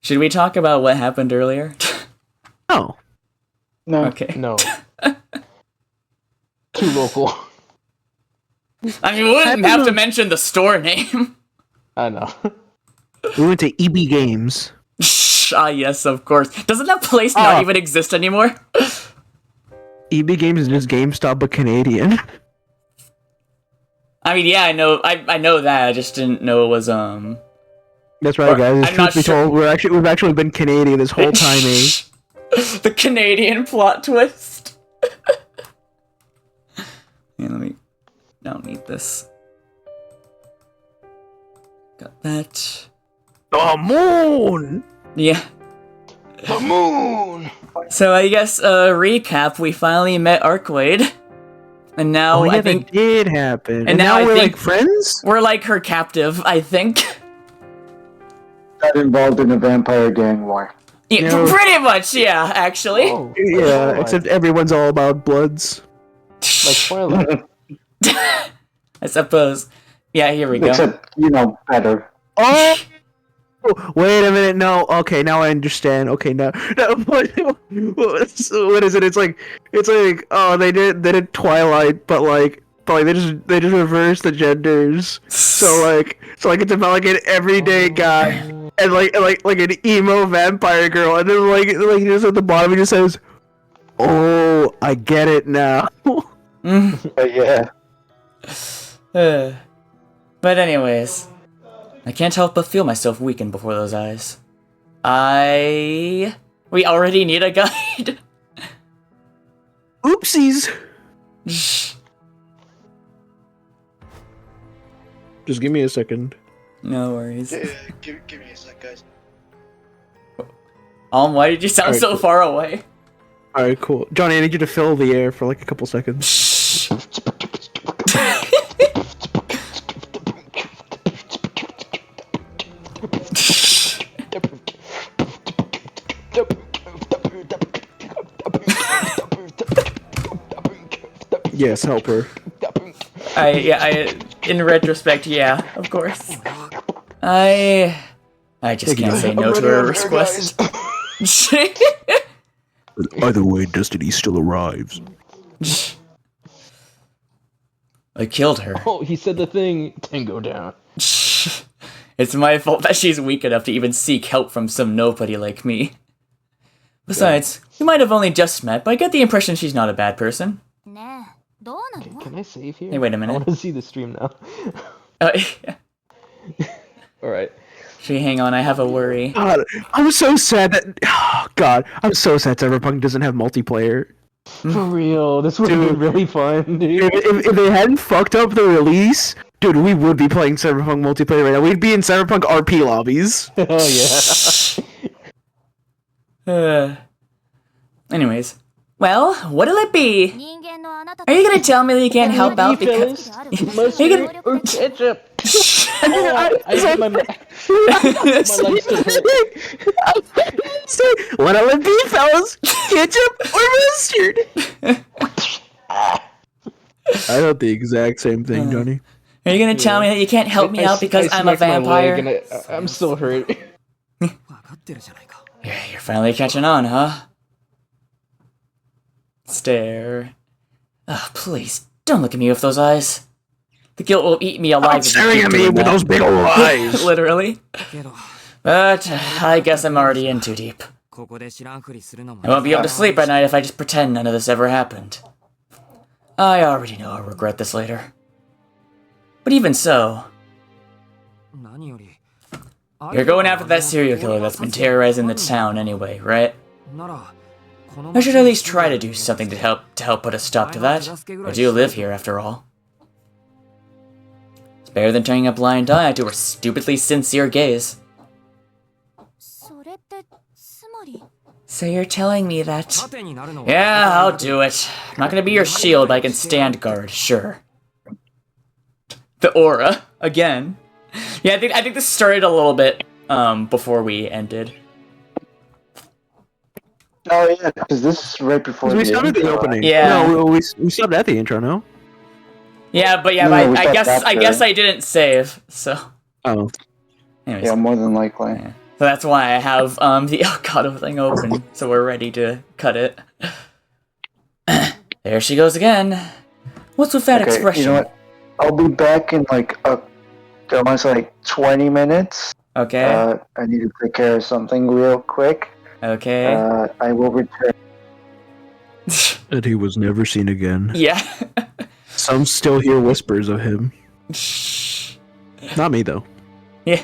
Should we talk about what happened earlier? No. No. Okay. No. Too local. I mean, we wouldn't have to mention the store name. I know. We went to EB Games. Ah, yes, of course. Doesn't that place not even exist anymore? EB Games is just GameStop but Canadian. I mean, yeah, I know that. I just didn't know it was That's right, guys. I'm not Truth be sure. told, we've actually been Canadian this whole time, eh? The Canadian plot twist. Yeah, I don't need this. Got that. The moon! Yeah. The moon! So I guess, recap, we finally met Arcwade. And now I think... that did happen. And now we're I think like friends? we're like her captive, I think. Got involved in a vampire gang war. Yeah, No. pretty much, yeah, actually. Oh, Yeah, God. except everyone's all about Bloods. Like Twilight. I suppose. Yeah, here we go. Except, better. Oh! Wait a minute, no. Okay, now I understand. Okay, now what is it? It's like oh they did Twilight, but they just reversed the genders. So it's about like an everyday guy and like an emo vampire girl, and then like just at the bottom he just says, "Oh, I get it now." But yeah. But anyways, I can't help but feel myself weaken before those eyes. We already need a guide. Oopsies. Just give me a second. No worries. Give me a sec, guys. Why did you sound Alright, so cool. far away? Alright, cool. Johnny, I need you to fill the air for like a couple seconds. Yes, help her. In retrospect, yeah, of course. I just can't say no to her request. Either way, Destiny still arrives. I killed her. Oh, he said the thing. Tango down. It's my fault that she's weak enough to even seek help from some nobody like me. Besides, we might have only just met, but I get the impression she's not a bad person. Can I save here? Hey, wait a I minute. want to see the stream now. Alright. Should we hang on? I have a worry. God, I'm so sad that. Oh, God, I'm so sad Cyberpunk doesn't have multiplayer. For real, this would have been really fun, dude. If they hadn't fucked up the release, dude, we would be playing Cyberpunk multiplayer right now. We'd be in Cyberpunk RP lobbies. Oh, yeah. Anyways. Well, what'll it be? Are you gonna tell me that you can't help out because... Mustard or ketchup? I hit my leg still hurt. What'll it be, fellas? Ketchup or mustard? I thought the exact same thing, Johnny. Are you gonna tell me that you can't help me out because I'm a smacked my leg vampire? and I'm still hurt. You're finally catching on, huh? Stare. Oh, please, don't look at me with those eyes. The guilt will eat me alive. Stop staring at me with those big old eyes. Literally. But I guess I'm already in too deep. I won't be able to sleep at night if I just pretend none of this ever happened. I already know I'll regret this later. But even so, you're going after that serial killer that's been terrorizing the town anyway, right? I should at least try to do something to help put a stop to that. I do live here, after all. It's better than turning a blind eye to her stupidly sincere gaze. So you're telling me that... Yeah, I'll do it. I'm not gonna be your shield, but I can stand guard, sure. The aura, again. Yeah, I think this started a little bit before we ended. Oh yeah, because this is right before We started the intro. opening. Yeah. No, we stopped at the intro, no? Yeah, but yeah, No, we I stopped guess after. I didn't save. So, Oh. anyways, Yeah, more than likely. yeah. That's why I have the Elgato thing open, so we're ready to cut it. There she goes again. What's with that expression? You know what? I'll be back in like almost like 20 minutes. Okay. I need to take care of something real quick. Okay. I will return. And he was never seen again. Yeah. Some still hear whispers of him. Not me, though. Yeah.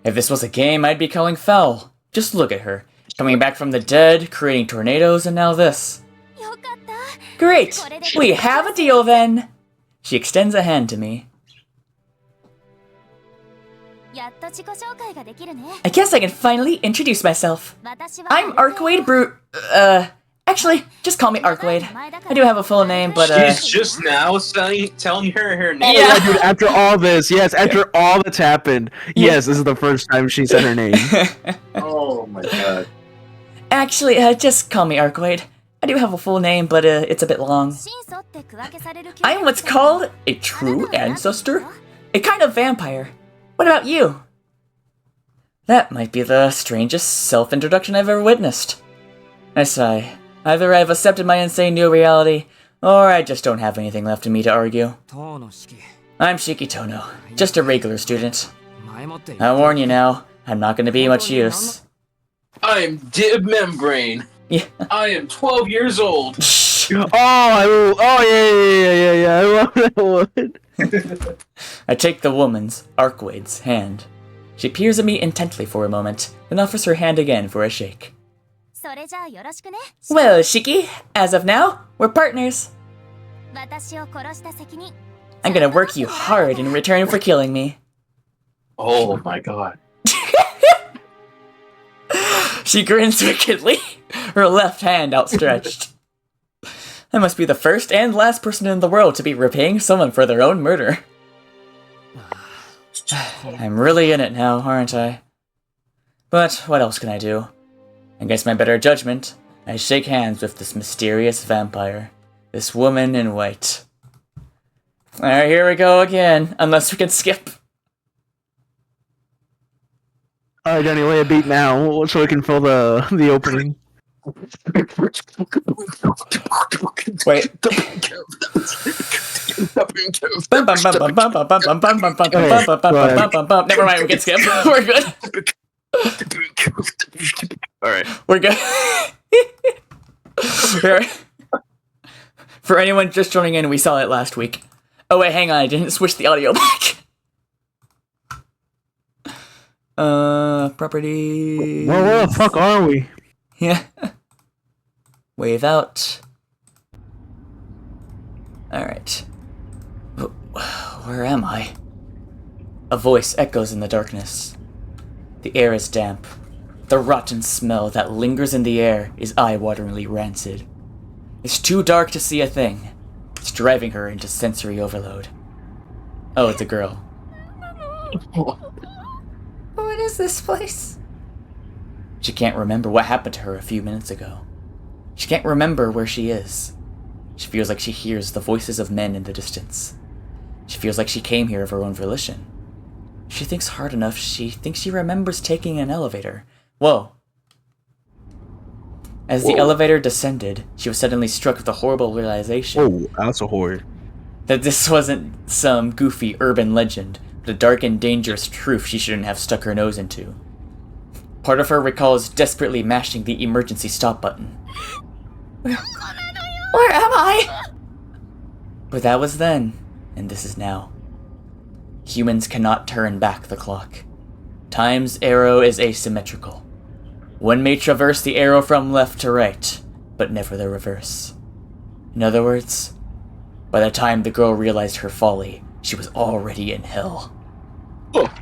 If this was a game, I'd be calling foul. Just look at her. Coming back from the dead, creating tornadoes, and now this. Great! We have a deal then! She extends a hand to me. I guess I can finally introduce myself. I'm Arcwade actually, just call me Arcwade. I do have a full name, but She's just now telling her name. Yeah, dude, after all this, yes, after all that's happened, yes, this is the first time she said her name. Oh my god. Actually, just call me Arcwade. I do have a full name, but it's a bit long. I am what's called a true ancestor. A kind of vampire. What about you? That might be the strangest self-introduction I've ever witnessed. I sigh. Either I've accepted my insane new reality, or I just don't have anything left in me to argue. I'm Shiki Tono, just a regular student. I warn you now, I'm not going to be much use. I'm Dib Membrane. Yeah. I am 12 years old. Yeah, I love that one. I take the woman's, Arcwade's, hand. She peers at me intently for a moment, then offers her hand again for a shake. Well, Shiki, as of now, we're partners. I'm gonna work you hard in return for killing me. Oh my god. She grins wickedly, her left hand outstretched. I must be the first and last person in the world to be repaying someone for their own murder. I'm really in it now, aren't I? But what else can I do? Against my better judgment, I shake hands with this mysterious vampire. This woman in white. Alright, here we go again, unless we can skip. Alright, Johnny, lay a beat now so we can fill the opening. Wait. Never mind, we can skip. We're good. Alright. We're good. For anyone just joining in, we saw it last week. Oh wait, hang on, I didn't switch the audio back. Properties. Well, where the fuck are we? Yeah. Wave out. Alright. Where am I? A voice echoes in the darkness. The air is damp. The rotten smell that lingers in the air is eye-wateringly rancid. It's too dark to see a thing. It's driving her into sensory overload. Oh, it's a girl. What is this place? She can't remember what happened to her a few minutes ago. She can't remember where she is. She feels like she hears the voices of men in the distance. She feels like she came here of her own volition. She thinks hard enough, she thinks she remembers taking an elevator. Whoa. As the elevator descended, she was suddenly struck with a horrible realization. Oh, that's a horror. That this wasn't some goofy urban legend, but a dark and dangerous truth she shouldn't have stuck her nose into. Part of her recalls desperately mashing the emergency stop button. Where am I? But that was then, and this is now. Humans cannot turn back the clock. Time's arrow is asymmetrical. One may traverse the arrow from left to right, but never the reverse. In other words, by the time the girl realized her folly, she was already in hell. Oh.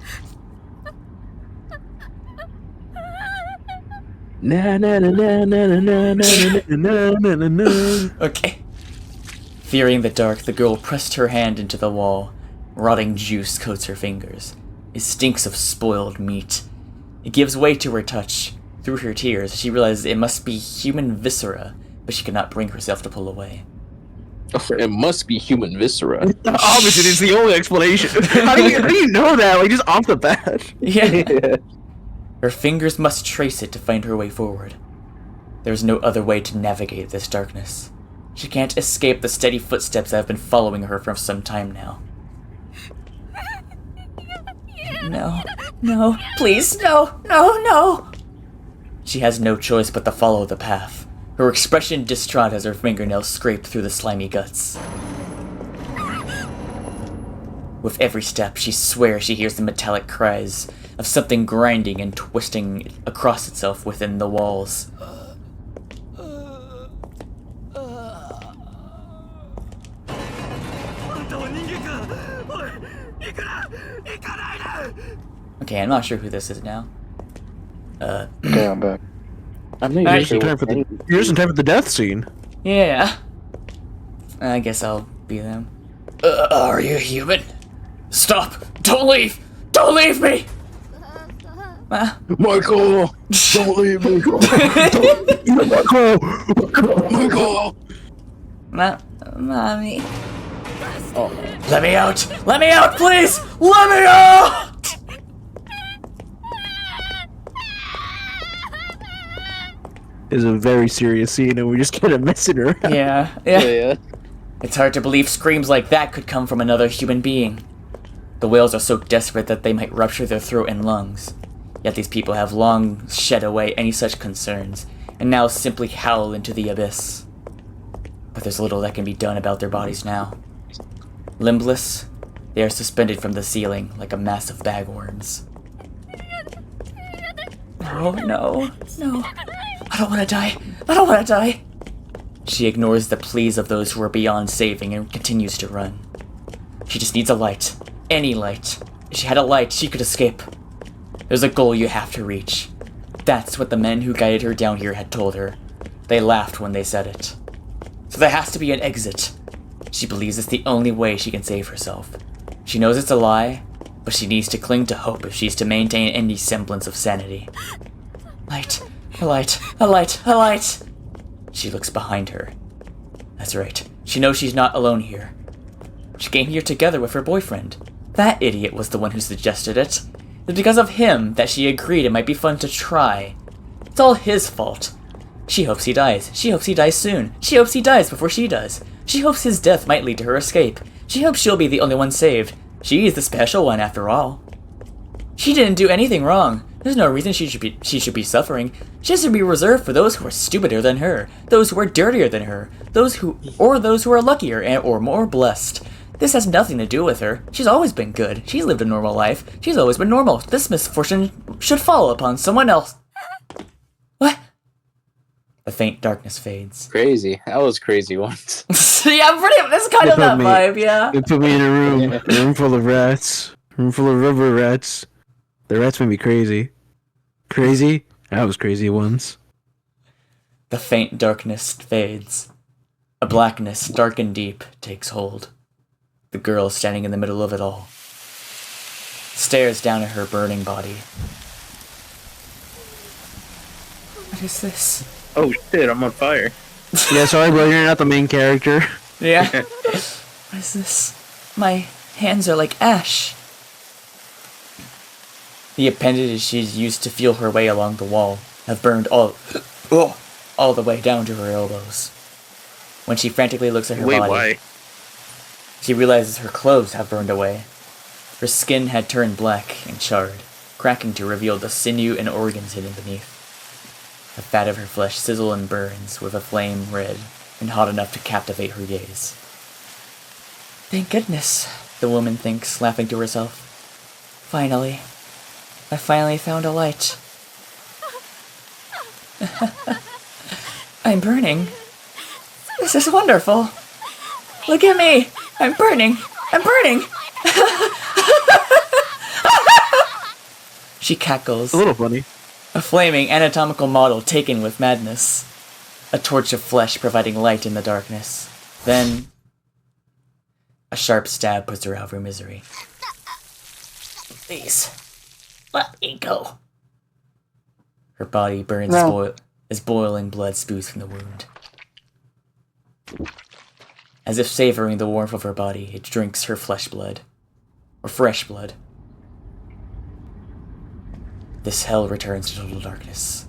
Na na na na na na na na na na na. Okay. Fearing the dark, the girl pressed her hand into the wall. Rotting juice coats her fingers. It stinks of spoiled meat. It gives way to her touch. Through her tears, she realizes it must be human viscera, but she cannot bring herself to pull away. It must be human viscera. Obviously, it's the only explanation. How do you know that? Like, just off the bat. Yeah. Her fingers must trace it to find her way forward. There is no other way to navigate this darkness. She can't escape the steady footsteps that have been following her for some time now. No, no, please, no, no, no! She has no choice but to follow the path, her expression distraught as her fingernails scrape through the slimy guts. With every step, she swears she hears the metallic cries of something grinding and twisting across itself within the walls. Okay, I'm not sure who this is now. Okay, I'm back. I'm not Alright, even sure You're just in time for the death scene. Yeah. I guess I'll be them. Are you human? Stop! Don't leave! Don't leave me! Michael! Don't leave me! Michael! Mommy. Oh. Let me out! Let me out, please! Let me out! It's a very serious scene, and we're just kind of messing around. Yeah. It's hard to believe screams like that could come from another human being. The whales are so desperate that they might rupture their throat and lungs. Yet these people have long shed away any such concerns, and now simply howl into the abyss. But there's little that can be done about their bodies now. Limbless, they are suspended from the ceiling like a mass of bagworms. Oh no, no. I don't want to die. I don't want to die. She ignores the pleas of those who are beyond saving and continues to run. She just needs a light. Any light. If she had a light, she could escape. There's a goal you have to reach. That's what the men who guided her down here had told her. They laughed when they said it. So there has to be an exit. She believes it's the only way she can save herself. She knows it's a lie, but she needs to cling to hope if she's to maintain any semblance of sanity. Light. A light. A light. A light. She looks behind her. That's right. She knows she's not alone here. She came here together with her boyfriend. That idiot was the one who suggested it. It's because of him that she agreed it might be fun to try. It's all his fault. She hopes he dies. She hopes he dies soon. She hopes he dies before she does. She hopes his death might lead to her escape. She hopes she'll be the only one saved. She's the special one after all. She didn't do anything wrong. There's no reason she should be suffering. She should be reserved for those who are stupider than her, those who are dirtier than her, those who are luckier or more blessed. This has nothing to do with her. She's always been good. She's lived a normal life. She's always been normal. This misfortune should fall upon someone else. What? The faint darkness fades. Crazy. That was crazy once. Yeah, this is kind of that vibe, yeah. They put me in a room full of rats, room full of rubber rats. The rats made me crazy. Crazy? I was crazy once. The faint darkness fades. A blackness, dark and deep, takes hold. The girl standing in the middle of it all stares down at her burning body. What is this? Oh shit, I'm on fire. Yeah, sorry, bro, you're not the main character. Yeah. What is this? My hands are like ash. The appendages she's used to feel her way along the wall have burned all the way down to her elbows. When she frantically looks at her body, why? she realizes her clothes have burned away. Her skin had turned black and charred, cracking to reveal the sinew and organs hidden beneath. The fat of her flesh sizzles and burns with a flame red and hot enough to captivate her gaze. Thank goodness, the woman thinks, laughing to herself. Finally. I finally found a light. I'm burning. This is wonderful. Look at me. I'm burning. I'm burning. She cackles. A little funny. A flaming anatomical model taken with madness. A torch of flesh providing light in the darkness. Then, a sharp stab puts her out of her misery. Please, let me go. Her body burns as boiling blood spews from the wound. As if savoring the warmth of her body, it drinks her flesh blood. Or fresh blood. this hell returns to total darkness.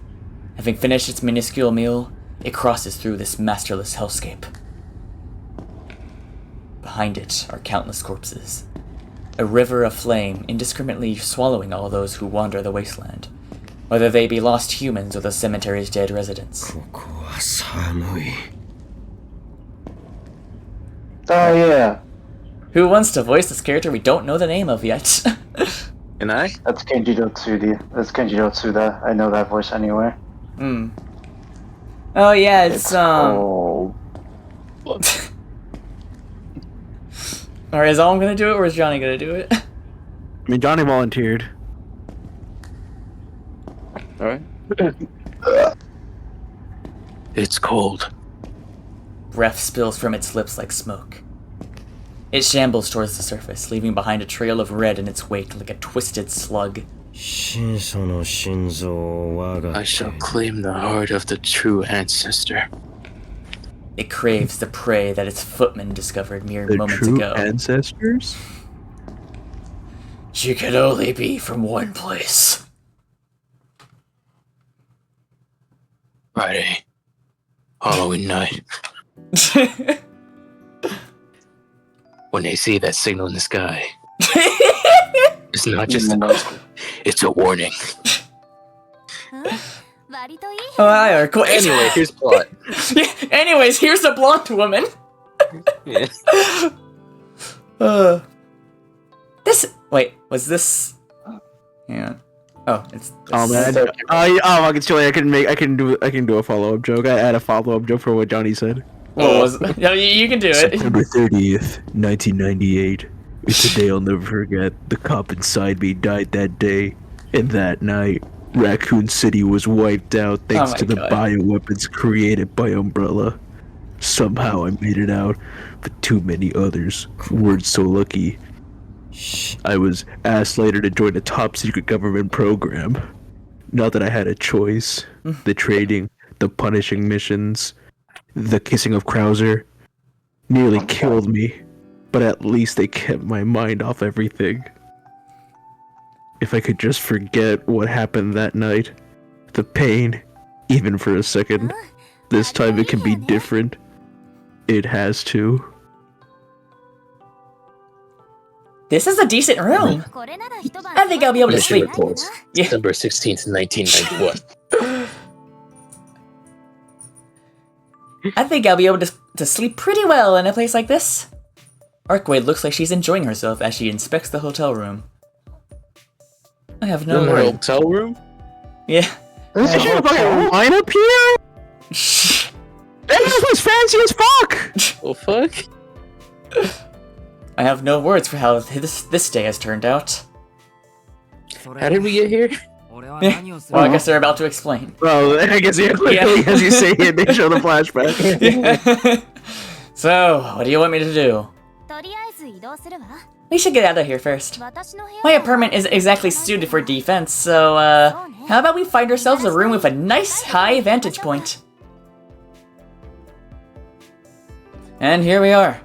Having finished its minuscule meal, it crosses through this masterless hellscape. Behind it are countless corpses, a river of flame indiscriminately swallowing all those who wander the wasteland, whether they be lost humans or the cemetery's dead residents. Oh yeah, Who wants to voice this character we don't know the name of yet? Can I? that's Kenjiro Tsuda. That's Kenjiro Tsuda. I know that voice anywhere. Oh yeah, it's cold. Alright, is Alm gonna do it or is Johnny gonna do it? I mean, Johnny volunteered. Alright. It's cold. Breath spills from its lips like smoke. It shambles towards the surface, leaving behind a trail of red in its wake like a twisted slug. I shall claim the heart of the true ancestor. It craves the prey that its footmen discovered mere The moments true ago. ancestors? She could only be from one place. Friday. Halloween night. When they see that signal in the sky, it's not just a noise, it's a warning. Oh, hi, Arco. Anyway, here's plot. Anyways, here's the blonde woman. Yeah. This. Wait, was this? Yeah. Oh, it's. Oh man! I can do a follow up joke. I had a follow up joke for what Johnny said. What was it? No, you can do it. September 30th, 1998. It's a day I'll never forget. The cop inside me died that day, and that night, Raccoon City was wiped out thanks to the bioweapons created by Umbrella. Somehow I made it out, but too many others weren't so lucky. I was asked later to join a top secret government program. Not that I had a choice. The trading, the punishing missions, the kissing of Krauser nearly killed me, but at least they kept my mind off everything. If I could just forget what happened that night, the pain, even for a second, this time it can be different. It has to. This is a decent room. I think I'll be able to Mission sleep. reports. Yeah. December 16th, 1991. I think I'll be able to sleep pretty well in a place like this. Arkwade looks like she's enjoying herself as she inspects the hotel room. I have no In the worries. hotel room? Yeah. Is there a fucking line up here? That was fancy as fuck! Oh fuck? I have no words for how this day has turned out. How did we get here? Well, I guess they're about to explain. Well, I guess as you say it, they show the flashback. So, what do you want me to do? We should get out of here first. My apartment isn't exactly suited for defense, so, how about we find ourselves a room with a nice high vantage point? And here we are.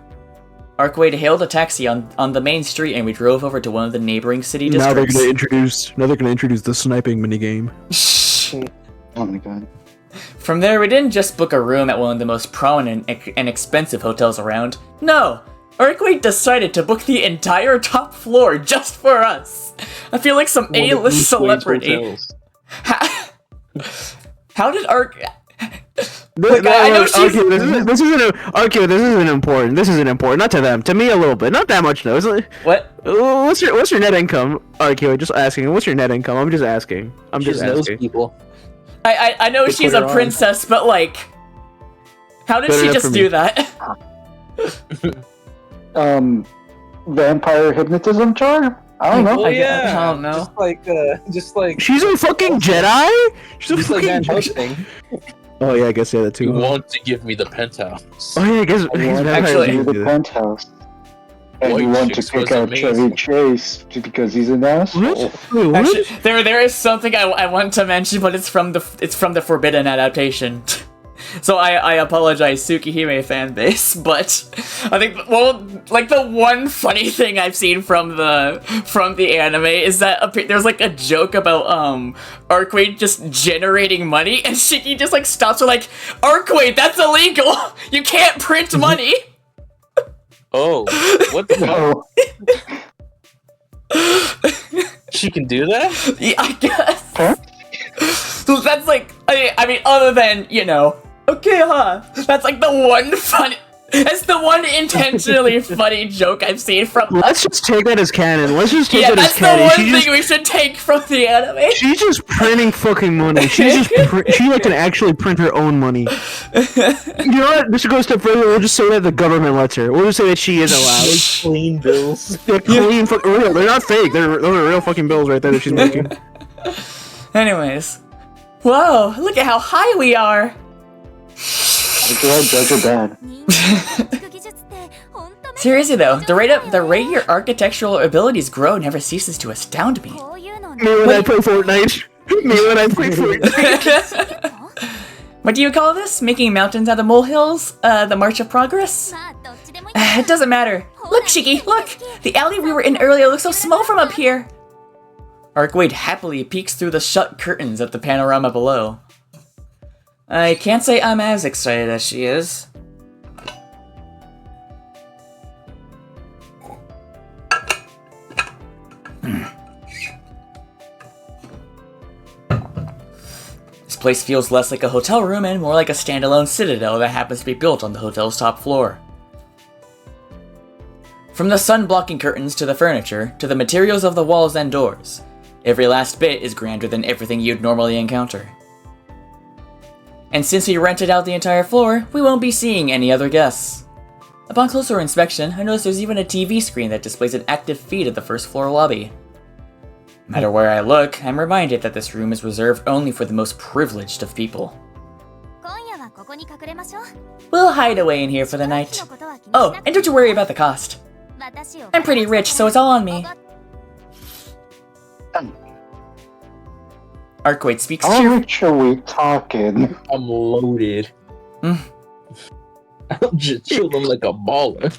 Arkwade hailed a taxi on the main street and we drove over to one of the neighboring city Now they're districts. gonna introduce the sniping minigame. Oh my god. From there, we didn't just book a room at one of the most prominent and expensive hotels around. No! Arkwade decided to book the entire top floor just for us. I feel like some A-list celebrity. How did Look, I know she's... This isn't important. This isn't important. Not to them. To me, a little bit. Not that much, though. What? What's your net income? RQ, just asking. What's your net income? I'm just asking. I'm just asking. People. I know she's a princess, but like, how did she just do that? Vampire hypnotism charm? I don't know. Oh yeah. I don't know. Just like She's a fucking Jedi. She's a just like fucking that hosting. Oh yeah, I guess that too. You want to give me the penthouse? Oh yeah, I guess. Actually, the penthouse. And White you want to Chicks kick was out amazing. Chevy Chase because he's an asshole. What? Wait, what? Actually, there is something I want to mention, but it's from the Forbidden adaptation. So I apologize, Tsukihime fan base, but I think the one funny thing I've seen from the anime is that there's like a joke about Arcwade just generating money, and Shiki just like stops her like, Arcwade, that's illegal. You can't print money. Oh, what the fuck? She can do that? Yeah, I guess. Huh? So that's like, I mean, other than, you know, okay, huh? That's like the one that's the one intentionally funny joke I've seen from. Let's just take that as canon. Let's just take that as that's the canon. one thing we should take from the anime. She's just printing fucking money. She like can actually print her own money. You know what? This should go a step further. We'll just say that the government lets her. We'll just say that she is allowed. Clean bills. They're clean, fucking real. They're not fake. Those are real fucking bills right there that she's making. Anyways, whoa! Look at how high we are. Go ahead, judge her bad. Seriously though, the rate your architectural abilities grow never ceases to astound me. Me when I play Fortnite. Me when I play Fortnite. What do you call this? Making mountains out of molehills? The March of Progress? It doesn't matter. Look, Shiki, look! The alley we were in earlier looks so small from up here! Arcwade happily peeks through the shut curtains at the panorama below. I can't say I'm as excited as she is. This place feels less like a hotel room and more like a standalone citadel that happens to be built on the hotel's top floor. From the sun-blocking curtains to the furniture, to the materials of the walls and doors, every last bit is grander than everything you'd normally encounter. And since we rented out the entire floor, we won't be seeing any other guests. Upon closer inspection, I noticed there's even a TV screen that displays an active feed of the first floor lobby. No matter where I look, I'm reminded that this room is reserved only for the most privileged of people. We'll hide away in here for the night. Oh, and don't you worry about the cost. I'm pretty rich, so it's all on me. Arcwade speaks How cheerfully. rich are we talking? I'm loaded. I'm just chilling like a baller.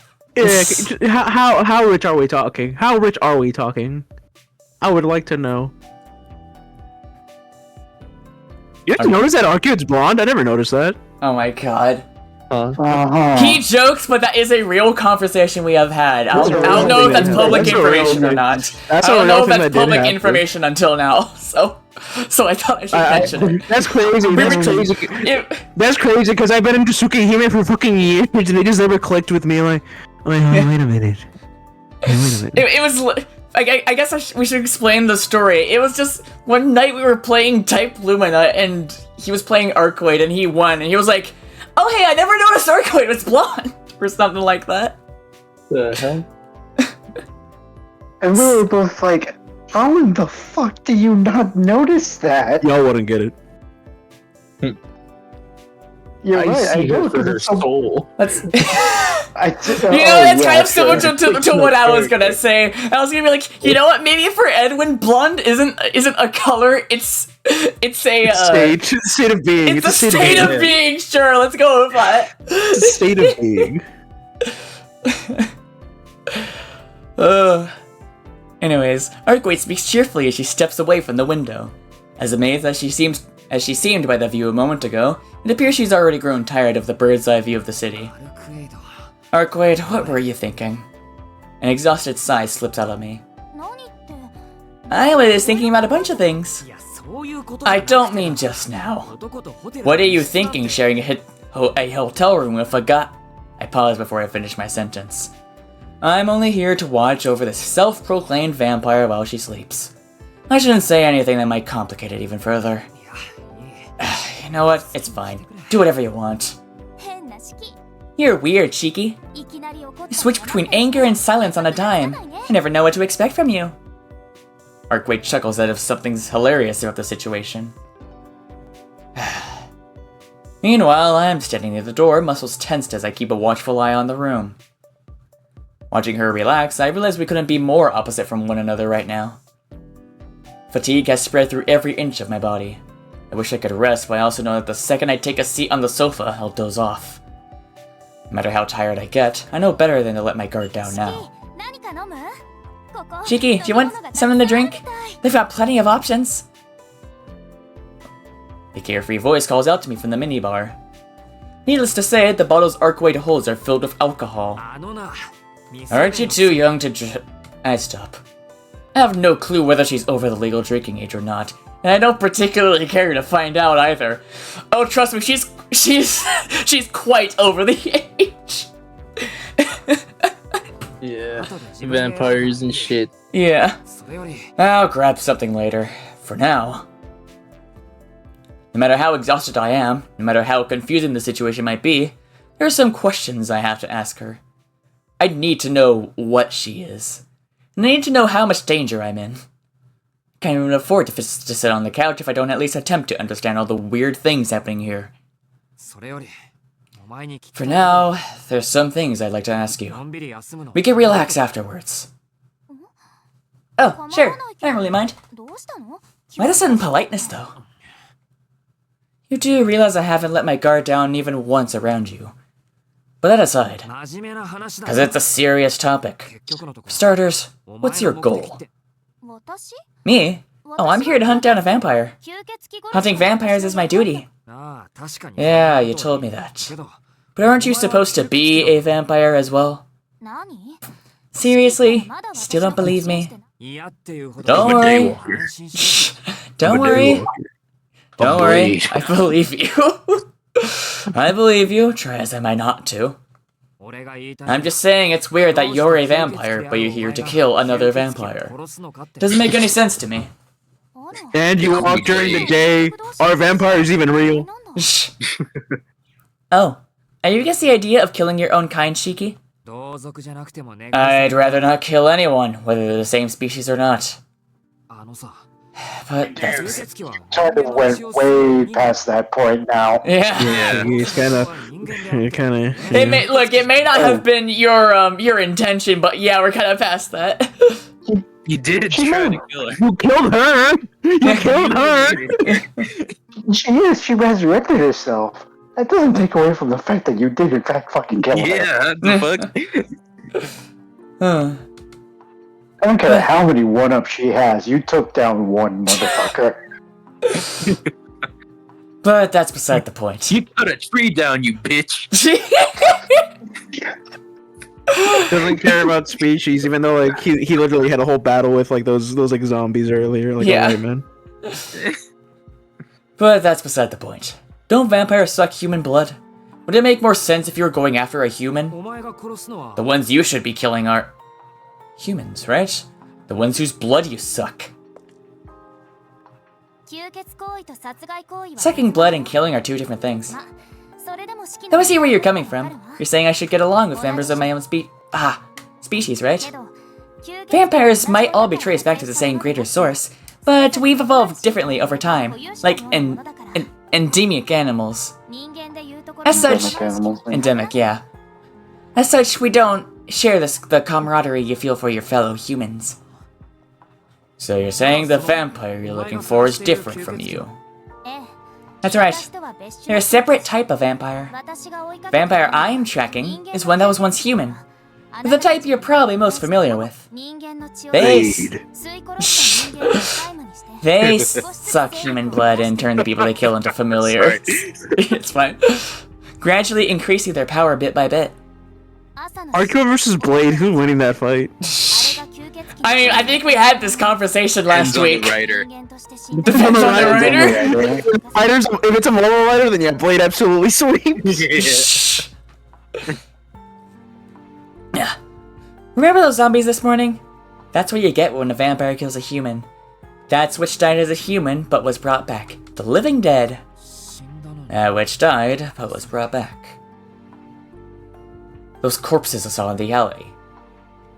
Yeah, how rich are we talking? How rich are we talking? I would like to know. You have to notice that Arcade's blonde? I never noticed that. Oh my god. Uh-huh. He jokes, but that is a real conversation we have had. I don't know if that's public information or not. I don't know if that's public information until now, so I thought I should mention it. That's crazy. That's crazy. That's crazy because I've been into Tsukihime for fucking years and they just never clicked with me. Like, wait a minute. It was. I guess we should explain the story. It was just one night we were playing Type Lumina and he was playing Arcwade and he won and he was like, "Oh hey, I never noticed Arcwade was blonde," or something like that. The hell? And we were both like, how in the fuck do you not notice that? Y'all wouldn't get it. You're I right, see her for because her it's so- soul. That's. That's kind of similar to what I was gonna say. I was gonna be like, you know what? Maybe for Edwin, blonde isn't a color. It's a state of being. It's a state of being. Sure, let's go with that. It's a state of being. Anyways, Arcwade speaks cheerfully as she steps away from the window. As amazed as she seemed by the view a moment ago, it appears she's already grown tired of the bird's eye view of the city. Arcwade, what were you thinking? An exhausted sigh slips out of me. I was thinking about a bunch of things. I don't mean just now. What are you thinking sharing a hotel room with a guy? I pause before I finish my sentence. I'm only here to watch over this self-proclaimed vampire while she sleeps. I shouldn't say anything that might complicate it even further. You know what? It's fine. Do whatever you want. You're weird, Shiki. You switch between anger and silence on a dime. I never know what to expect from you. Arcwade chuckles as if something's hilarious about the situation. Meanwhile, I'm standing near the door, muscles tensed as I keep a watchful eye on the room. Watching her relax, I realize we couldn't be more opposite from one another right now. Fatigue has spread through every inch of my body. I wish I could rest, but I also know that the second I take a seat on the sofa, I'll doze off. No matter how tired I get, I know better than to let my guard down now. Shiki, do you want something to drink? They've got plenty of options. A carefree voice calls out to me from the minibar. Needless to say, the bottle's arc-weight holds are filled with alcohol. Aren't you too young to I stop. I have no clue whether she's over the legal drinking age or not, and I don't particularly care to find out either. Oh, trust me, she's quite over the age. Yeah, vampires and shit. Yeah. I'll grab something later. For now. No matter how exhausted I am, no matter how confusing the situation might be, there are some questions I have to ask her. I need to know what she is. And I need to know how much danger I'm in. I can't even afford to sit on the couch if I don't at least attempt to understand all the weird things happening here. For now, there's some things I'd like to ask you. We can relax afterwards. Oh, sure. I don't really mind. Why the sudden politeness, though? You do realize I haven't let my guard down even once around you. But that aside, because it's a serious topic. For starters, what's your goal? Me? Oh, I'm here to hunt down a vampire. Hunting vampires is my duty. Yeah, you told me that. But aren't you supposed to be a vampire as well? Seriously? Still don't believe me? Don't worry. Don't worry. Don't worry. I believe you. I believe you, try as I might not to. I'm just saying it's weird that you're a vampire, but you're here to kill another vampire. Doesn't make any sense to me. And you walk during the day. Are vampires even real? Oh, are you against the idea of killing your own kind, Shiki? I'd rather not kill anyone, whether they're the same species or not. But that's... Tony went way past that point now. Yeah. He's kind of. It may not have been your intention, but yeah, we're kind of past that. You did try to kill her. You killed her. You killed her. She resurrected herself. That doesn't take away from the fact that you did in fact fucking kill her. Yeah, the fuck? I don't care how many one-ups she has, you took down one motherfucker. But that's beside the point. You cut a tree down, you bitch. Doesn't care about species, even though like he literally had a whole battle with like those like zombies earlier. Like, yeah. Alright, man. But that's beside the point. Don't vampires suck human blood? Would it make more sense if you were going after a human? The ones you should be killing are... humans, right? The ones whose blood you suck. Sucking blood and killing are two different things. Though I see where you're coming from. You're saying I should get along with members of my own species, right? Vampires might all be traced back to the same greater source, but we've evolved differently over time, like endemic animals. As such, endemic, yeah. As such, we don't share the camaraderie you feel for your fellow humans. So you're saying the vampire you're looking for is different from you? That's right. They're a separate type of vampire. Vampire I am tracking is one that was once human. The type you're probably most familiar with. They suck human blood and turn the people they kill into familiars. It's fine. Gradually increasing their power bit by bit. Arco versus Blade, who's winning that fight? I mean, I think we had this conversation last week. Depends on the writer. If it's a moral writer, then yeah, Blade absolutely sweeps. Yeah. Remember those zombies this morning? That's what you get when a vampire kills a human. That which died as a human, but was brought back. The living dead. Which died, but was brought back. Those corpses I saw in the alley.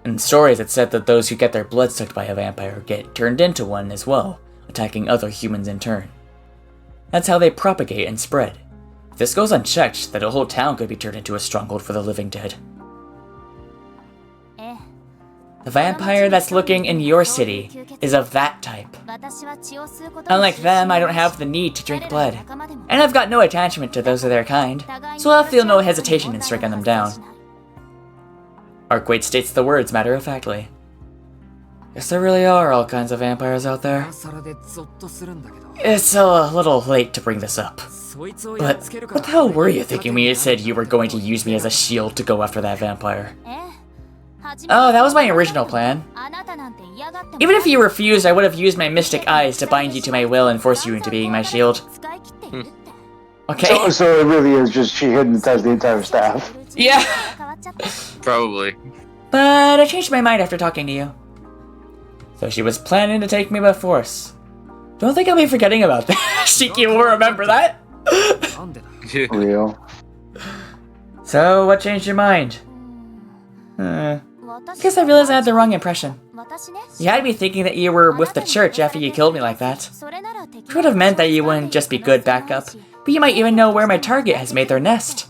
In stories it said that those who get their blood sucked by a vampire get turned into one as well, attacking other humans in turn. That's how they propagate and spread. If this goes unchecked, then a whole town could be turned into a stronghold for the living dead. The vampire that's looking in your city is of that type. Unlike them, I don't have the need to drink blood, and I've got no attachment to those of their kind, so I'll feel no hesitation in striking them down. Arkwade states the words matter-of-factly. Guess there really are all kinds of vampires out there. It's a little late to bring this up. But what the hell were you thinking when you said you were going to use me as a shield to go after that vampire? Oh, that was my original plan. Even if you refused, I would have used my mystic eyes to bind you to my will and force you into being my shield. Okay. So it really is just she hypnotized the entire staff. Yeah. Probably. But I changed my mind after talking to you. So she was planning to take me by force. Don't think I'll be forgetting about that. Shiki will remember that. Real. So, what changed your mind? Guess I realized I had the wrong impression. You had me thinking that you were with the church after you killed me like that. Which would have meant that you wouldn't just be good backup, but you might even know where my target has made their nest.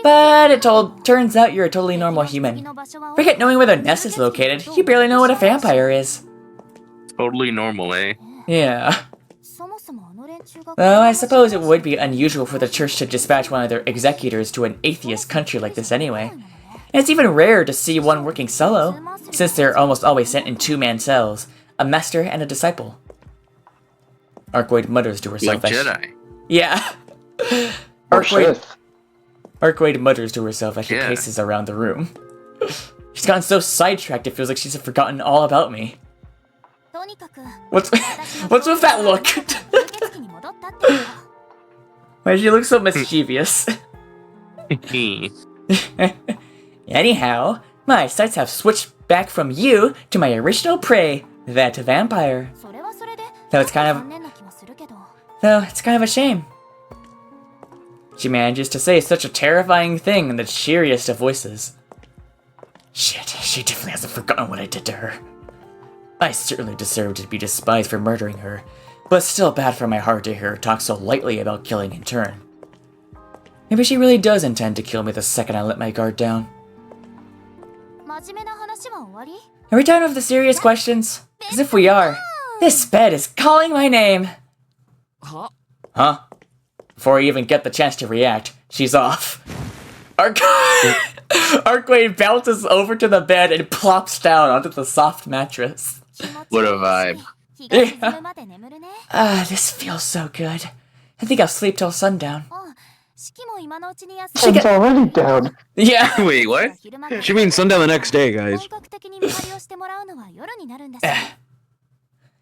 But turns out you're a totally normal human. Forget knowing where their nest is located, you barely know what a vampire is. Totally normal, eh? Yeah. Though I suppose it would be unusual for the church to dispatch one of their executors to an atheist country like this anyway. And it's even rare to see one working solo, since they're almost always sent in two-man cells, a master and a disciple. Arkwade mutters to herself. Like Jedi. Yeah. Arkwade mutters to herself as she paces around the room. She's gotten so sidetracked it feels like she's forgotten all about me. What's with that look? Why does she look so mischievous? Anyhow, my sights have switched back from you to my original prey, that vampire. Though it's kind of a shame. She manages to say such a terrifying thing in the cheeriest of voices. Shit, she definitely hasn't forgotten what I did to her. I certainly deserve to be despised for murdering her, but still bad for my heart to hear her talk so lightly about killing in turn. Maybe she really does intend to kill me the second I let my guard down. Are we done with the serious questions? As if we are. This bed is calling my name! Huh? Before I even get the chance to react, she's off. Arkwade bounces over to the bed and plops down onto the soft mattress. What a vibe. Yeah. This feels so good. I think I'll sleep till sundown. Sun's already down. Yeah. Wait, what? She means sundown the next day, guys.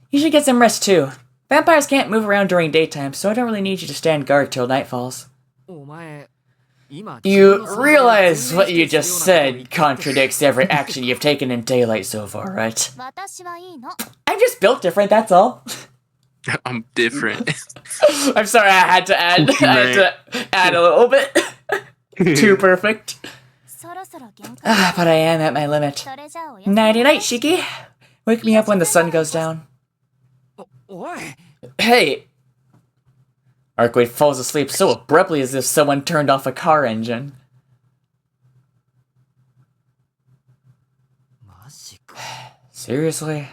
You should get some rest too. Vampires can't move around during daytime, so I don't really need you to stand guard till night falls. You realize what you just said contradicts every action you've taken in daylight so far, right? I'm just built different, that's all. I'm different. I'm sorry, I had to add a little bit. Too perfect. But I am at my limit. Nighty-night, Shiki. Wake me up when the sun goes down. Hey! Arkwade falls asleep so abruptly as if someone turned off a car engine. Seriously?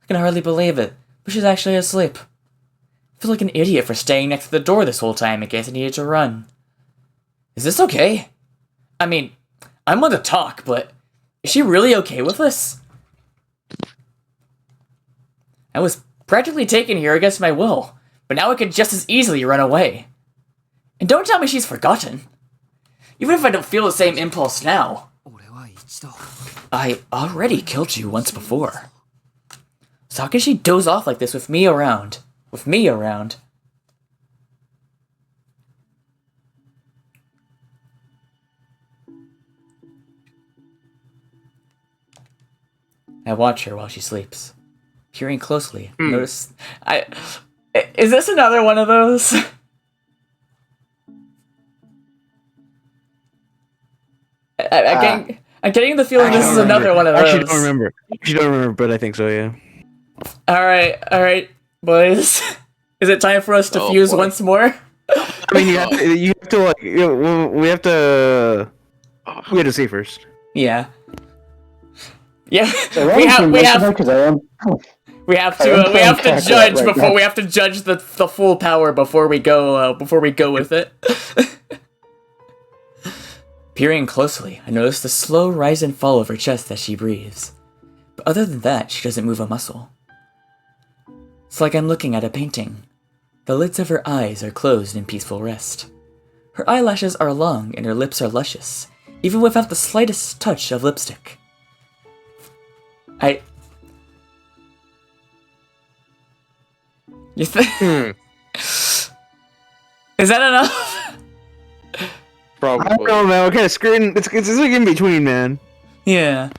I can hardly believe it, but she's actually asleep. I feel like an idiot for staying next to the door this whole time in case I needed to run. Is this okay? I mean, I'm on to talk, but is she really okay with this? I was practically taken here against my will, but now I could just as easily run away. And don't tell me she's forgotten. Even if I don't feel the same impulse now. I already killed you once before. So how can she doze off like this with me around? I watch her while she sleeps. Peering closely, notice... Is this another one of those? I'm getting the feeling this is another one of those. I actually don't remember, but I think so, yeah. Alright, boys. Is it time for us to fuse once more? I mean, you have to, like, we have to see first. Yeah. Yeah, So that was yesterday because I am. we have I am to playing judge Kakarot right before now. we have to judge the full power before we go with it. Peering closely, I notice the slow rise and fall of her chest as she breathes. But other than that, she doesn't move a muscle. It's like I'm looking at a painting. The lids of her eyes are closed in peaceful rest. Her eyelashes are long and her lips are luscious, even without the slightest touch of lipstick. You think? Is that enough? Probably. I don't know, man. What kind of screen? It's like in between, man. Yeah.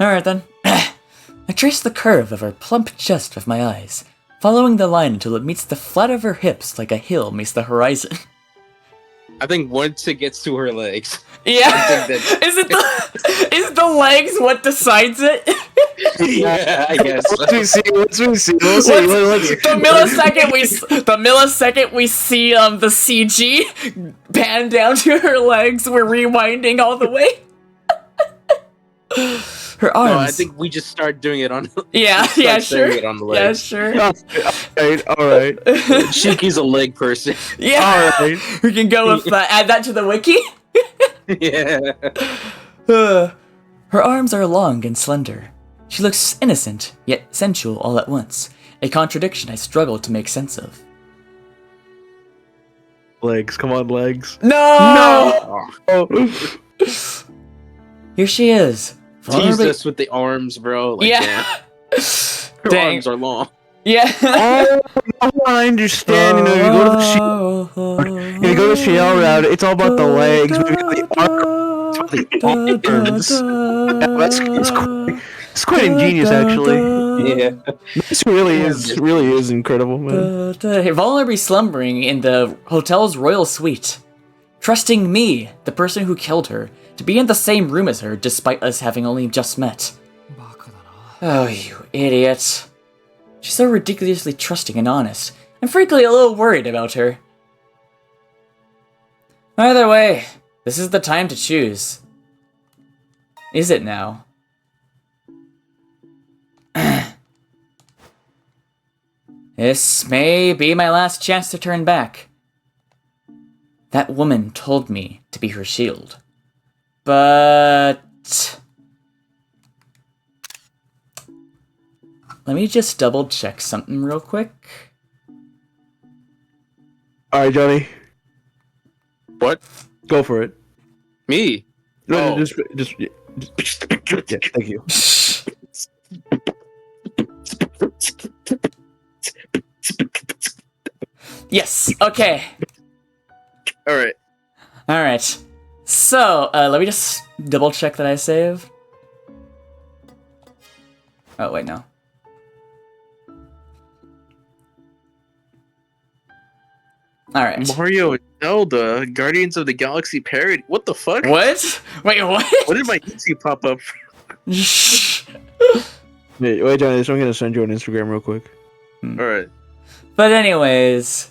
Alright then. I trace the curve of her plump chest with my eyes, following the line until it meets the flat of her hips like a hill meets the horizon. I think once it gets to her legs. Yeah. I think Is the legs what decides it? Yeah, I guess. Let's see. We'll see. The millisecond we see the CG pan down to her legs, we're rewinding all the way. Her arms. No, I think we just start doing it on. Yeah, start yeah, saying sure. It on the Yeah, legs. sure. Alright. Shiki's a leg person. Yeah. Alright. We can go with add that to the wiki. Yeah. Her arms are long and slender. She looks innocent, yet sensual all at once, a contradiction I struggle to make sense of. Legs, come on, legs. No! Oh. Here she is. Tease us with the arms, bro. Like, Yeah. Her Dang. arms are long. Yeah. Oh, I understand. You know, you go to the you go to the Shell route. It's all about the legs. Maybe the arms. It's quite ingenious, actually. Yeah. This really is incredible, man. Vulnerably slumbering in the hotel's royal suite, trusting me, the person who killed her, to be in the same room as her despite us having only just met. Oh, you idiot. She's so ridiculously trusting and honest. I'm frankly a little worried about her. Either way, this is the time to choose. Is it now? This may be my last chance to turn back. That woman told me to be her shield. But... let me just double check something real quick. Alright, Johnny. What? Go for it. Me? No, Oh. just yeah, thank you. Yes, okay. Alright. Alright. So, let me just double check that I save. Oh, wait, no. Alright. Mario and Zelda, Guardians of the Galaxy parody. What the fuck? What? Wait, what? What did my YouTube pop up? Wait, Johnny, so I'm gonna send you on Instagram real quick. Alright. But anyways,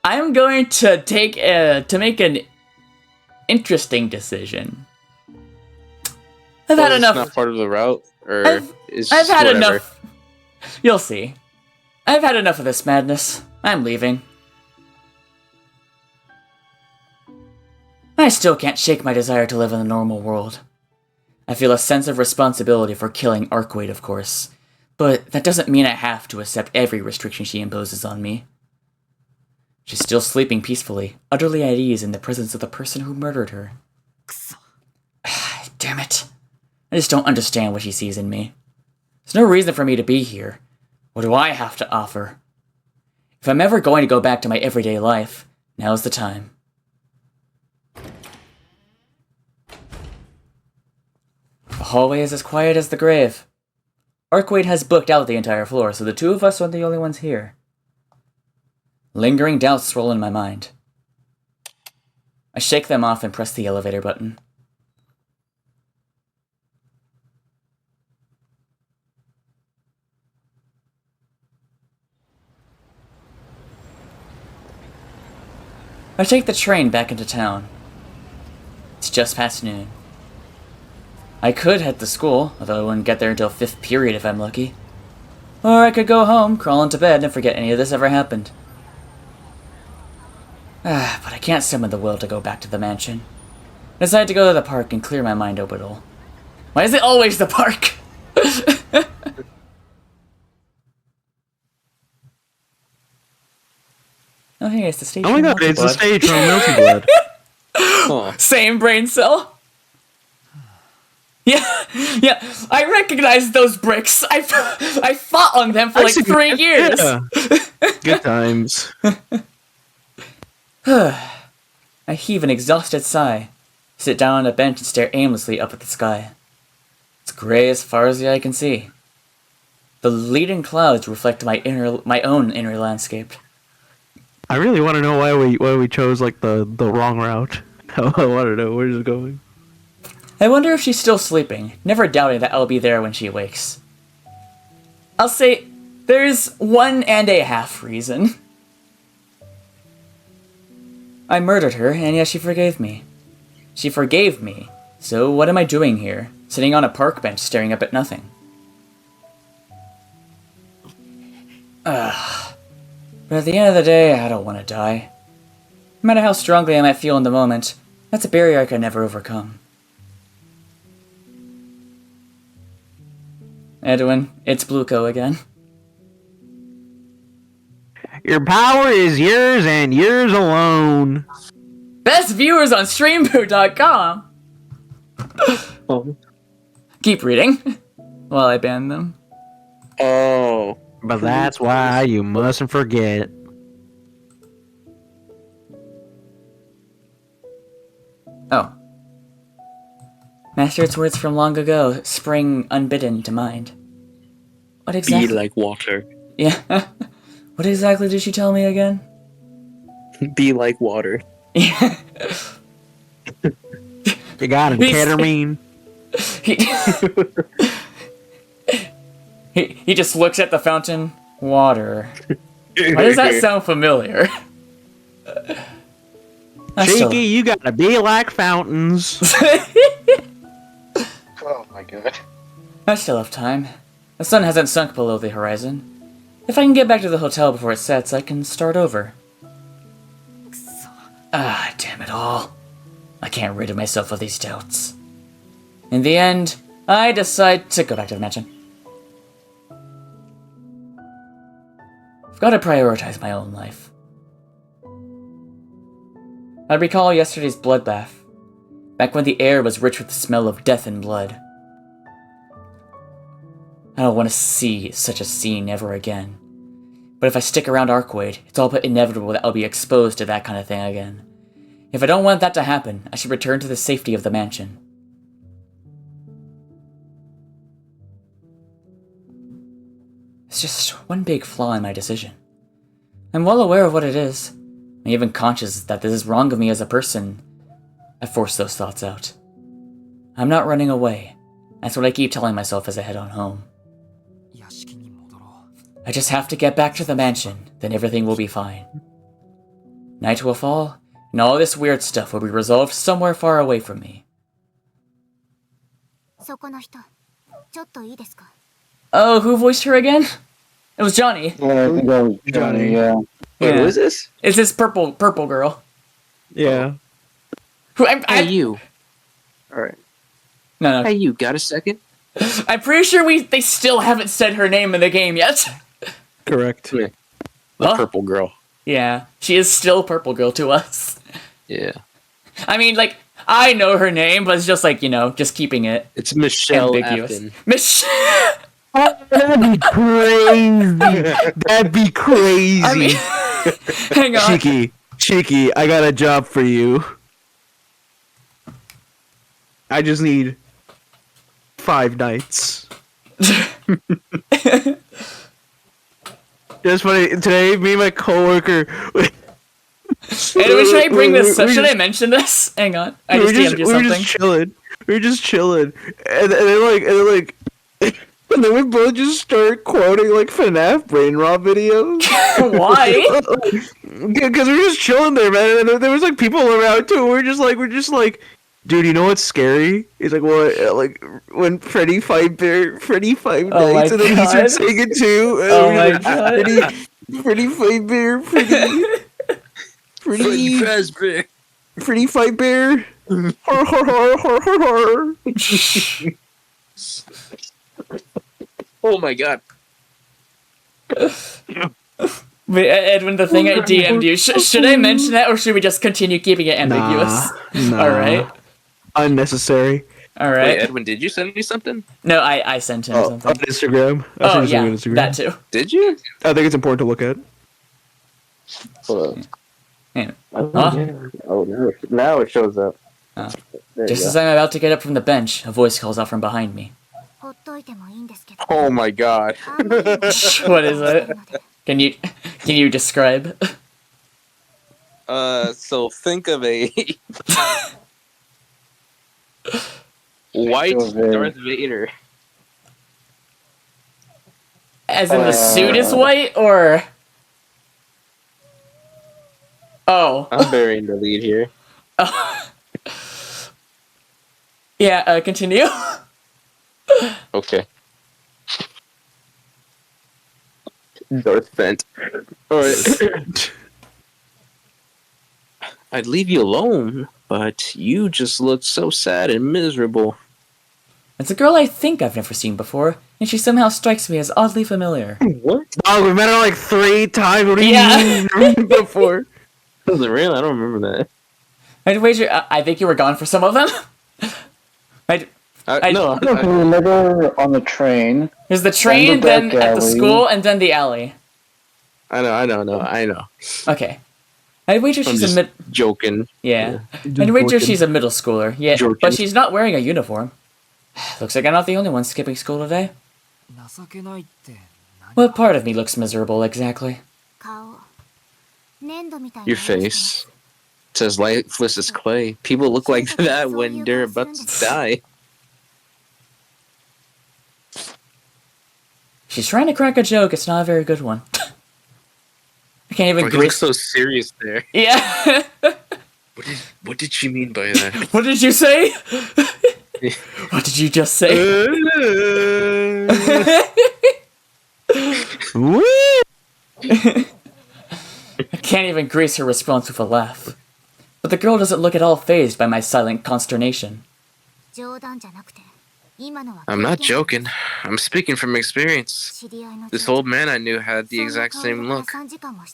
I'm going to make an interesting decision. I've had It's enough. not part of the route? Or it's I've just had whatever? enough. You'll see. I've had enough of this madness. I'm leaving. I still can't shake my desire to live in the normal world. I feel a sense of responsibility for killing Arkwade, of course, but that doesn't mean I have to accept every restriction she imposes on me. She's still sleeping peacefully, utterly at ease in the presence of the person who murdered her. Damn it. I just don't understand what she sees in me. There's no reason for me to be here. What do I have to offer? If I'm ever going to go back to my everyday life, now's the time. The hallway is as quiet as the grave. Arkwade has booked out the entire floor, so the two of us are the only ones here. Lingering doubts swirl in my mind. I shake them off and press the elevator button. I take the train back into town. It's just past noon. I could head to school, although I wouldn't get there until 5th period if I'm lucky. Or I could go home, crawl into bed, and forget any of this ever happened. But I can't summon the will to go back to the mansion. I decided to go to the park and clear my mind a little. Why is it always the park? Oh, hey, it's the stage. Oh my god, it's the stage from Melty Blood. Huh. Same brain cell. Yeah, I recognize those bricks. I fought on them for like 3 years. Yeah. Good times. I heave an exhausted sigh, sit down on a bench and stare aimlessly up at the sky. It's gray as far as the eye can see. The leading clouds reflect my own inner landscape. I really want to know why we chose like the wrong route. I want to know where it's going. I wonder if she's still sleeping, never doubting that I'll be there when she awakes. I'll say there's 1.5 reasons. I murdered her, and yet she forgave me. She forgave me, so what am I doing here, sitting on a park bench staring up at nothing? But at the end of the day, I don't want to die. No matter how strongly I might feel in the moment, that's a barrier I can never overcome. Edwin, it's Blueco again. Your power is yours and yours alone. Best viewers on streamboo.com! Oh. Keep reading while I ban them. Oh. But that's why you mustn't forget. Oh. Master, its words from long ago spring unbidden to mind. What exactly? Be like water. Yeah. What exactly did she tell me again? Be like water. Yeah. You got him, ketamine. He just looks at the fountain. Water. Why does that sound familiar? Cheeky, you gotta be like fountains. Oh my god. I still have time. The sun hasn't sunk below the horizon. If I can get back to the hotel before it sets, I can start over. Ah, damn it all. I can't rid of myself of these doubts. In the end, I decide to go back to the mansion. I've got to prioritize my own life. I recall yesterday's bloodbath, back when the air was rich with the smell of death and blood. I don't want to see such a scene ever again. But if I stick around Arcwade, it's all but inevitable that I'll be exposed to that kind of thing again. If I don't want that to happen, I should return to the safety of the mansion. It's just one big flaw in my decision. I'm well aware of what it is. I'm even conscious that this is wrong of me as a person. I force those thoughts out. I'm not running away. That's what I keep telling myself as I head on home. I just have to get back to the mansion, then everything will be fine. Night will fall, and all this weird stuff will be resolved somewhere far away from me. Oh, who voiced her again? It was Johnny. Yeah, I think that was Johnny, yeah. Wait, Yeah. who is this? It's this purple girl. Yeah. Who Hey, you. Alright. No. Hey, you. Got a second? I'm pretty sure they still haven't said her name in the game yet. Correct. Yeah. The Huh? purple girl. Yeah, she is still Purple Girl to us. Yeah. I mean, like, I know her name, but it's just like, just keeping it It's Michelle ambiguous. Afton. That'd be crazy. That'd be crazy. I mean, hang on. Cheeky, I got a job for you. I just need 5 nights. Just funny, today, me and my coworker... Anyway, should I bring this up? Should I mention this? Hang on. I just DM'd you something. We were just chilling. And then we both just started quoting, like, FNAF brain rot videos. Why? Because we were just chilling there, man, and there was, like, people around, too. We're just like, Dude, you know what's scary? It's like what, like when Freddy fight Five Oh my Nights, and then he starts God. singing too. Oh my Like, God. Freddy fight Bear, Freddy Freddy, Fazbear. Freddy fight Bear. Har har har har har har. Oh my god. Wait, Edwin, the thing I DM'd you, should I mention that or should we just continue keeping it ambiguous? Nah. Alright. Unnecessary. Wait, Alright. Edwin, did you send me something? No, I sent him On something. Instagram. I Oh, should just yeah, on Instagram. that too. Did you? I think it's important to look at. Hold up. Anyway. Oh, Huh? yeah. Oh, now it shows up. Oh. There Just you as I'm about to get up from the bench, a voice calls out from behind me. Oh my god. What is it? Can you describe? So think of a white Darth Vader. As in the suit is white, or? Oh. I'm burying the lead here. Yeah, continue. Okay. Darth Vent. Alright. I'd leave you alone, but you just look so sad and miserable. It's a girl I think I've never seen before, and she somehow strikes me as oddly familiar. What? Oh, we met her like 3 times. What do you Yeah. mean before? Was it real? I don't remember that. I'd wager I think you were gone for some of them. No, Look, we met her on the train. There's the train, Then then the at the alley. school, and then the alley. I know. Okay. I'd wager I'm she's just a mid. joking. Yeah. I'd wager she's a middle schooler. Yeah, Jordan. but she's not wearing a uniform. Looks like I'm not the only one skipping school today. What part of me looks miserable exactly? Your face. It's as lifeless as clay. People look like that when they're about to die. She's trying to crack a joke. It's not a very good one. I can't even Why do you look grease. so serious there? Yeah. What did she mean by that? What did you say? What did you just say? I can't even grace her response with a laugh. But the girl doesn't look at all fazed by my silent consternation. I'm not joking. I'm speaking from experience. This old man I knew had the exact same look,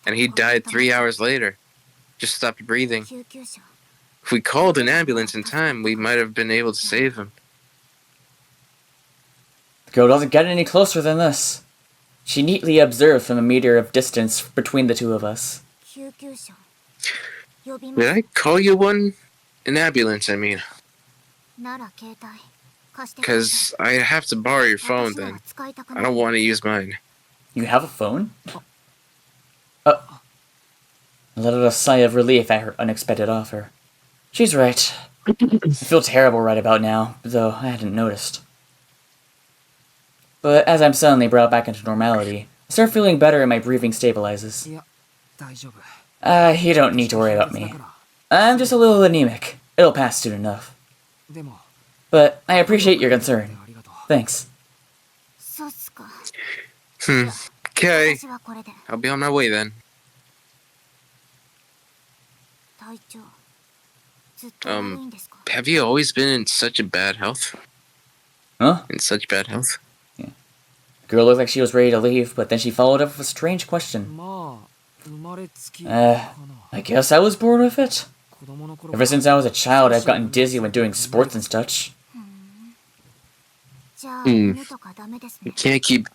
and he died 3 hours later. Just stopped breathing. If we called an ambulance in time, we might have been able to save him. The girl doesn't get any closer than this. She neatly observed from a meter of distance between the two of us. Did I call you one? An ambulance, I mean. Because I have to borrow your phone then. I don't want to use mine. You have a phone? I let out a sigh of relief at her unexpected offer. She's right. I feel terrible right about now, though I hadn't noticed. But as I'm suddenly brought back into normality, I start feeling better and my breathing stabilizes. You don't need to worry about me. I'm just a little anemic. It'll pass soon enough. But I appreciate your concern. Thanks. Okay. I'll be on my way then. Have you always been in such a bad health? Huh? In such bad health? The girl looked like she was ready to leave, but then she followed up with a strange question. I guess I was born with it. Ever since I was a child, I've gotten dizzy when doing sports and such. You can't keep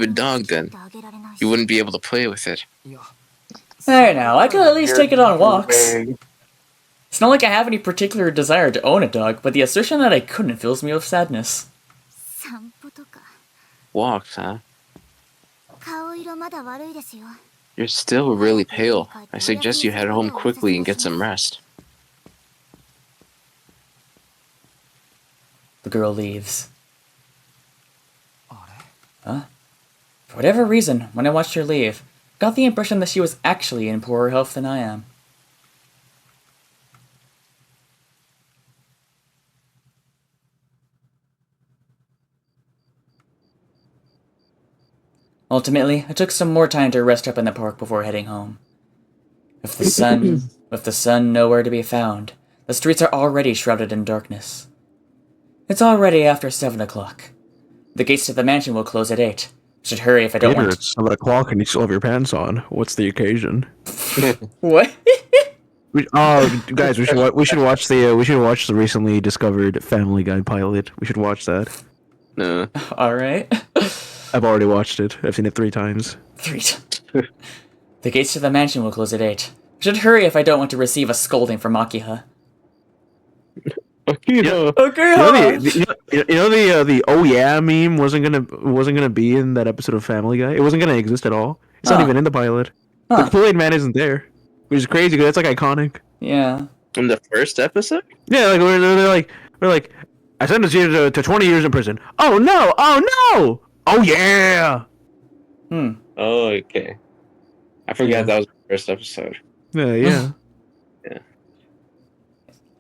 a dog then. You wouldn't be able to play with it. There now, I could at least take it on walks. It's not like I have any particular desire to own a dog, but the assertion that I couldn't fills me with sadness. Walks, huh? You're still really pale. I suggest you head home quickly and get some rest. The girl leaves. Huh? For whatever reason, when I watched her leave, I got the impression that she was actually in poorer health than I am. Ultimately, I took some more time to rest up in the park before heading home. With the sun nowhere to be found, the streets are already shrouded in darkness. It's already after 7 o'clock. The gates to the mansion will close at 8. I should hurry if I don't want to. It's 7 o'clock and you still have your pants on. What's the occasion? What? Guys, we should watch the recently discovered Family Guy pilot. We should watch that. No. Alright. I've already watched it. I've seen it 3 times. 3 times. The gates to the mansion will close at 8. I should hurry if I don't want to receive a scolding from Akiha. Akira. The oh yeah meme wasn't gonna be in that episode of Family Guy. It wasn't gonna exist at all. It's not even in the pilot. Huh. The Kool-Aid Man isn't there, which is crazy because that's like iconic. Yeah. In the first episode? Yeah, like we're like, I sentenced you to 20 years in prison. Oh no! Oh yeah! Oh, okay. I forgot that was the first episode. Yeah.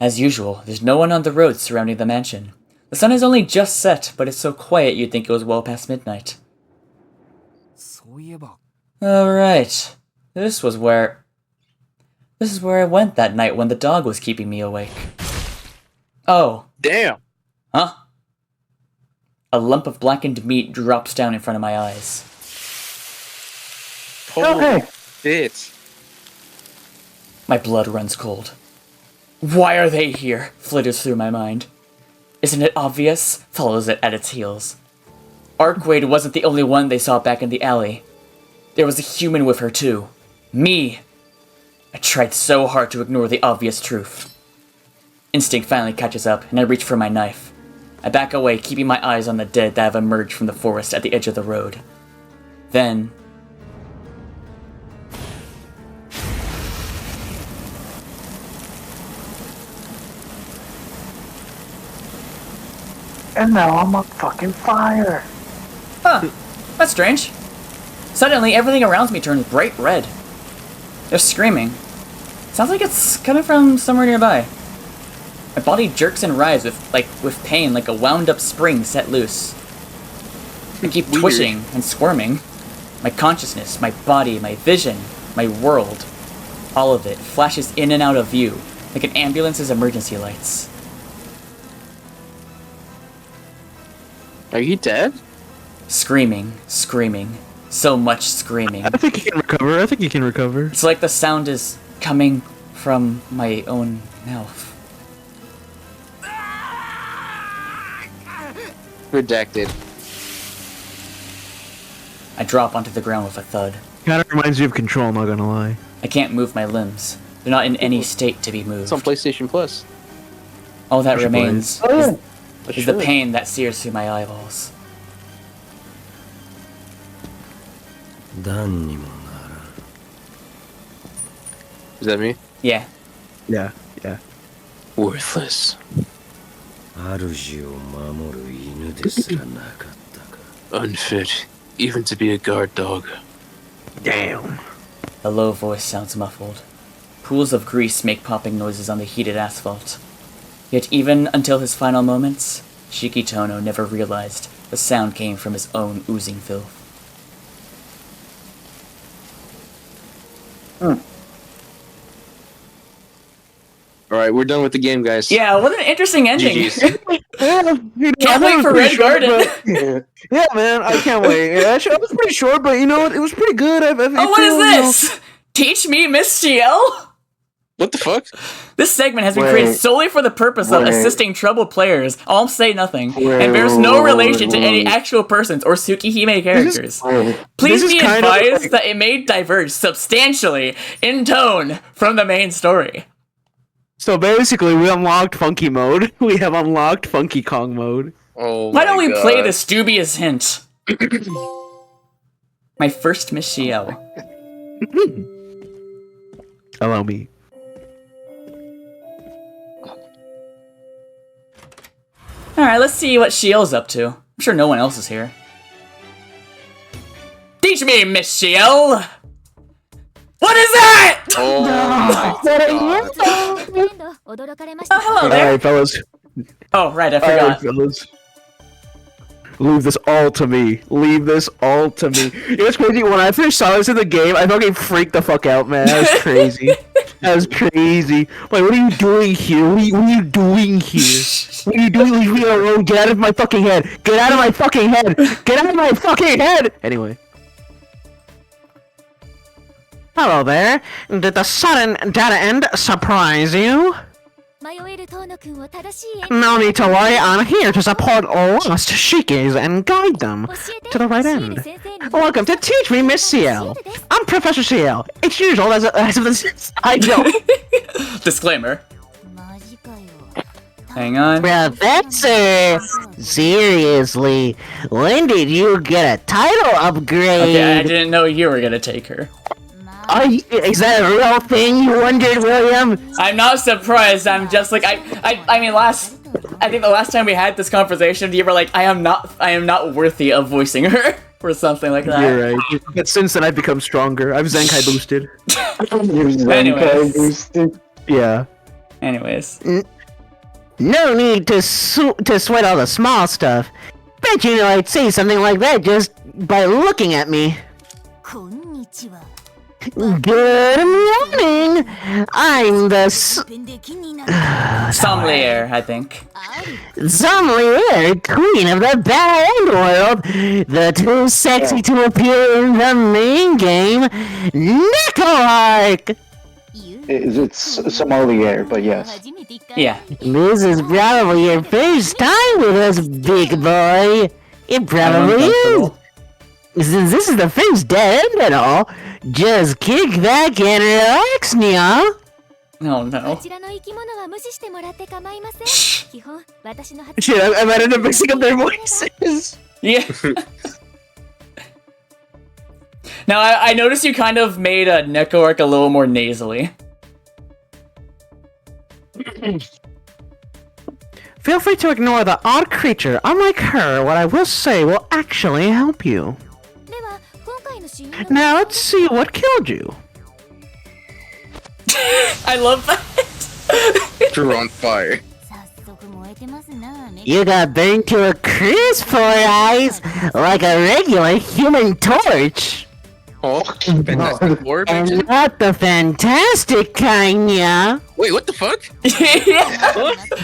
As usual, there's no one on the roads surrounding the mansion. The sun has only just set, but it's so quiet you'd think it was well past midnight. Alright. This is where I went that night when the dog was keeping me awake. Oh. Damn! Huh? A lump of blackened meat drops down in front of my eyes. Holy shit. My blood runs cold. Why are they here? Flitters through my mind. Isn't it obvious? Follows it at its heels. Arkwade wasn't the only one they saw back in the alley. There was a human with her too. Me! I tried so hard to ignore the obvious truth. Instinct finally catches up, and I reach for my knife. I back away, keeping my eyes on the dead that have emerged from the forest at the edge of the road. Then... And now I'm on fucking fire. Huh. That's strange. Suddenly, everything around me turns bright red. They're screaming. Sounds like it's coming from somewhere nearby. My body jerks and writhes with pain like a wound-up spring set loose. I keep twitching and squirming. My consciousness, my body, my vision, my world, all of it flashes in and out of view, like an ambulance's emergency lights. Are you dead? Screaming. So much screaming. I think he can recover. It's like the sound is coming from my own mouth. Redacted. I drop onto the ground with a thud. Kinda reminds you of Control, not gonna lie. I can't move my limbs. They're not in any state to be moved. It's on PlayStation Plus. All that remains is the Sure. pain that sears through my eyeballs. Is that me? Yeah. Yeah. Worthless. Unfit, even to be a guard dog. Damn. A low voice sounds muffled. Pools of grease make popping noises on the heated asphalt. Yet even until his final moments, Shikitono never realized the sound came from his own oozing filth. Alright, we're done with the game, guys. Yeah, what an interesting ending. GG's. Can't wait for Red Garden. Yeah, man, I can't wait. Actually, it was pretty short, but you know what? It was pretty good. Oh, what is this? Teach me, Miss GL? What the fuck? This segment has been created solely for the purpose of assisting troubled players. I'll say nothing, and bears no relation to any actual persons or Tsukihime characters. Please be advised that it may diverge substantially in tone from the main story. So basically, we unlocked Funky Mode. We have unlocked Funky Kong Mode. Oh Why don't my we God. play this dubious hint? My first Miss GL. Allow me. Alright, let's see what Shiel's up to. I'm sure no one else is here. Teach me, Miss Shiel! What is that? Oh my God. Oh, hello there. Alright, fellas. Oh, right, I Alright, forgot. fellas. Leave this all to me. Leave this all to me. You know what's crazy? When I first saw this in the game, I fucking freaked the fuck out, man. That was crazy. That was crazy. Like, what are you doing here? What are you doing here? What are you doing? Leave me alone. Get out of my fucking head. Get out of my fucking head. Get out of my fucking head. Anyway. Hello there. Did the sudden dead end surprise you? No need to worry, I'm here to support lost shikis and guide them to the right end. Welcome to Teach Me, Miss CL. I'm Professor CL. It's usual as of this. I know. Disclaimer. Hang on. Professor, seriously, when did you get a title upgrade? Okay, I didn't know you were gonna take her. Is that a real thing, you wondered, William? I'm not surprised. I'm just like I mean, I think the last time we had this conversation, you were like, I am not worthy of voicing her or something like that. You're right. But since then, I've become stronger. I've Zenkai boosted. Anyways. Yeah. Anyways. No need to sweat all the small stuff. Bet you know I'd say something like that just by looking at me. Good morning! I'm the Sommelier, I think. Sommelier, queen of the bad world, the too sexy to appear in the main game, Nicolark! It's sommelier, but yes. Yeah. This is probably your first time with us, big boy. It probably is. Since this is the first dead end and all, just kick back and relax, Nya. Oh no. Shit, I might end up mixing up their voices. Yeah. Now, I noticed you kind of made a Nekoark a little more nasally. Feel free to ignore the odd creature. Unlike her, what I will say will actually help you. Now let's see what killed you. I love that. You're on fire. You got burned to a crisp, Four Eyes, like a regular human torch. Oh, fantastic orb. And not the fantastic kind, yeah. Wait, what the fuck?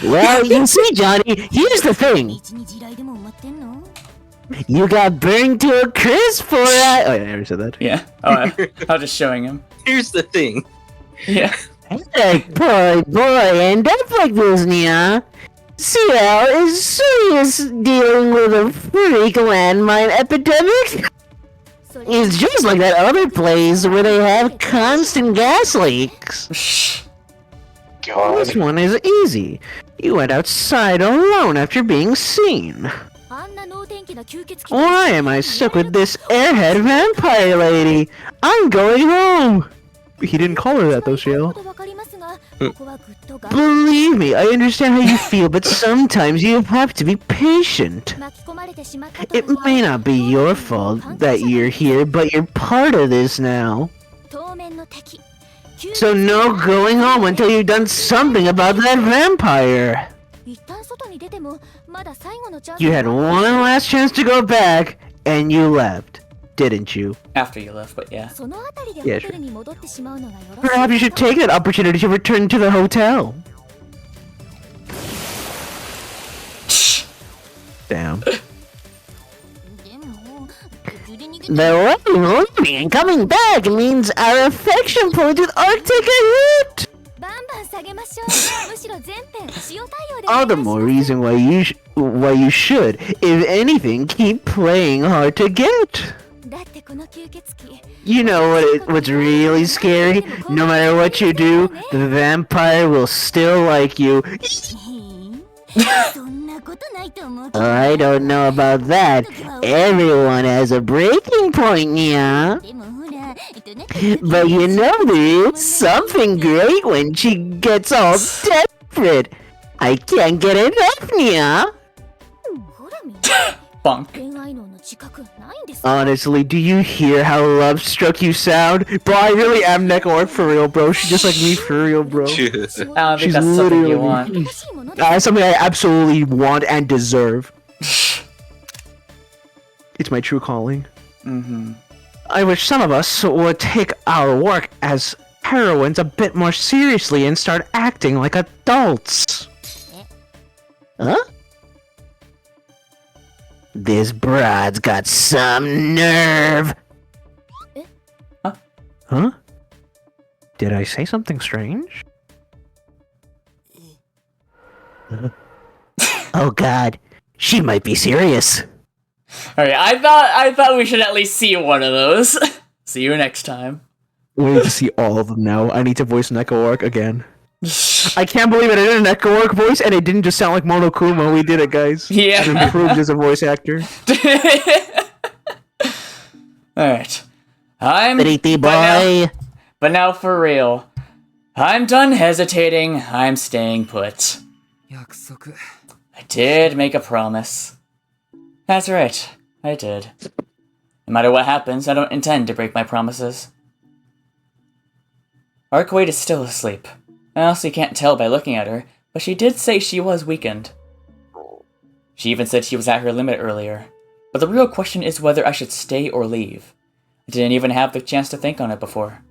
Well, you see, Johnny, here's the thing. You got burned to a crisp, Four Eyes. Oh, yeah, I already said that. Yeah. Oh, I was just showing him. Here's the thing. Yeah. Hey, boy, end up like this, Nya. CL is serious dealing with a freak landmine epidemic. It's just like that other place where they have constant gas leaks. God. This one is easy. You went outside alone after being seen. Why am I stuck with this airhead vampire lady? I'm going home. He didn't call her that though, Shale. Believe me, I understand how you feel, but sometimes you have to be patient. It may not be your fault that you're here, but you're part of this now. So no going home until you've done something about that vampire. You had one last chance to go back, and you left, didn't you? After you left, but yeah. Yeah, sure. Perhaps you should take that opportunity to return to the hotel. Damn. The leaving and coming back means our affection points with Arctic a hit! All the more reason why you should, if anything, keep playing hard to get. You know what's really scary? No matter what you do, the vampire will still like you. I don't know about that. Everyone has a breaking point, yeah. But you know there's something great when she gets all desperate. I can't get enough, yeah. Bonk. Honestly, do you hear how love-struck you sound? Bro, I really am Nekoark for real, bro. She's just like me for real, bro. I don't think She's that's something you want. That's something I absolutely want and deserve. It's my true calling. Mm-hmm. I wish some of us would take our work as heroines a bit more seriously and start acting like adults. Huh? This broad's got some nerve. Huh? Did I say something strange? Oh god, she might be serious. Alright, I thought we should at least see one of those. See you next time. We need to see all of them now. I need to voice an Echo Arc again. I can't believe it. I did an Echo Arc voice and it didn't just sound like Monokuma. We did it, guys. Yeah. I'm improved as a voice actor. Alright. I'm... Pretty boy. But now for real. I'm done hesitating. I'm staying put. I did make a promise. That's right. I did. No matter what happens, I don't intend to break my promises. Arkwade is still asleep. I honestly can't tell by looking at her, but she did say she was weakened. She even said she was at her limit earlier. But the real question is whether I should stay or leave. I didn't even have the chance to think on it before.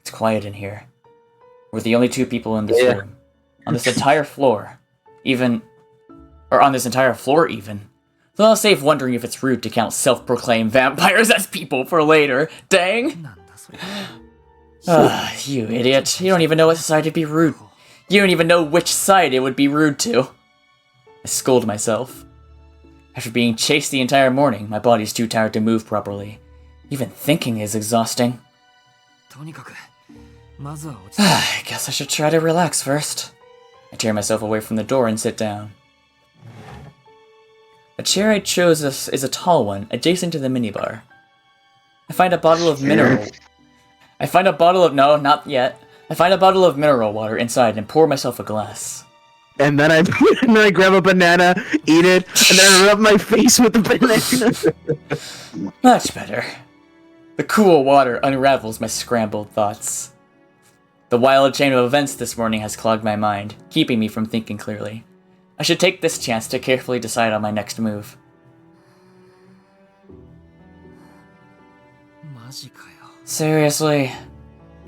It's quiet in here. We're the only two people in this room. On this entire floor. On this entire floor, even. So I'll save wondering if it's rude to count self-proclaimed vampires as people for later. Dang! You idiot. You don't even know what side it'd be rude. You don't even know which side it would be rude to. I scold myself. After being chased the entire morning, my body's too tired to move properly. Even thinking is exhausting. I guess I should try to relax first. I tear myself away from the door and sit down. The chair I chose is a tall one, adjacent to the minibar. I find a bottle of mineral... No, not yet. I find a bottle of mineral water inside and pour myself a glass. And then I grab a banana, eat it, and then I rub my face with the banana. Much better. The cool water unravels my scrambled thoughts. The wild chain of events this morning has clogged my mind, keeping me from thinking clearly. I should take this chance to carefully decide on my next move. Seriously?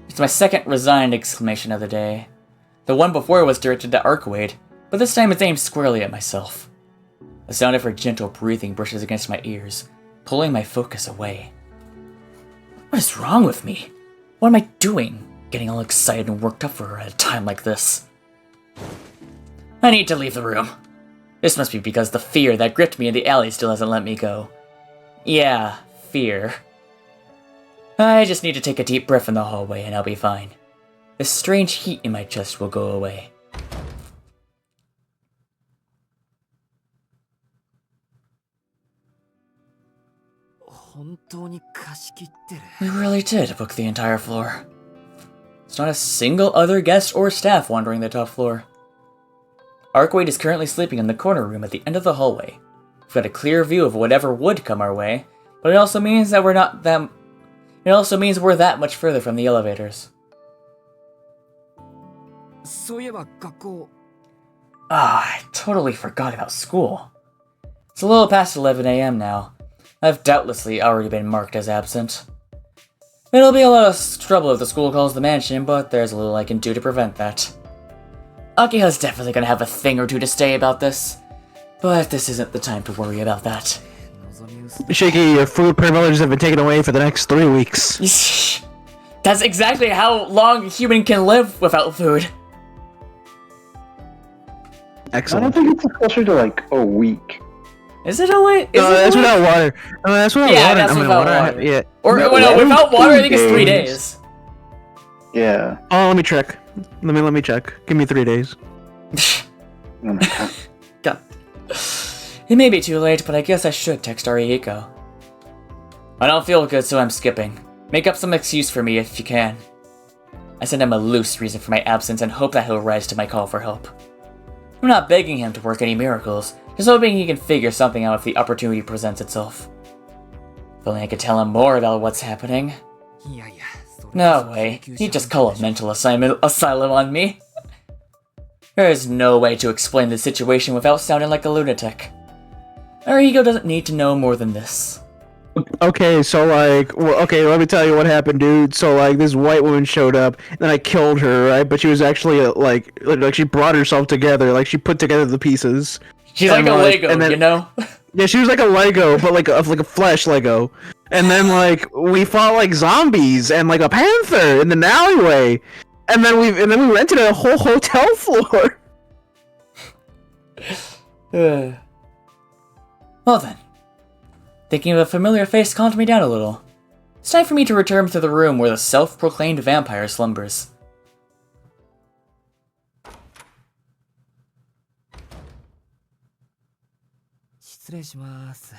It's my second resigned exclamation of the day. The one before was directed to Arkwade, but this time it's aimed squarely at myself. The sound of her gentle breathing brushes against my ears, pulling my focus away. What is wrong with me? What am I doing? Getting all excited and worked up for her at a time like this. I need to leave the room. This must be because the fear that gripped me in the alley still hasn't let me go. Yeah, fear. I just need to take a deep breath in the hallway and I'll be fine. This strange heat in my chest will go away. We really did book the entire floor. There's not a single other guest or staff wandering the top floor. Arkwade is currently sleeping in the corner room at the end of the hallway. We've got a clear view of whatever would come our way, but it also means that we're that much further from the elevators. I totally forgot about school. It's a little past 11 AM now. I've doubtlessly already been marked as absent. It'll be a lot of trouble if the school calls the mansion, but there's a little I can do to prevent that. Akiha's definitely gonna have a thing or two to say about this, but this isn't the time to worry about that. Shaky, your food privileges have been taken away for the next 3 weeks. That's exactly how long a human can live without food. Excellent. I don't think it's closer to like a week. Is it a week? No, that's without water. No, that's without water. That's without water. Yeah. Or No, without water, I think it's 3 days. days. Yeah. Oh, let me check. Let me check. Give me 3 days. Oh my God. God. It may be too late, but I guess I should text Arihiko. I don't feel good, so I'm skipping. Make up some excuse for me if you can. I send him a loose reason for my absence and hope that he'll rise to my call for help. I'm not begging him to work any miracles, just hoping he can figure something out if the opportunity presents itself. If only I could tell him more about what's happening. No way, he'd just call a mental asylum on me. There is no way to explain the situation without sounding like a lunatic. Our ego doesn't need to know more than this. Okay, so like, well, okay, let me tell you what happened, dude. So like, this white woman showed up, and then I killed her, right? But she was actually like she brought herself together, like she put together the pieces. She's like a Lego, and then, you know? Yeah, she was like a Lego, but like a flesh Lego. And then like we fought like zombies and like a panther in the alleyway, and then we rented a whole hotel floor. Well then. Thinking of a familiar face calmed me down a little. It's time for me to return to the room where the self-proclaimed vampire slumbers.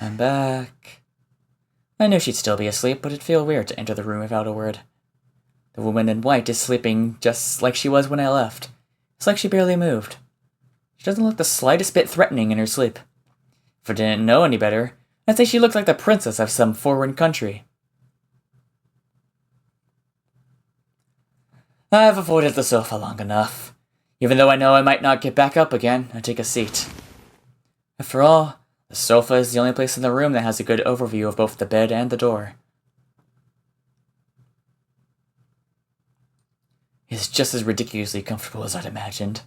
I'm back. I knew she'd still be asleep, but it'd feel weird to enter the room without a word. The woman in white is sleeping just like she was when I left. It's like she barely moved. She doesn't look the slightest bit threatening in her sleep. If I didn't know any better, I'd say she looked like the princess of some foreign country. I've avoided the sofa long enough. Even though I know I might not get back up again, I take a seat. After all, the sofa is the only place in the room that has a good overview of both the bed and the door. It's just as ridiculously comfortable as I'd imagined.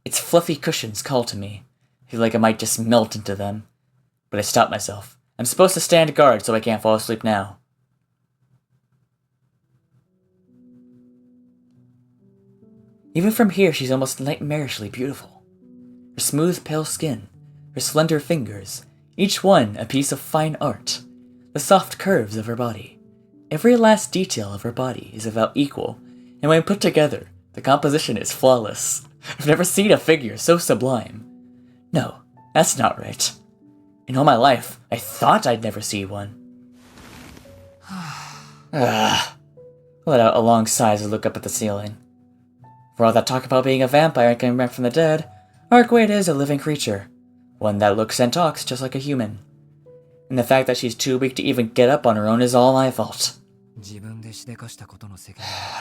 Its fluffy cushions call to me. I feel like I might just melt into them. But I stop myself. I'm supposed to stand guard so I can't fall asleep now. Even from here, she's almost nightmarishly beautiful. Her smooth, pale skin, her slender fingers, each one a piece of fine art. The soft curves of her body. Every last detail of her body is about equal, and when put together, the composition is flawless. I've never seen a figure so sublime. No, that's not right. In all my life, I thought I'd never see one. Let out a long sigh as I look up at the ceiling. For all that talk about being a vampire and coming back from the dead, Arkwade is a living creature. One that looks and talks just like a human. And the fact that she's too weak to even get up on her own is all my fault.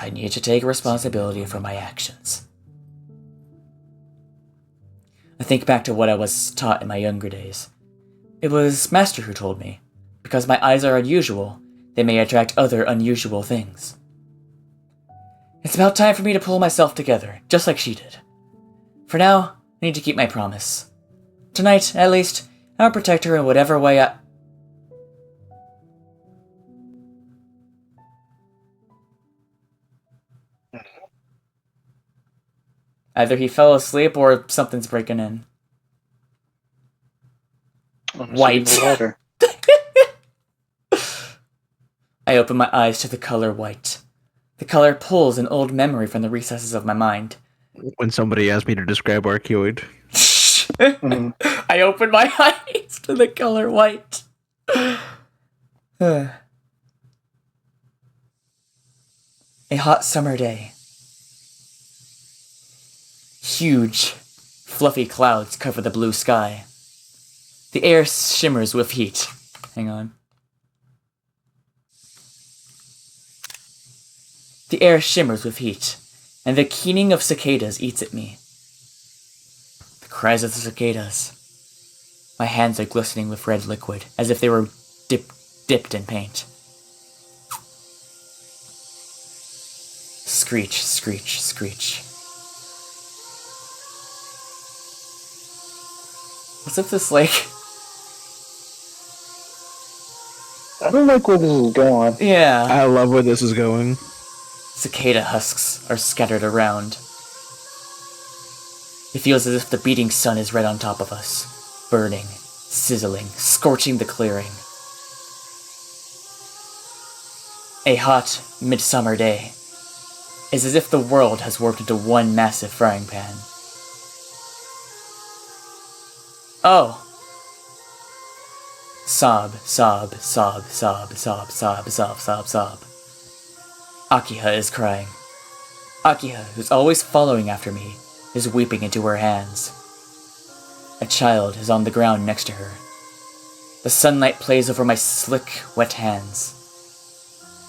I need to take responsibility for my actions. I think back to what I was taught in my younger days. It was Master who told me, because my eyes are unusual, they may attract other unusual things. It's about time for me to pull myself together, just like she did. For now, I need to keep my promise. Tonight, at least, I'll protect her in whatever way I... Either he fell asleep or something's breaking in. White. I open my eyes to the color white. The color pulls an old memory from the recesses of my mind. When somebody asked me to describe Arcuoid. I open my eyes to the color white. A hot summer day. Huge, fluffy clouds cover the blue sky. The air shimmers with heat. Hang on. The air shimmers with heat, and the keening of cicadas eats at me. The cries of the cicadas. My hands are glistening with red liquid, as if they were dipped in paint. Screech, screech, screech. What's up this like... I don't like where this is going. Yeah. I love where this is going. Cicada husks are scattered around. It feels as if the beating sun is right on top of us, burning, sizzling, scorching the clearing. A hot, midsummer day is as if the world has warped into one massive frying pan. Oh. Sob, sob, sob, sob, sob, sob, sob, sob, sob. Akiha is crying. Akiha, who's always following after me, is weeping into her hands. A child is on the ground next to her. The sunlight plays over my slick, wet hands.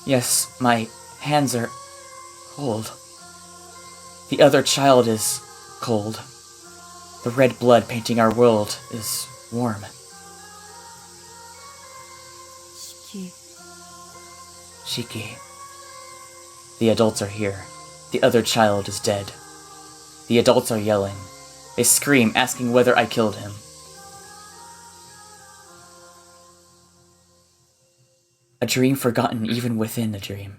Yes, my hands are cold. The other child is cold. The red blood painting our world is warm. Shiki. The adults are here. The other child is dead. The adults are yelling. They scream, asking whether I killed him. A dream forgotten even within a dream.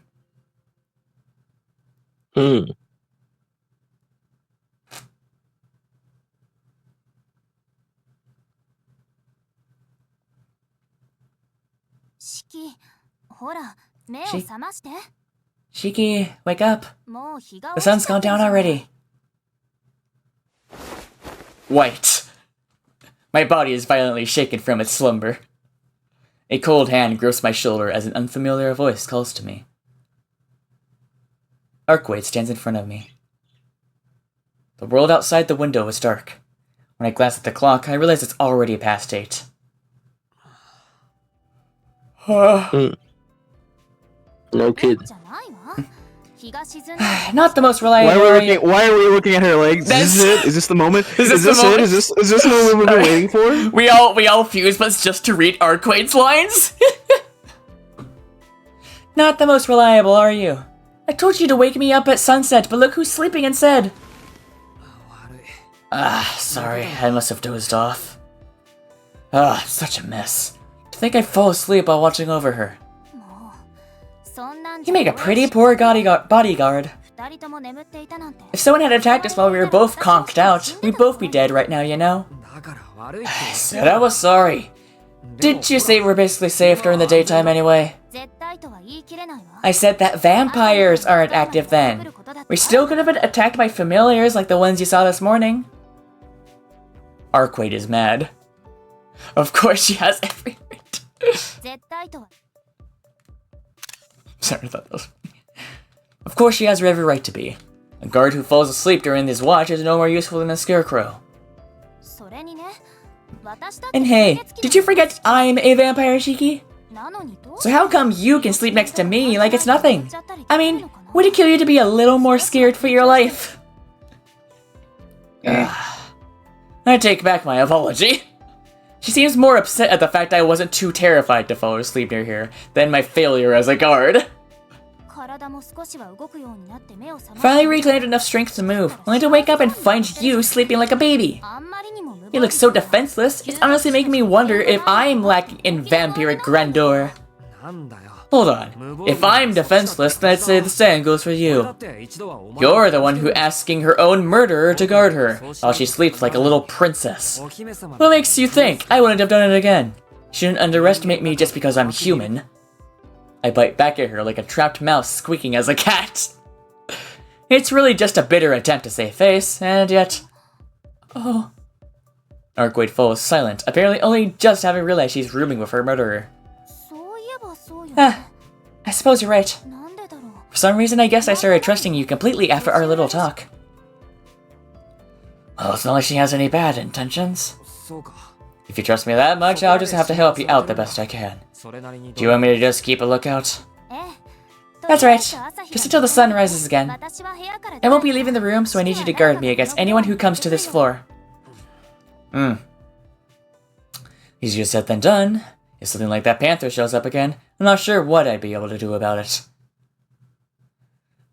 Shiki, wake up. The sun's gone down already. White. My body is violently shaken from its slumber. A cold hand grips my shoulder as an unfamiliar voice calls to me. Arkwade stands in front of me. The world outside the window is dark. When I glance at the clock, I realize it's already past 8. No kid. Not the most reliable. Why are we looking at her legs? Is this it? Is this the moment? Is this it? Is this the moment we've been waiting for? We all fuse but just to read Arquade's lines? Not the most reliable, are you? I told you to wake me up at sunset, but look who's sleeping instead. Sorry, I must have dozed off. Such a mess. To think I'd fall asleep while watching over her. You make a pretty poor bodyguard. If someone had attacked us while we were both conked out, we'd both be dead right now, you know? I said I was sorry. Didn't you say we're basically safe during the daytime anyway? I said that vampires aren't active then. We still could have been attacked by familiars like the ones you saw this morning. Arkwade is mad. Of course she has every right. Sorry, I thought that was funny. Of course she has every right to be. A guard who falls asleep during his watch is no more useful than a scarecrow. And hey, did you forget I'm a vampire, Shiki? So how come you can sleep next to me like it's nothing? I mean, would it kill you to be a little more scared for your life? I take back my apology. She seems more upset at the fact I wasn't too terrified to fall asleep near here than my failure as a guard. Finally reclaimed enough strength to move, only to wake up and find you sleeping like a baby. You look so defenseless, it's honestly making me wonder if I'm lacking in vampiric grandeur. Hold on, if I'm defenseless, then I'd say the same goes for you. You're the one who asking her own murderer to guard her, while she sleeps like a little princess. What makes you think I wouldn't have done it again? You shouldn't underestimate me just because I'm human. I bite back at her like a trapped mouse squeaking as a cat. It's really just a bitter attempt to save face, and yet... Oh... Arkwade falls silent, apparently only just having realized she's rooming with her murderer. I suppose you're right. For some reason, I guess I started trusting you completely after our little talk. Well, it's not like she has any bad intentions. If you trust me that much, I'll just have to help you out the best I can. Do you want me to just keep a lookout? That's right. Just until the sun rises again. I won't be leaving the room, so I need you to guard me against anyone who comes to this floor. Easier said than done. If something like that panther shows up again, I'm not sure what I'd be able to do about it.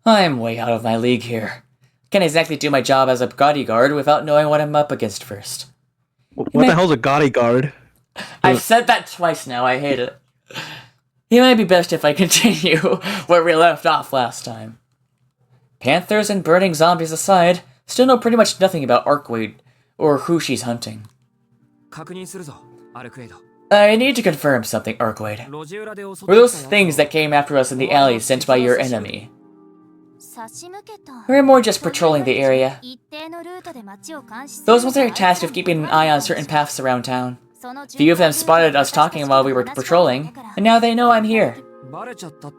I'm way out of my league here. Can't exactly do my job as a bodyguard without knowing what I'm up against first. What the hell's a bodyguard? I've said that twice now, I hate it. It might be best if I continue where we left off last time. Panthers and burning zombies aside, still know pretty much nothing about Arkwade or who she's hunting. I need to confirm something, Arkwade. Were those things that came after us in the alley sent by your enemy? We're more just patrolling the area. Those ones are tasked with keeping an eye on certain paths around town. Few of them spotted us talking while we were patrolling, and now they know I'm here.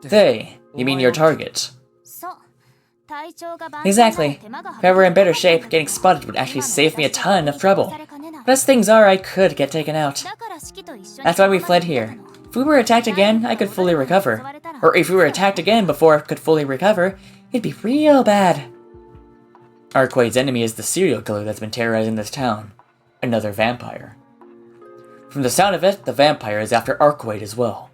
They? You mean your target? Exactly. If I were in better shape, getting spotted would actually save me a ton of trouble. But as things are, I could get taken out. That's why we fled here. If we were attacked again, I could fully recover. Or if we were attacked again before I could fully recover, it'd be real bad. Arquade's enemy is the serial killer that's been terrorizing this town. Another vampire. From the sound of it, the vampire is after Arquade as well.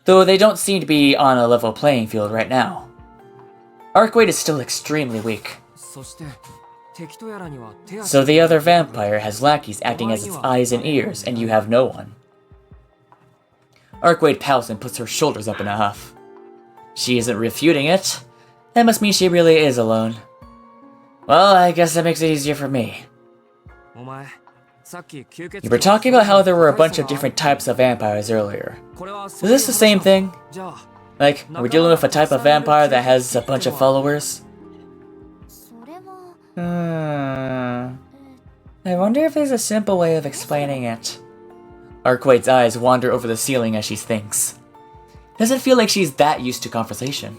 Though they don't seem to be on a level playing field right now. Arquade is still extremely weak. So the other vampire has lackeys acting as its eyes and ears, and you have no one. Arquade pouts and puts her shoulders up in a huff. She isn't refuting it. That must mean she really is alone. Well, I guess that makes it easier for me. You were talking about how there were a bunch of different types of vampires earlier. Is this the same thing? Like, are we dealing with a type of vampire that has a bunch of followers? I wonder if there's a simple way of explaining it. Arquade's eyes wander over the ceiling as she thinks. Doesn't feel like she's that used to conversation.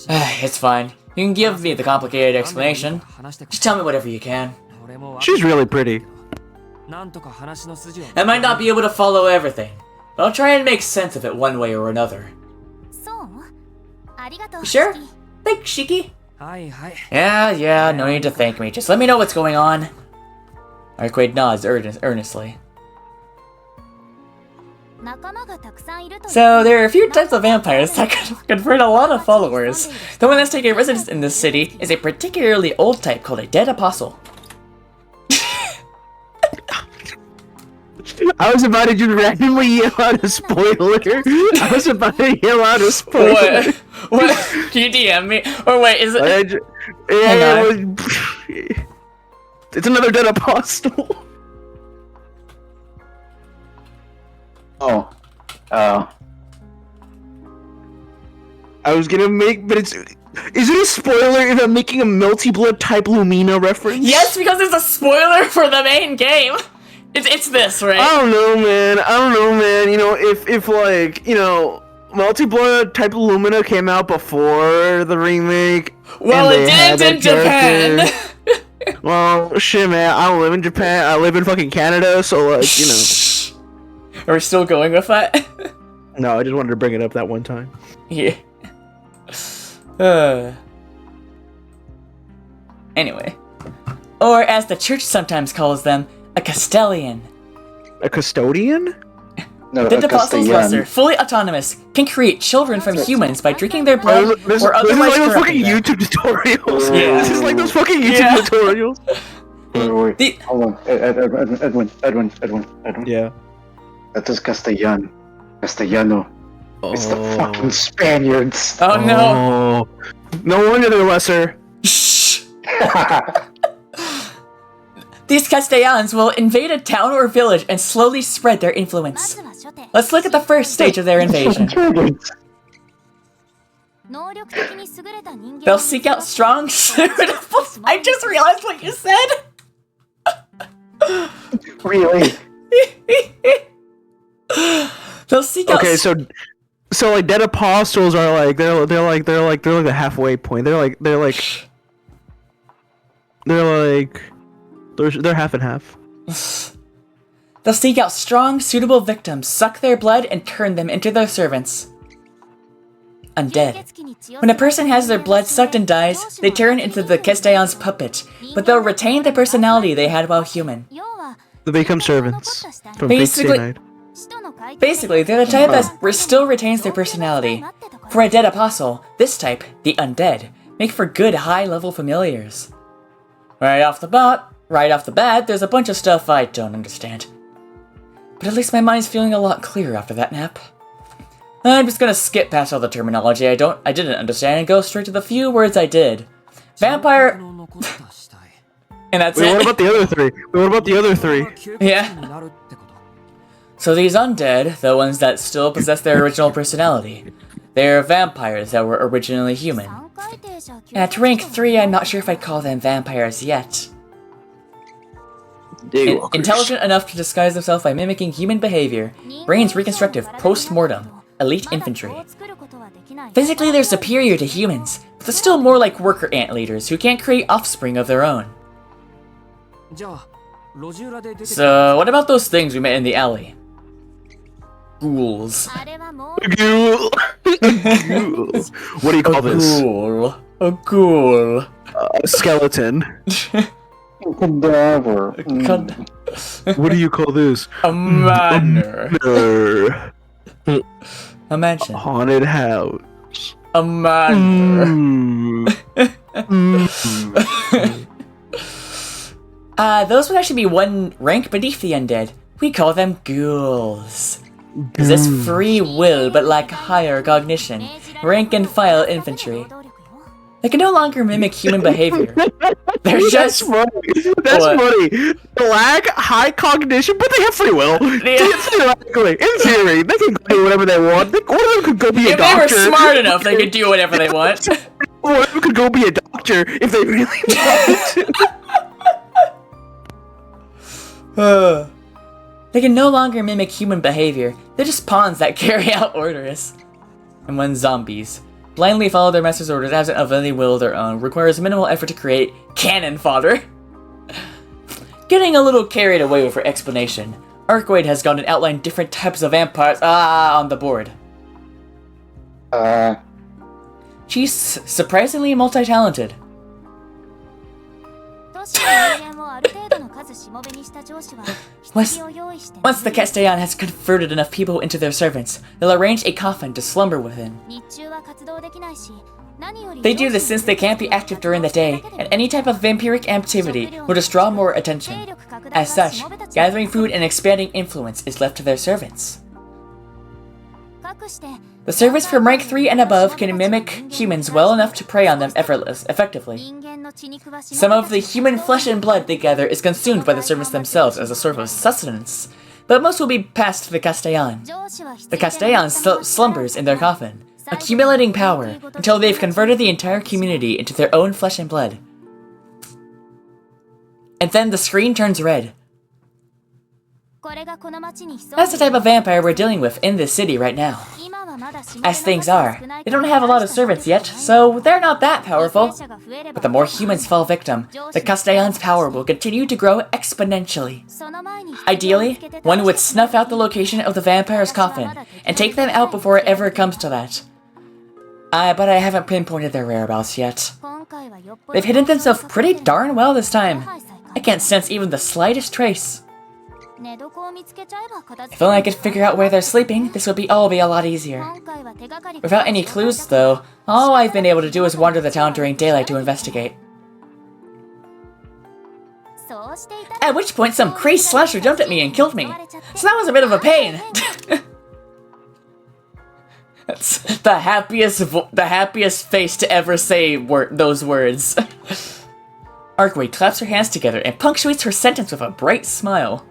It's fine. You can give me the complicated explanation. Just tell me whatever you can. She's really pretty. I might not be able to follow everything, but I'll try and make sense of it one way or another. You sure? Thanks, Shiki. Yeah, no need to thank me. Just let me know what's going on. Arquade nods earnestly. So, there are a few types of vampires that can convert a lot of followers. The one that's taking residence in this city is a particularly old type called a dead apostle. I was about to just randomly yell out a spoiler. I was about to yell out a spoiler. What? What? Can you DM me? Or wait, is it... It's another dead apostle. Oh. I was gonna make, but it's... Is it a spoiler if I'm making a Melty Blood type Lumina reference? Yes, because it's a spoiler for the main game. It's this, right? I don't know, man. You know, if like, you know, Melty Blood type Lumina came out before the remake. Well, it didn't in Japan. Well, shit, man. I don't live in Japan. I live in fucking Canada, so like, you know. Are we still going with that? No, I just wanted to bring it up that one time. Yeah. Anyway. Or as the church sometimes calls them, a Castellian. A custodian? No, The a Apostles Castellan. Lesser, fully autonomous, can create children from humans by drinking their blood This or is otherwise like those corrupting fucking them. YouTube tutorials. Yeah. This is like those fucking YouTube tutorials. Wait. The- Hold on. Edwin. Yeah. That is Castellano. It's the fucking Spaniards. Oh no. Oh. No wonder they're lesser. Shh. These Castellans will invade a town or village and slowly spread their influence. Let's look at the first stage of their invasion. They'll seek out strong, suitable... I just realized what you said! Really? They'll seek out... Okay, so like dead apostles are like they're like the halfway point. They're half and half. They'll seek out strong, suitable victims, suck their blood, and turn them into their servants. Undead. When a person has their blood sucked and dies, they turn into the Castellan's puppet, but they'll retain the personality they had while human. They become servants from Basically- Fate Stay Night. Basically, they're the type that still retains their personality. For a dead apostle, this type, the undead, make for good high-level familiars. Right off the bat, there's a bunch of stuff I don't understand. But at least my mind's feeling a lot clearer after that nap. I'm just gonna skip past all the terminology I didn't understand and go straight to the few words I did. Vampire... and that's Wait, it. what about the other three? Yeah. So these undead, the ones that still possess their original personality, they're vampires that were originally human. At rank 3, I'm not sure if I'd call them vampires yet. Intelligent enough to disguise themselves by mimicking human behavior, brains reconstructive post-mortem, elite infantry. Physically, they're superior to humans, but they're still more like worker ant leaders who can't create offspring of their own. So, what about those things we met in the alley? Ghouls. What do you call this? Ghoul. A ghoul. A skeleton. Cadaver. What do you call this? A manor. A mansion. Haunted house. A manor. Those would actually be one rank beneath the undead. We call them ghouls. Possess free will but lack higher cognition. Rank and file infantry. They can no longer mimic human behavior. They're just... That's funny. They lack high cognition, but they have free will. Theoretically, in theory, they can do whatever they want. One of them could go be a doctor. If they were smart enough, they could do whatever they want. One of them could go be a doctor if they really wanted to. They can no longer mimic human behavior. They're just pawns that carry out orders. And when zombies blindly follow their master's orders absent of any will of their own, requires minimal effort to create cannon fodder. Getting a little carried away with her explanation, Arcwade has gone and outlined different types of vampires on the board. She's surprisingly multi-talented. Once the Castellan has converted enough people into their servants, they'll arrange a coffin to slumber within. They do this since they can't be active during the day, and any type of vampiric activity will just draw more attention. As such, gathering food and expanding influence is left to their servants. The servants from rank 3 and above can mimic humans well enough to prey on them effectively. Some of the human flesh and blood they gather is consumed by the servants themselves as a sort of sustenance, but most will be passed to the Castellan. The Castellan slumbers in their coffin, accumulating power until they've converted the entire community into their own flesh and blood. And then the screen turns red. That's the type of vampire we're dealing with in this city right now. As things are, they don't have a lot of servants yet, so they're not that powerful. But the more humans fall victim, the Castellan's power will continue to grow exponentially. Ideally, one would snuff out the location of the vampire's coffin and take them out before it ever comes to that. But I haven't pinpointed their whereabouts yet. They've hidden themselves pretty darn well this time. I can't sense even the slightest trace. If only I could figure out where they're sleeping, this would all be a lot easier. Without any clues, though, all I've been able to do is wander the town during daylight to investigate. At which point, some crazed slasher jumped at me and killed me, so that was a bit of a pain. That's the happiest face to ever say those words. Arcwade claps her hands together and punctuates her sentence with a bright smile.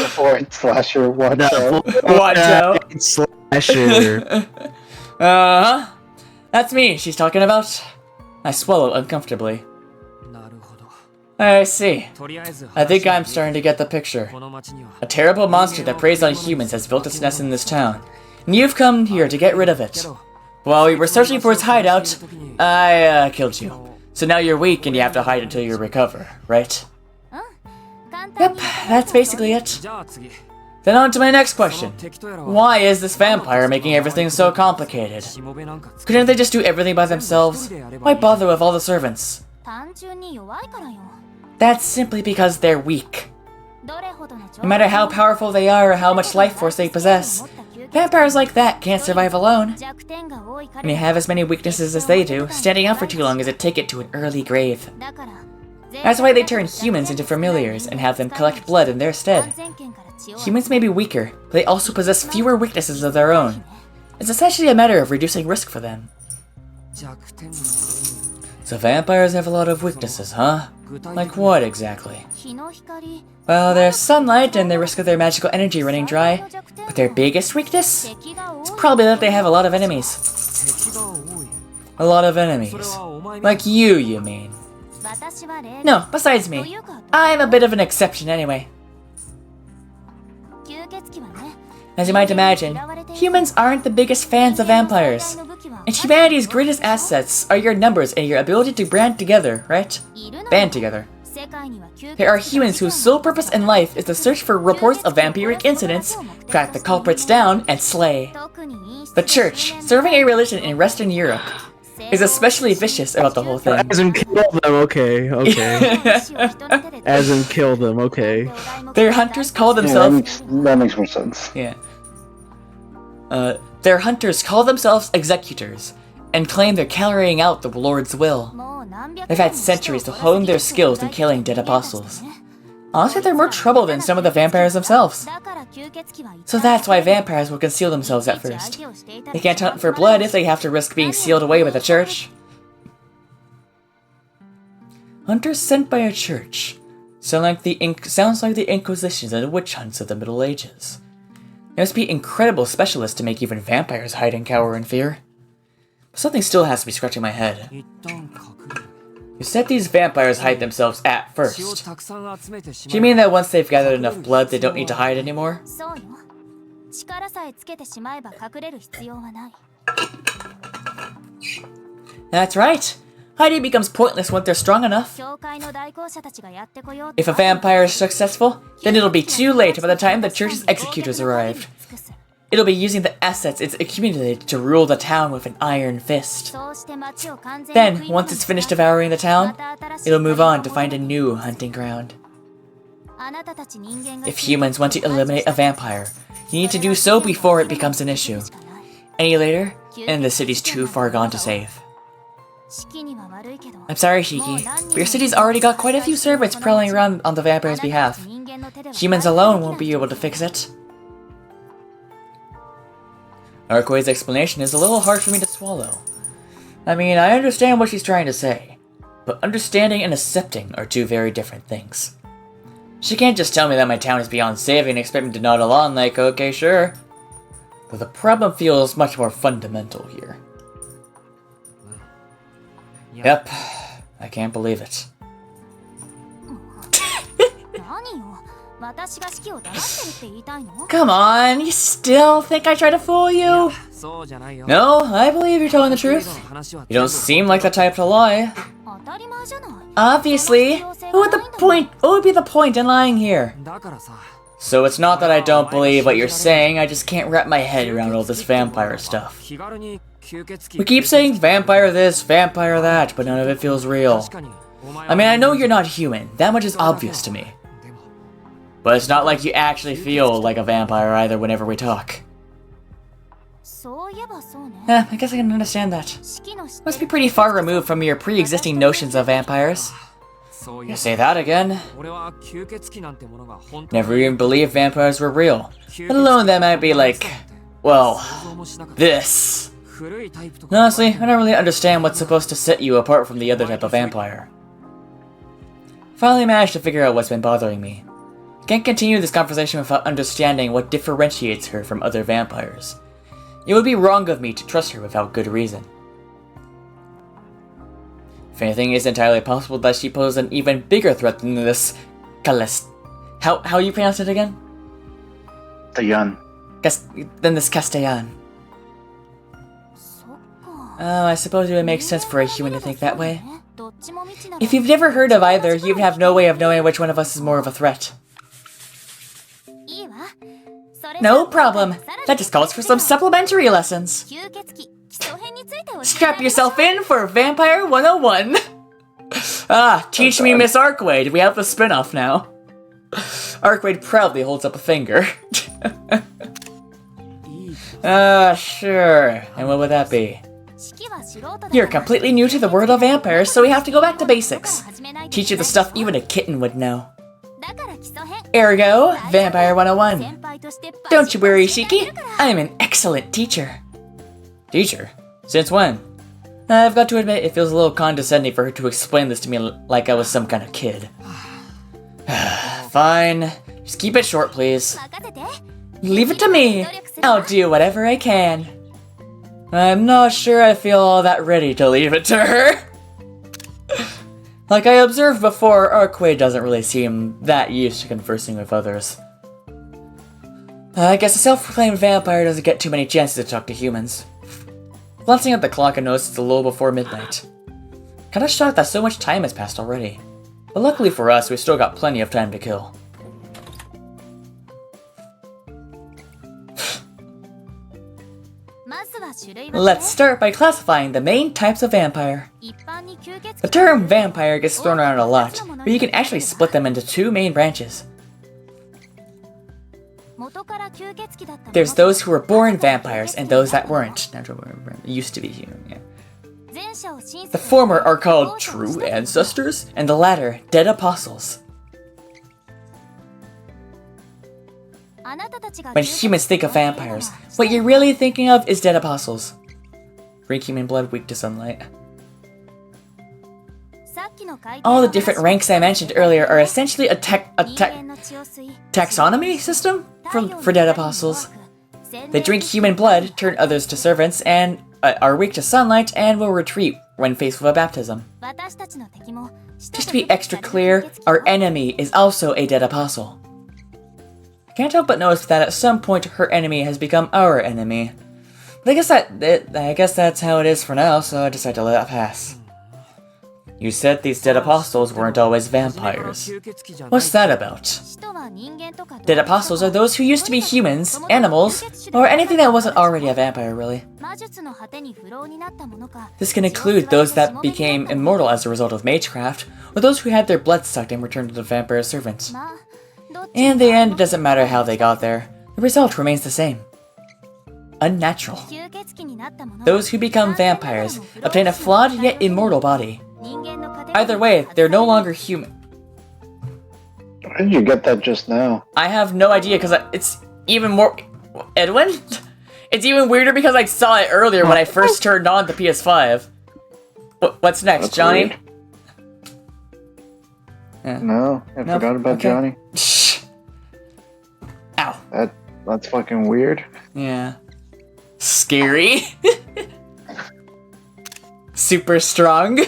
Forward slasher, watch out. Watch out. Slasher. That's me she's talking about. I swallow uncomfortably. I see. I think I'm starting to get the picture. A terrible monster that preys on humans has built its nest in this town, and you've come here to get rid of it. While we were searching for its hideout, I killed you. So now you're weak and you have to hide until you recover, right? Yep, that's basically it. Then on to my next question. Why is this vampire making everything so complicated? Couldn't they just do everything by themselves? Why bother with all the servants? That's simply because they're weak. No matter how powerful they are or how much life force they possess, vampires like that can't survive alone. When you have as many weaknesses as they do, standing out for too long is a ticket to an early grave. That's why they turn humans into familiars and have them collect blood in their stead. Humans may be weaker, but they also possess fewer weaknesses of their own. It's essentially a matter of reducing risk for them. So vampires have a lot of weaknesses, huh? Like what exactly? Well, there's sunlight and the risk of their magical energy running dry, but their biggest weakness? It's probably that they have a lot of enemies. A lot of enemies. Like you mean? No, besides me. I'm a bit of an exception anyway. As you might imagine, humans aren't the biggest fans of vampires. And humanity's greatest assets are your numbers and your ability to band together, right? Band together. There are humans whose sole purpose in life is to search for reports of vampiric incidents, track the culprits down, and slay. The church, serving a religion in Western Europe, is especially vicious about the whole thing. As in kill them, okay. As in kill them, okay. Their hunters call Yeah, themselves... that makes more sense. Yeah. Their hunters call themselves executors, and claim they're carrying out the Lord's will. They've had centuries to hone their skills in killing dead apostles. Honestly, they're more trouble than some of the vampires themselves. So that's why vampires will conceal themselves at first. They can't hunt for blood if they have to risk being sealed away by the church. Hunters sent by a church. Sounds like the Inquisitions and witch hunts of the Middle Ages. They must be incredible specialists to make even vampires hide and cower in fear. But something still has to be scratching my head. You said these vampires hide themselves at first. Do you mean that once they've gathered enough blood, they don't need to hide anymore? That's right. Hiding becomes pointless once they're strong enough. If a vampire is successful, then it'll be too late by the time the church's executors arrive. It'll be using the assets it's accumulated to rule the town with an iron fist. Then, once it's finished devouring the town, it'll move on to find a new hunting ground. If humans want to eliminate a vampire, you need to do so before it becomes an issue. Any later, and the city's too far gone to save. I'm sorry, Shiki, but your city's already got quite a few servants prowling around on the vampire's behalf. Humans alone won't be able to fix it. Arque's explanation is a little hard for me to swallow. I mean, I understand what she's trying to say, but understanding and accepting are two very different things. She can't just tell me that my town is beyond saving and expect me to nod along like, okay, sure. But the problem feels much more fundamental here. Yep, I can't believe it. Come on, you still think I try to fool you? No, I believe you're telling the truth. You don't seem like the type to lie. Obviously, what would be the point in lying here? So it's not that I don't believe what you're saying, I just can't wrap my head around all this vampire stuff. We keep saying vampire this, vampire that, but none of it feels real. I mean, I know you're not human, that much is obvious to me. But it's not like you actually feel like a vampire either whenever we talk. Yeah, I guess I can understand that. Must be pretty far removed from your pre-existing notions of vampires. You say that again? Never even believed vampires were real. Let alone that might be like, well, this. Honestly, I don't really understand what's supposed to set you apart from the other type of vampire. Finally managed to figure out what's been bothering me. Can't continue this conversation without understanding what differentiates her from other vampires. It would be wrong of me to trust her without good reason. If anything, it's entirely possible that she poses an even bigger threat than this How you pronounce it again? Castellan. Than this Castellan. Oh, I suppose it would make sense for a human to think that way. If you've never heard of either, you would have no way of knowing which one of us is more of a threat. No problem. That just calls for some supplementary lessons. Strap yourself in for Vampire 101. Teach me Miss Arkwade. We have the spin-off now. Arkwade proudly holds up a finger. Sure. And what would that be? You're completely new to the world of vampires, so we have to go back to basics. Teach you the stuff even a kitten would know. Ergo, Vampire 101. Don't you worry, Shiki. I'm an excellent teacher. Teacher? Since when? I've got to admit, it feels a little condescending for her to explain this to me like I was some kind of kid. Fine. Just keep it short, please. Leave it to me. I'll do whatever I can. I'm not sure I feel all that ready to leave it to her. Like I observed before, Arkwade doesn't really seem that used to conversing with others. I guess a self-proclaimed vampire doesn't get too many chances to talk to humans. Glancing at the clock, I noticed it's a little before midnight. Kinda shocked that so much time has passed already. But luckily for us, we've still got plenty of time to kill. Let's start by classifying the main types of vampire. The term vampire gets thrown around a lot, but you can actually split them into two main branches. There's those who were born vampires and those that weren't. Used to be human, yeah. The former are called true ancestors, and the latter dead apostles. When humans think of vampires, what you're really thinking of is dead apostles. Drink human blood, weak to sunlight. All the different ranks I mentioned earlier are essentially a taxonomy system for dead apostles. They drink human blood, turn others to servants, and are weak to sunlight, and will retreat when faced with a baptism. Just to be extra clear, our enemy is also a dead apostle. I can't help but notice that at some point her enemy has become our enemy. But I guess that's how it is for now, so I decided to let it pass. You said these dead apostles weren't always vampires. What's that about? Dead apostles are those who used to be humans, animals, or anything that wasn't already a vampire, really. This can include those that became immortal as a result of magecraft, or those who had their blood sucked and returned to the vampire servants. In the end, it doesn't matter how they got there. The result remains the same. Unnatural. Those who become vampires obtain a flawed yet immortal body. Either way, they're no longer human. Where did you get that just now? I have no idea, because it's even more... Edwin? It's even weirder because I saw it earlier when I first turned on the PS5. What's next, That's Johnny? weird. Yeah. No, I forgot about Johnny. Ow. That's fucking weird. Yeah. Scary. Super strong.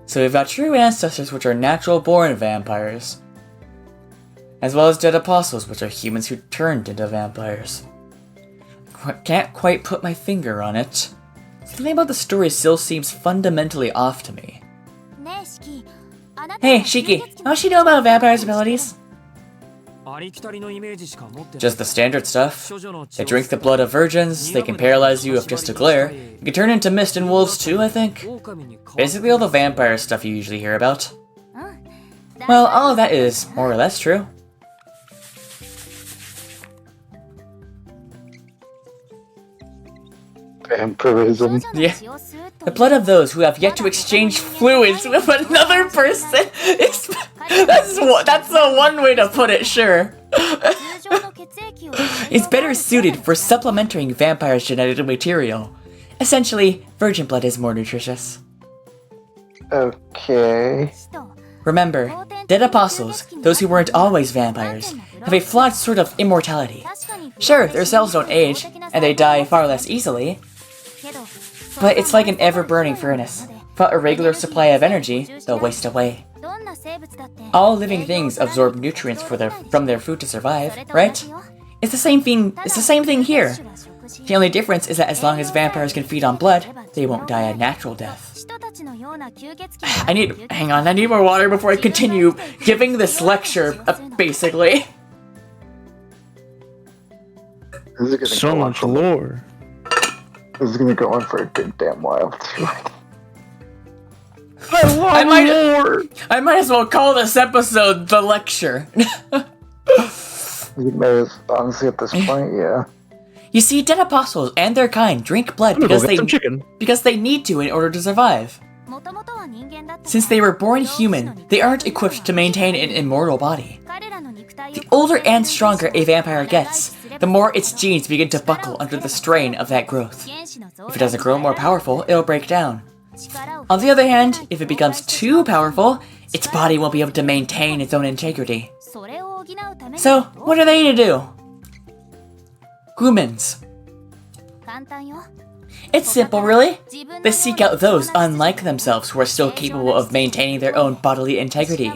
So we've got true ancestors, which are natural-born vampires, as well as dead apostles, which are humans who turned into vampires. Can't quite put my finger on it. Something about the story still seems fundamentally off to me. Hey, Shiki, how does she know about vampires' abilities? Just the standard stuff. They drink the blood of virgins, they can paralyze you with just a glare, you can turn into mist and wolves too, I think. Basically all the vampire stuff you usually hear about. Well, all of that is more or less true. Vampirism. Yeah. The blood of those who have yet to exchange fluids with another person is... That's the one way to put it, sure. It's better suited for supplementing vampires' genetic material. Essentially, virgin blood is more nutritious. Okay. Remember, dead apostles, those who weren't always vampires, have a flawed sort of immortality. Sure, their cells don't age, and they die far less easily, but it's like an ever-burning furnace. Without a regular supply of energy, they'll waste away. All living things absorb nutrients from their food to survive, right? It's the same thing here. The only difference is that as long as vampires can feed on blood, they won't die a natural death. I need more water before I continue giving this lecture, basically. So much lore. This is gonna go on for a good damn while, too. I might as well call this episode the lecture. You may, honestly, at this point, yeah. You see, dead apostles and their kind drink blood because they need to in order to survive. Since they were born human, they aren't equipped to maintain an immortal body. The older and stronger a vampire gets, the more its genes begin to buckle under the strain of that growth. If it doesn't grow more powerful, it'll break down. On the other hand, if it becomes too powerful, its body won't be able to maintain its own integrity. So, what are they to do? Humans. It's simple, really. They seek out those unlike themselves who are still capable of maintaining their own bodily integrity.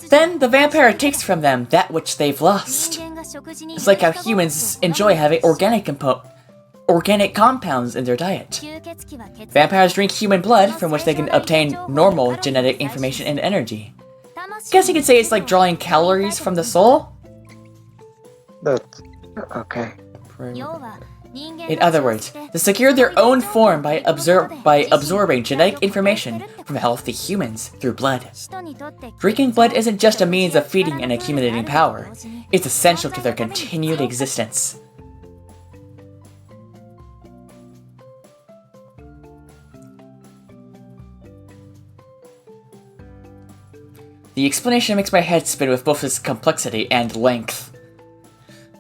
Then, the vampire takes from them that which they've lost. It's like how humans enjoy having organic compounds in their diet. Vampires drink human blood from which they can obtain normal genetic information and energy. Guess you could say it's like drawing calories from the soul? That's okay. In other words, they secure their own form by absorbing genetic information from healthy humans through blood. Drinking blood isn't just a means of feeding and accumulating power, it's essential to their continued existence. The explanation makes my head spin with both its complexity and length.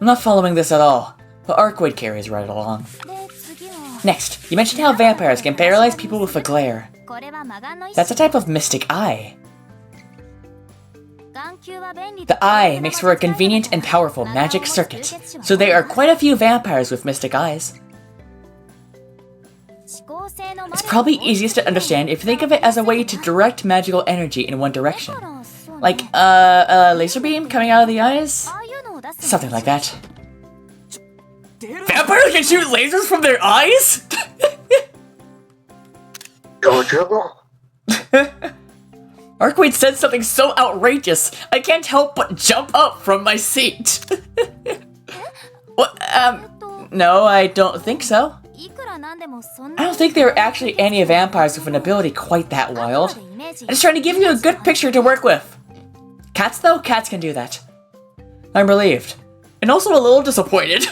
I'm not following this at all, but Arcwood carries right along. Next, you mentioned how vampires can paralyze people with a glare. That's a type of mystic eye. The eye makes for a convenient and powerful magic circuit, so there are quite a few vampires with mystic eyes. It's probably easiest to understand if you think of it as a way to direct magical energy in one direction. Like, a laser beam coming out of the eyes? Something like that. Vampires can shoot lasers from their eyes? Arcwood said something so outrageous, I can't help but jump up from my seat. What, no, I don't think so. I don't think there are actually any vampires with an ability quite that wild. I'm just trying to give you a good picture to work with. Cats, though? Cats can do that. I'm relieved. And also a little disappointed.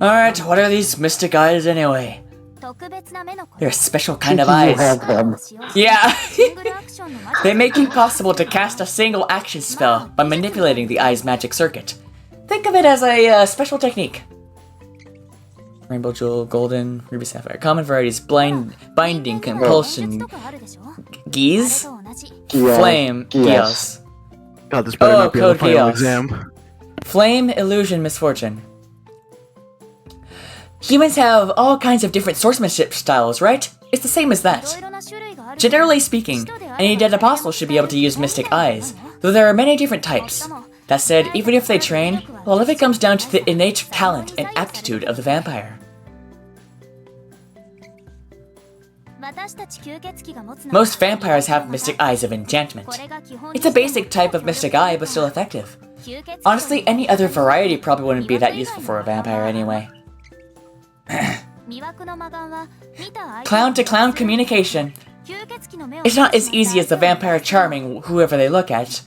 Alright, what are these mystic eyes anyway? They're a special kind of eyes. You have them. Yeah. They make it possible to cast a single action spell by manipulating the eye's magic circuit. Think of it as a special technique. Rainbow Jewel, Golden, Ruby Sapphire. Common varieties, Binding, Compulsion, Geese, Flame, Geos. God, this better not be on the Code final Geos. exam. Flame, Illusion, Misfortune. Humans have all kinds of different swordsmanship styles, right? It's the same as that. Generally speaking, any dead apostle should be able to use mystic eyes, though there are many different types. That said, even if they train, a lot of it comes down to the innate talent and aptitude of the vampire. Most vampires have mystic eyes of enchantment. It's a basic type of mystic eye, but still effective. Honestly, any other variety probably wouldn't be that useful for a vampire anyway. Clown-to-clown communication. It's not as easy as the vampire charming whoever they look at.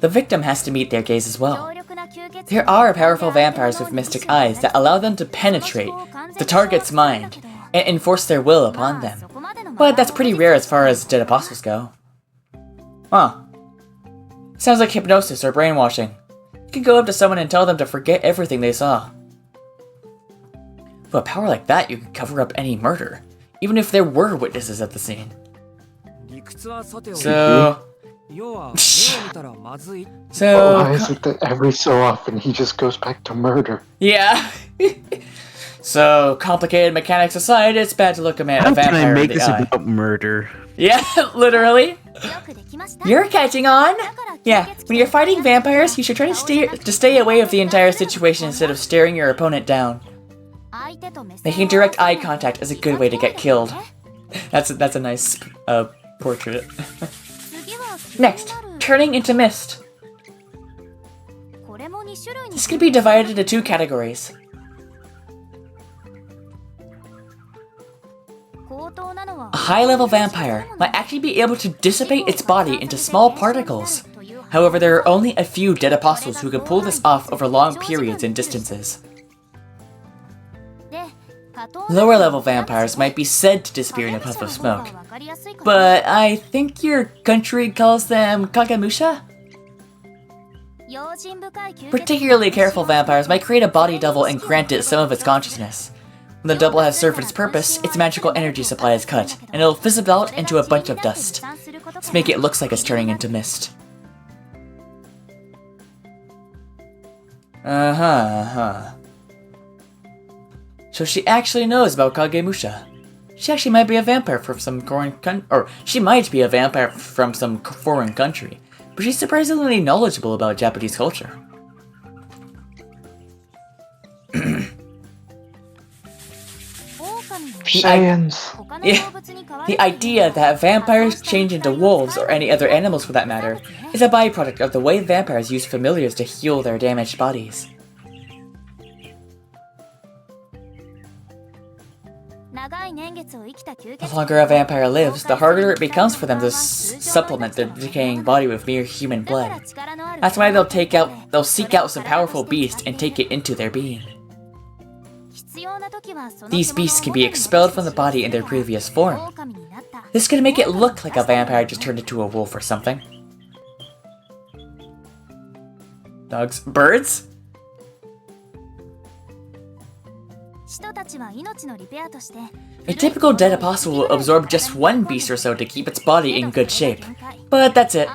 The victim has to meet their gaze as well. There are powerful vampires with mystic eyes that allow them to penetrate the target's mind and enforce their will upon them. But that's pretty rare as far as dead apostles go. Huh. Sounds like hypnosis or brainwashing. You can go up to someone and tell them to forget everything they saw. With a power like that, you can cover up any murder, even if there were witnesses at the scene. So... why is it that every so often he just goes back to murder? Yeah. So, complicated mechanics aside, it's bad to look a How can I vampire make in the this eye. about murder? Yeah, literally. You're catching on? Yeah, when you're fighting vampires, you should try to stay away of the entire situation instead of staring your opponent down. Making direct eye contact is a good way to get killed. That's a nice portrait. Next, turning into mist. This could be divided into two categories. A high-level vampire might actually be able to dissipate its body into small particles. However, there are only a few dead apostles who can pull this off over long periods and distances. Lower-level vampires might be said to disappear in a puff of smoke, but I think your country calls them Kagemusha? Particularly careful vampires might create a body double and grant it some of its consciousness. When the double has served its purpose, its magical energy supply is cut, and it'll fizzle out into a bunch of dust. Let's make it look like it's turning into mist. So she actually knows about Kagemusha. She actually might be a vampire from some foreign country, but she's surprisingly knowledgeable about Japanese culture. Saiyans. Yeah, the idea that vampires change into wolves, or any other animals for that matter, is a byproduct of the way vampires use familiars to heal their damaged bodies. The longer a vampire lives, the harder it becomes for them to supplement their decaying body with mere human blood. That's why they'll seek out some powerful beast and take it into their being. These beasts can be expelled from the body in their previous form. This could make it look like a vampire just turned into a wolf or something. Dogs? Birds? A typical dead apostle will absorb just one beast or so to keep its body in good shape. But that's it.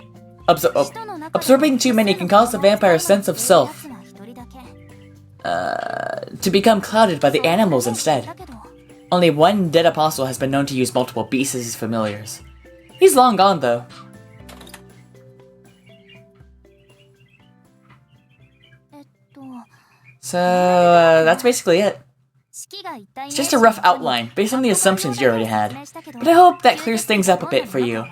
Absorbing too many can cause the vampire's sense of self to become clouded by the animals instead. Only one dead apostle has been known to use multiple beasts as his familiars. He's long gone though. So, that's basically it. It's just a rough outline, based on the assumptions you already had. But I hope that clears things up a bit for you.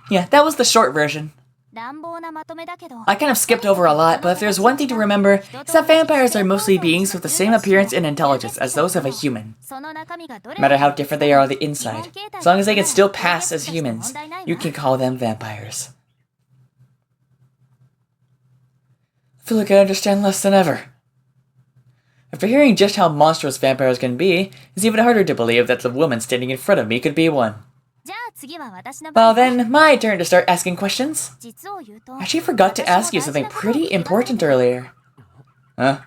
Yeah, that was the short version. I kind of skipped over a lot, but if there's one thing to remember, it's that vampires are mostly beings with the same appearance and intelligence as those of a human. No matter how different they are on the inside, as long as they can still pass as humans, you can call them vampires. I feel like I understand less than ever. After hearing just how monstrous vampires can be, it's even harder to believe that the woman standing in front of me could be one. Well then, my turn to start asking questions. I actually forgot to ask you something pretty important earlier. Huh?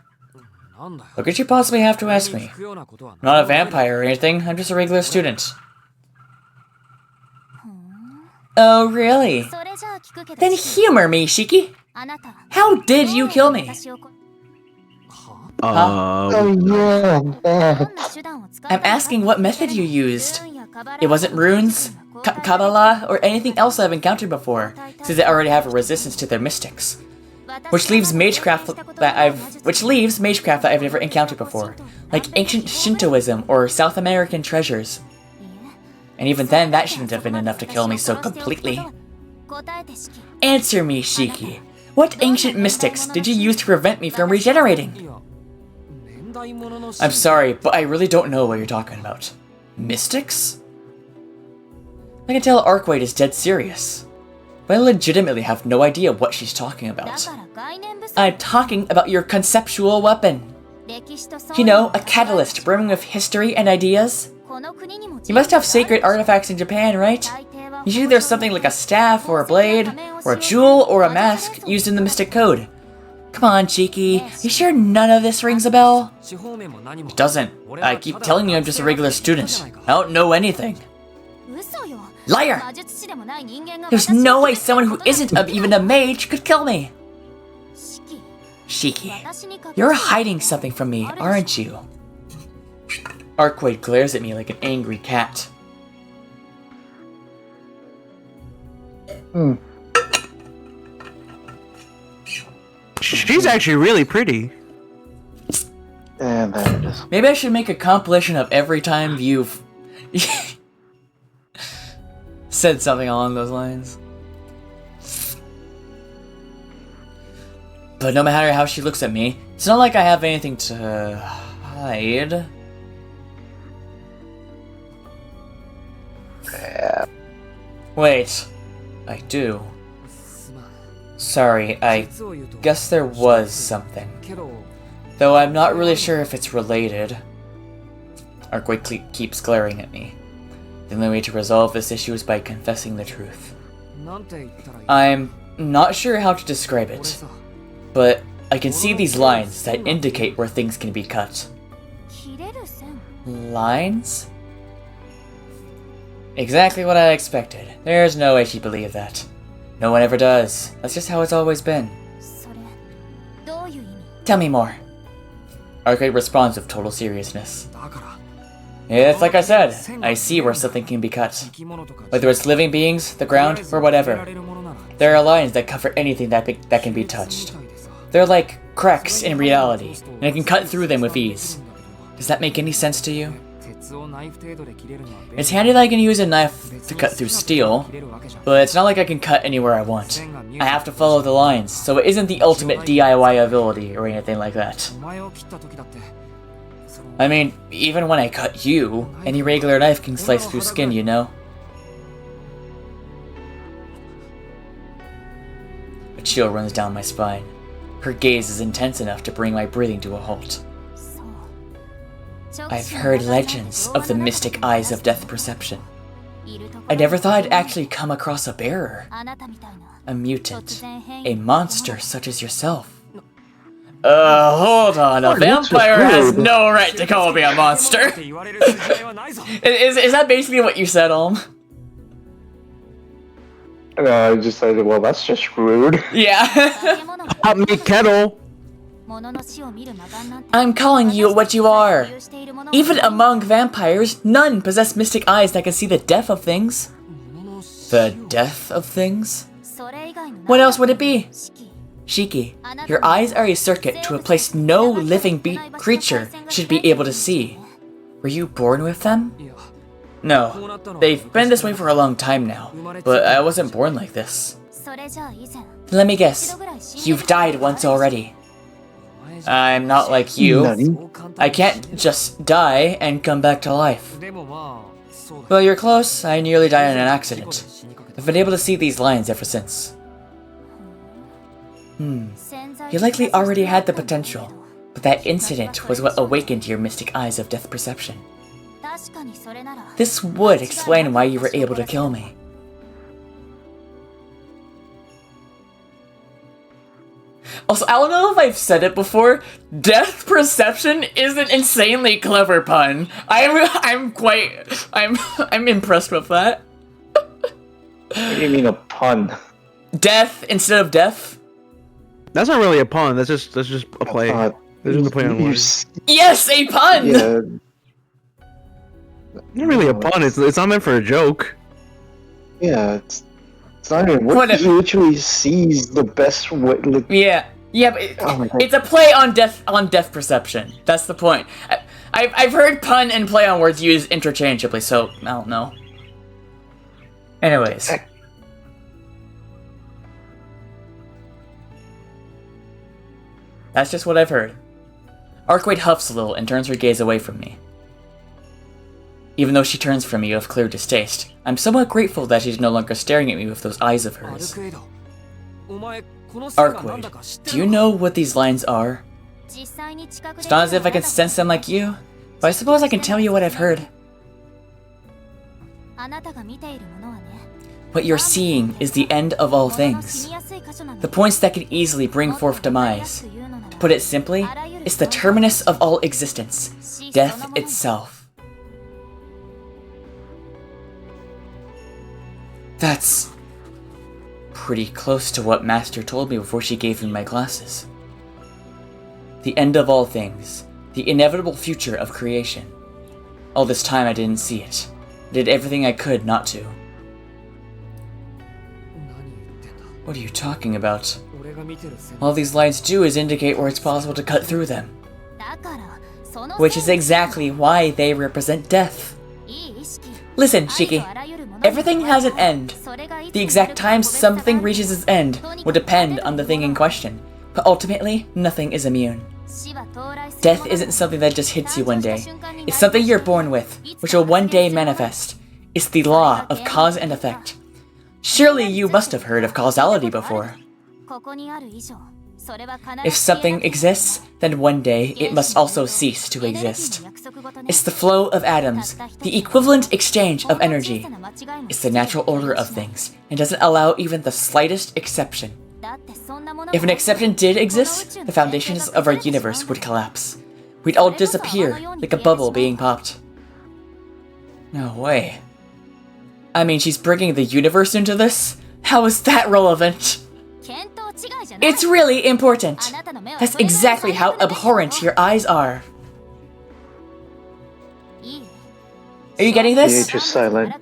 What could you possibly have to ask me? I'm not a vampire or anything, I'm just a regular student. Oh really? Then humor me, Shiki! How did you kill me? Oh yeah, that. I'm asking what method you used. It wasn't runes, Kabbalah, or anything else I've encountered before, since they already have a resistance to their mystics. Which leaves magecraft that I've never encountered before, like ancient Shintoism or South American treasures. And even then, that shouldn't have been enough to kill me so completely. Answer me, Shiki. What ancient mystics did you use to prevent me from regenerating? I'm sorry, but I really don't know what you're talking about. Mystics? I can tell Arkwright is dead serious, but I legitimately have no idea what she's talking about. I'm talking about your conceptual weapon. You know, a catalyst brimming with history and ideas. You must have sacred artifacts in Japan, right? Usually there's something like a staff, or a blade, or a jewel, or a mask used in the Mystic Code. Come on, Cheeky, you sure none of this rings a bell? It doesn't. I keep telling you I'm just a regular student. I don't know anything. Liar! There's no way someone who isn't even a mage could kill me! Shiki, you're hiding something from me, aren't you? Arkwright glares at me like an angry cat. She's actually really pretty. Yeah, there it is. Maybe I should make a compilation of every time you've said something along those lines. But no matter how she looks at me, it's not like I have anything to hide. Wait, I do. Sorry, I guess there was something. Though I'm not really sure if it's related. Arkwright keeps glaring at me. The only way to resolve this issue is by confessing the truth. I'm not sure how to describe it, but I can see these lines that indicate where things can be cut. Lines? Exactly what I expected. There's no way she'd believe that. No one ever does. That's just how it's always been. Tell me more. Arkwright responds with total seriousness. It's like I said, I see where something can be cut. Whether it's living beings, the ground, or whatever. There are lines that cover anything that can be touched. They're like cracks in reality, and I can cut through them with ease. Does that make any sense to you? It's handy that I can use a knife to cut through steel, but it's not like I can cut anywhere I want. I have to follow the lines, so it isn't the ultimate DIY ability or anything like that. I mean, even when I cut you, any regular knife can slice through skin, you know? A chill runs down my spine. Her gaze is intense enough to bring my breathing to a halt. I've heard legends of the mystic eyes of death perception. I never thought I'd actually come across a bearer. A mutant. A monster such as yourself. Hold on. A vampire has no right to call me a monster. Is that basically what you said, Olm? I just said, well, that's just rude. Yeah. Hot meat kettle. I'm calling you what you are. Even among vampires, none possess mystic eyes that can see the death of things. The death of things? What else would it be? Shiki, your eyes are a circuit to a place no living creature should be able to see. Were you born with them? No, they've been this way for a long time now, but I wasn't born like this. Let me guess, you've died once already. I'm not like you. I can't just die and come back to life. Well, you're close. I nearly died in an accident. I've been able to see these lines ever since. You likely already had the potential, but that incident was what awakened your mystic eyes of death perception. This would explain why you were able to kill me. Also, I don't know if I've said it before, death perception is an insanely clever pun. I'm impressed with that. What do you mean a pun? Death instead of death? That's not really a pun. That's just a play. That's just a play on words. Yes, a pun. Yeah. It's not really a pun. It's not meant for a joke. Yeah, it's not even. What he literally sees the best way. Like, yeah, but it's a play on death perception. That's the point. I've heard pun and play on words used interchangeably, so I don't know. Anyways. That's just what I've heard. Arkwade huffs a little and turns her gaze away from me. Even though she turns from me with clear distaste, I'm somewhat grateful that she's no longer staring at me with those eyes of hers. Arkwade, do you know what these lines are? It's not as if I can sense them like you, but I suppose I can tell you what I've heard. What you're seeing is the end of all things. The points that could easily bring forth demise. To put it simply, it's the terminus of all existence, death itself. That's pretty close to what Master told me before she gave me my glasses. The end of all things, the inevitable future of creation. All this time I didn't see it. I did everything I could not to. What are you talking about? All these lines do is indicate where it's possible to cut through them. Which is exactly why they represent death. Listen, Shiki. Everything has an end. The exact time something reaches its end will depend on the thing in question, but ultimately, nothing is immune. Death isn't something that just hits you one day. It's something you're born with, which will one day manifest. It's the law of cause and effect. Surely you must have heard of causality before. If something exists, then one day it must also cease to exist. It's the flow of atoms, the equivalent exchange of energy. It's the natural order of things, and doesn't allow even the slightest exception. If an exception did exist, the foundations of our universe would collapse. We'd all disappear, like a bubble being popped. No way. I mean, she's bringing the universe into this? How is that relevant? It's really important. That's exactly how abhorrent your eyes are. Are you getting this? The H is silent.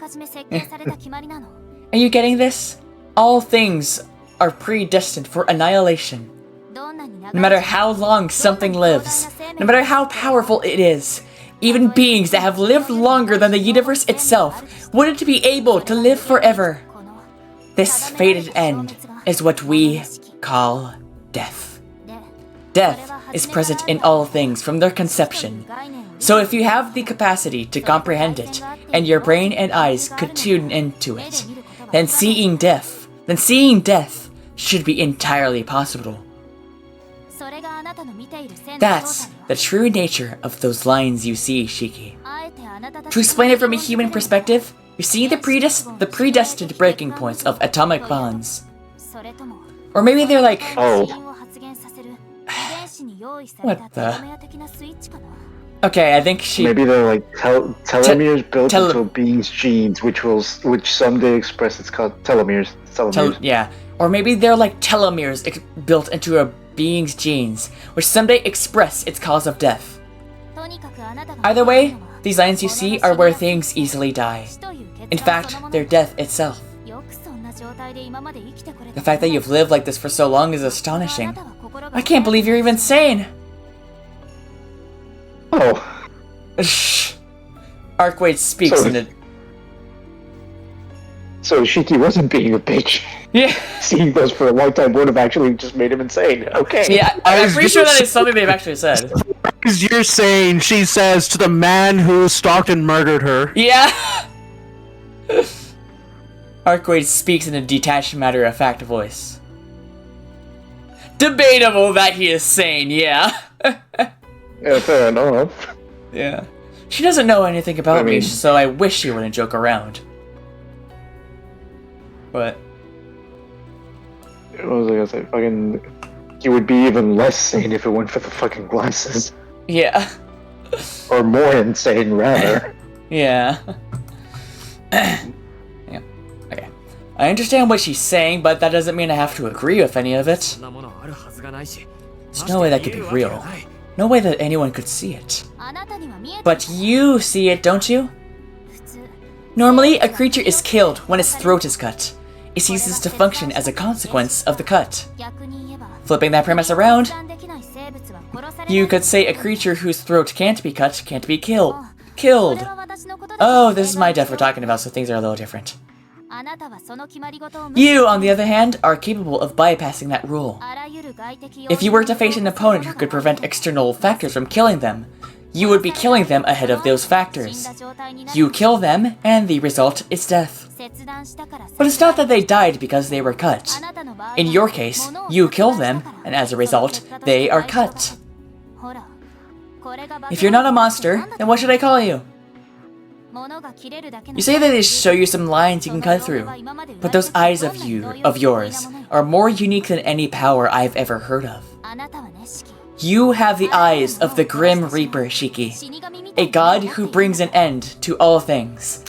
Are you getting this? All things are predestined for annihilation. No matter how long something lives, no matter how powerful it is, Even beings that have lived longer than the universe itself wouldn't be able to live forever. This fated end is what we call death. Death is present in all things from their conception. So if you have the capacity to comprehend it, and your brain and eyes could tune into it, then seeing death should be entirely possible. That's the true nature of those lines you see, Shiki. To explain it from a human perspective, you see the predestined breaking points of atomic bonds. Or maybe they're like... Oh. What the... Okay, I think she... Maybe they're like telomeres built into a being's genes, which someday express its called telomeres. Yeah. Or maybe they're like telomeres built into a being's genes, which someday express its cause of death. Either way, these lines you see are where things easily die. In fact, they're death itself. The fact that you've lived like this for so long is astonishing. I can't believe you're even sane! Oh. Arkwade speaks in a... So Shiki wasn't being a bitch. Yeah. Seeing those for a long time would have actually just made him insane. Okay. Yeah, I'm pretty sure that is something they've actually said. Because you're saying, she says to the man who stalked and murdered her. Yeah! Arkwade speaks in a detached, matter-of-fact voice. Debatable that he is sane, yeah. Yeah, fair enough. Yeah. She doesn't know anything about me, so I wish she wouldn't joke around. But... What was I gonna say? Fucking... He would be even less sane if it weren't for the fucking glasses. Yeah. Or more insane, rather. Yeah. Yeah. Okay. I understand what she's saying, but that doesn't mean I have to agree with any of it. There's no way that could be real. No way that anyone could see it. But you see it, don't you? Normally, a creature is killed when its throat is cut. It ceases to function as a consequence of the cut. Flipping that premise around, you could say a creature whose throat can't be cut can't be killed. Oh, this is my death we're talking about, so things are a little different. You, on the other hand, are capable of bypassing that rule. If you were to face an opponent who could prevent external factors from killing them, you would be killing them ahead of those factors. You kill them, and the result is death. But it's not that they died because they were cut. In your case, you kill them, and as a result, they are cut. If you're not a monster, then what should I call you? You say that they show you some lines you can cut through, but those eyes of yours are more unique than any power I've ever heard of. You have the eyes of the Grim Reaper, Shiki, a god who brings an end to all things.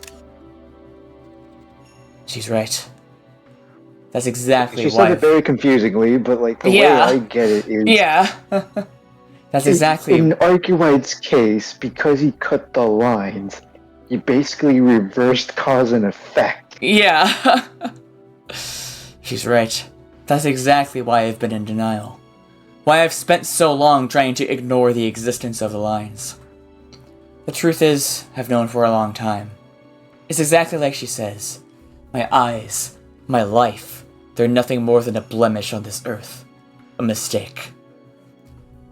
She's right. That's exactly why. She said it very confusingly, but like the way I get it is. Yeah. That's exactly. In Arcuite's case, because he cut the lines, he basically reversed cause and effect. Yeah. She's right. That's exactly why I've been in denial. Why I've spent so long trying to ignore the existence of the lines. The truth is, I've known for a long time. It's exactly like she says. My eyes, my life, they're nothing more than a blemish on this earth. A mistake.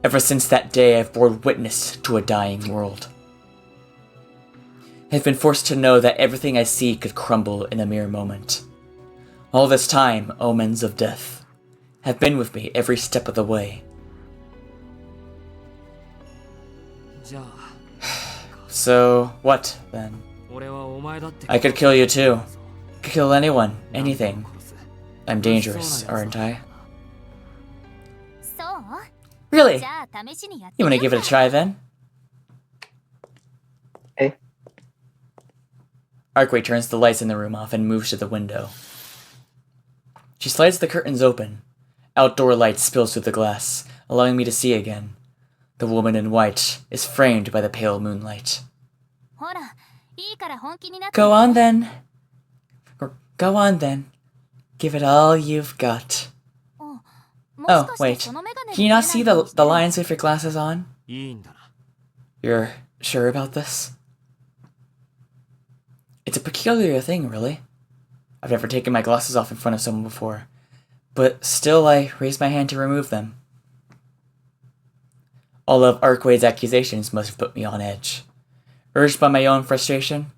Ever since that day, I've borne witness to a dying world. I've been forced to know that everything I see could crumble in a mere moment. All this time, omens of death have been with me every step of the way. So, what, then? I could kill you too. I could kill anyone, anything. I'm dangerous, aren't I? Really? You wanna give it a try, then? Hey. Arkway turns the lights in the room off and moves to the window. She slides the curtains open. Outdoor light spills through the glass, allowing me to see again. The woman in white is framed by the pale moonlight. Go on then. Go on then. Give it all you've got. Oh, wait. Can you not see the lines with your glasses on? You're sure about this? It's a peculiar thing, really. I've never taken my glasses off in front of someone before, but still I raised my hand to remove them. All of Arcwade's accusations must have put me on edge. Urged by my own frustration,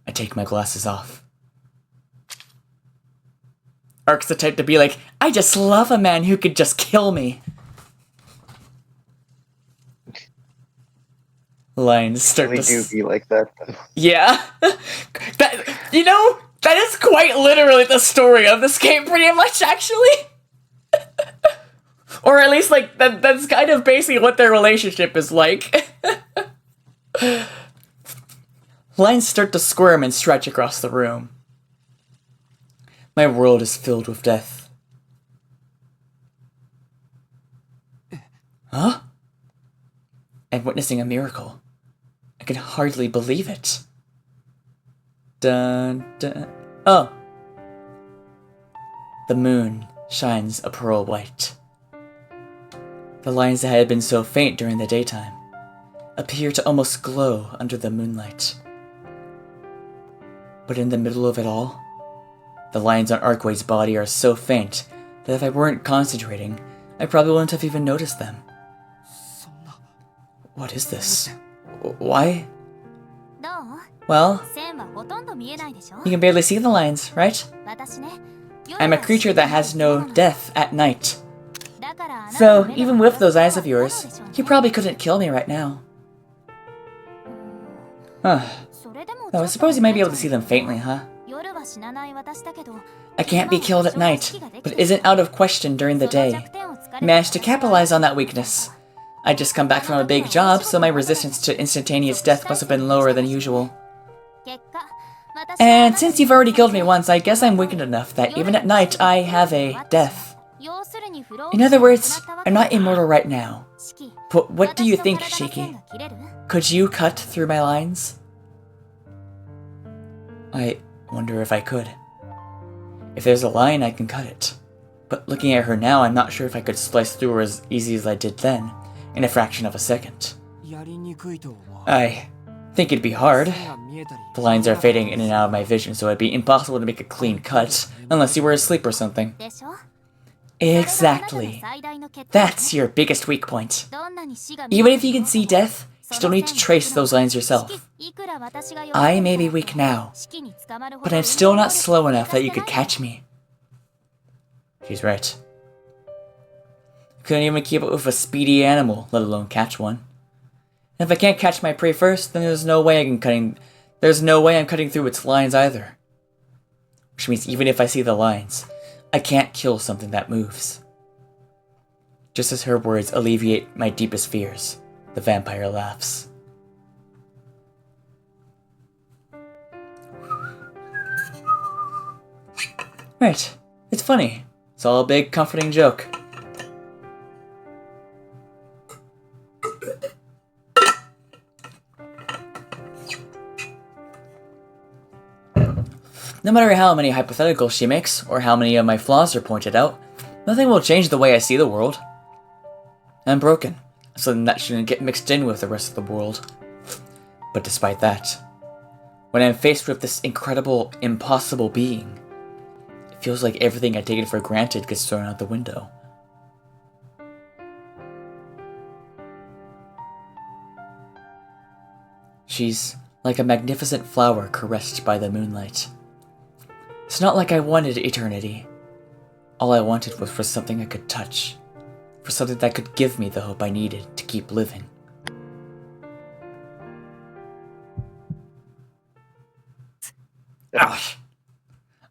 I take my glasses off. Ark's the type to be like, I just love a man who could just kill me. Lines start We to... do be like that, though. Yeah. That is quite literally the story of this game, pretty much, actually. Or at least, like, that's kind of basically what their relationship is like. Lines start to squirm and stretch across the room. My world is filled with death. Huh? I'm witnessing a miracle. I can hardly believe it. Dun, dun. Oh. The moon shines a pearl white. The lines that had been so faint during the daytime appear to almost glow under the moonlight. But in the middle of it all, the lines on Arcwade's body are so faint that if I weren't concentrating, I probably wouldn't have even noticed them. What is this? Why? Well, you can barely see the lines, right? I'm a creature that has no death at night. So, even with those eyes of yours, you probably couldn't kill me right now. Huh. Though I suppose you might be able to see them faintly, huh? I can't be killed at night, but isn't out of question during the day. Managed to capitalize on that weakness. I'd just come back from a big job, so my resistance to instantaneous death must have been lower than usual. And since you've already killed me once, I guess I'm weakened enough that even at night, I have a death. In other words, I'm not immortal right now. But what do you think, Shiki? Could you cut through my lines? I wonder if I could. If there's a line, I can cut it. But looking at her now, I'm not sure if I could slice through her as easy as I did then, in a fraction of a second. I think it'd be hard. The lines are fading in and out of my vision, so it'd be impossible to make a clean cut, unless you were asleep or something. Exactly. That's your biggest weak point. Even if you can see death, you still need to trace those lines yourself. I may be weak now, but I'm still not slow enough that you could catch me. She's right. I couldn't even keep up with a speedy animal, let alone catch one. And if I can't catch my prey first, then there's no way I'm cutting through its lines either. Which means even if I see the lines, I can't kill something that moves. Just as her words alleviate my deepest fears, the vampire laughs. Right, it's funny. It's all a big comforting joke. No matter how many hypotheticals she makes, or how many of my flaws are pointed out, nothing will change the way I see the world. I'm broken, something that shouldn't get mixed in with the rest of the world. But despite that, when I'm faced with this incredible, impossible being, it feels like everything I'd taken for granted gets thrown out the window. She's like a magnificent flower caressed by the moonlight. It's not like I wanted eternity. All I wanted was for something I could touch. For something that could give me the hope I needed to keep living. Ouch!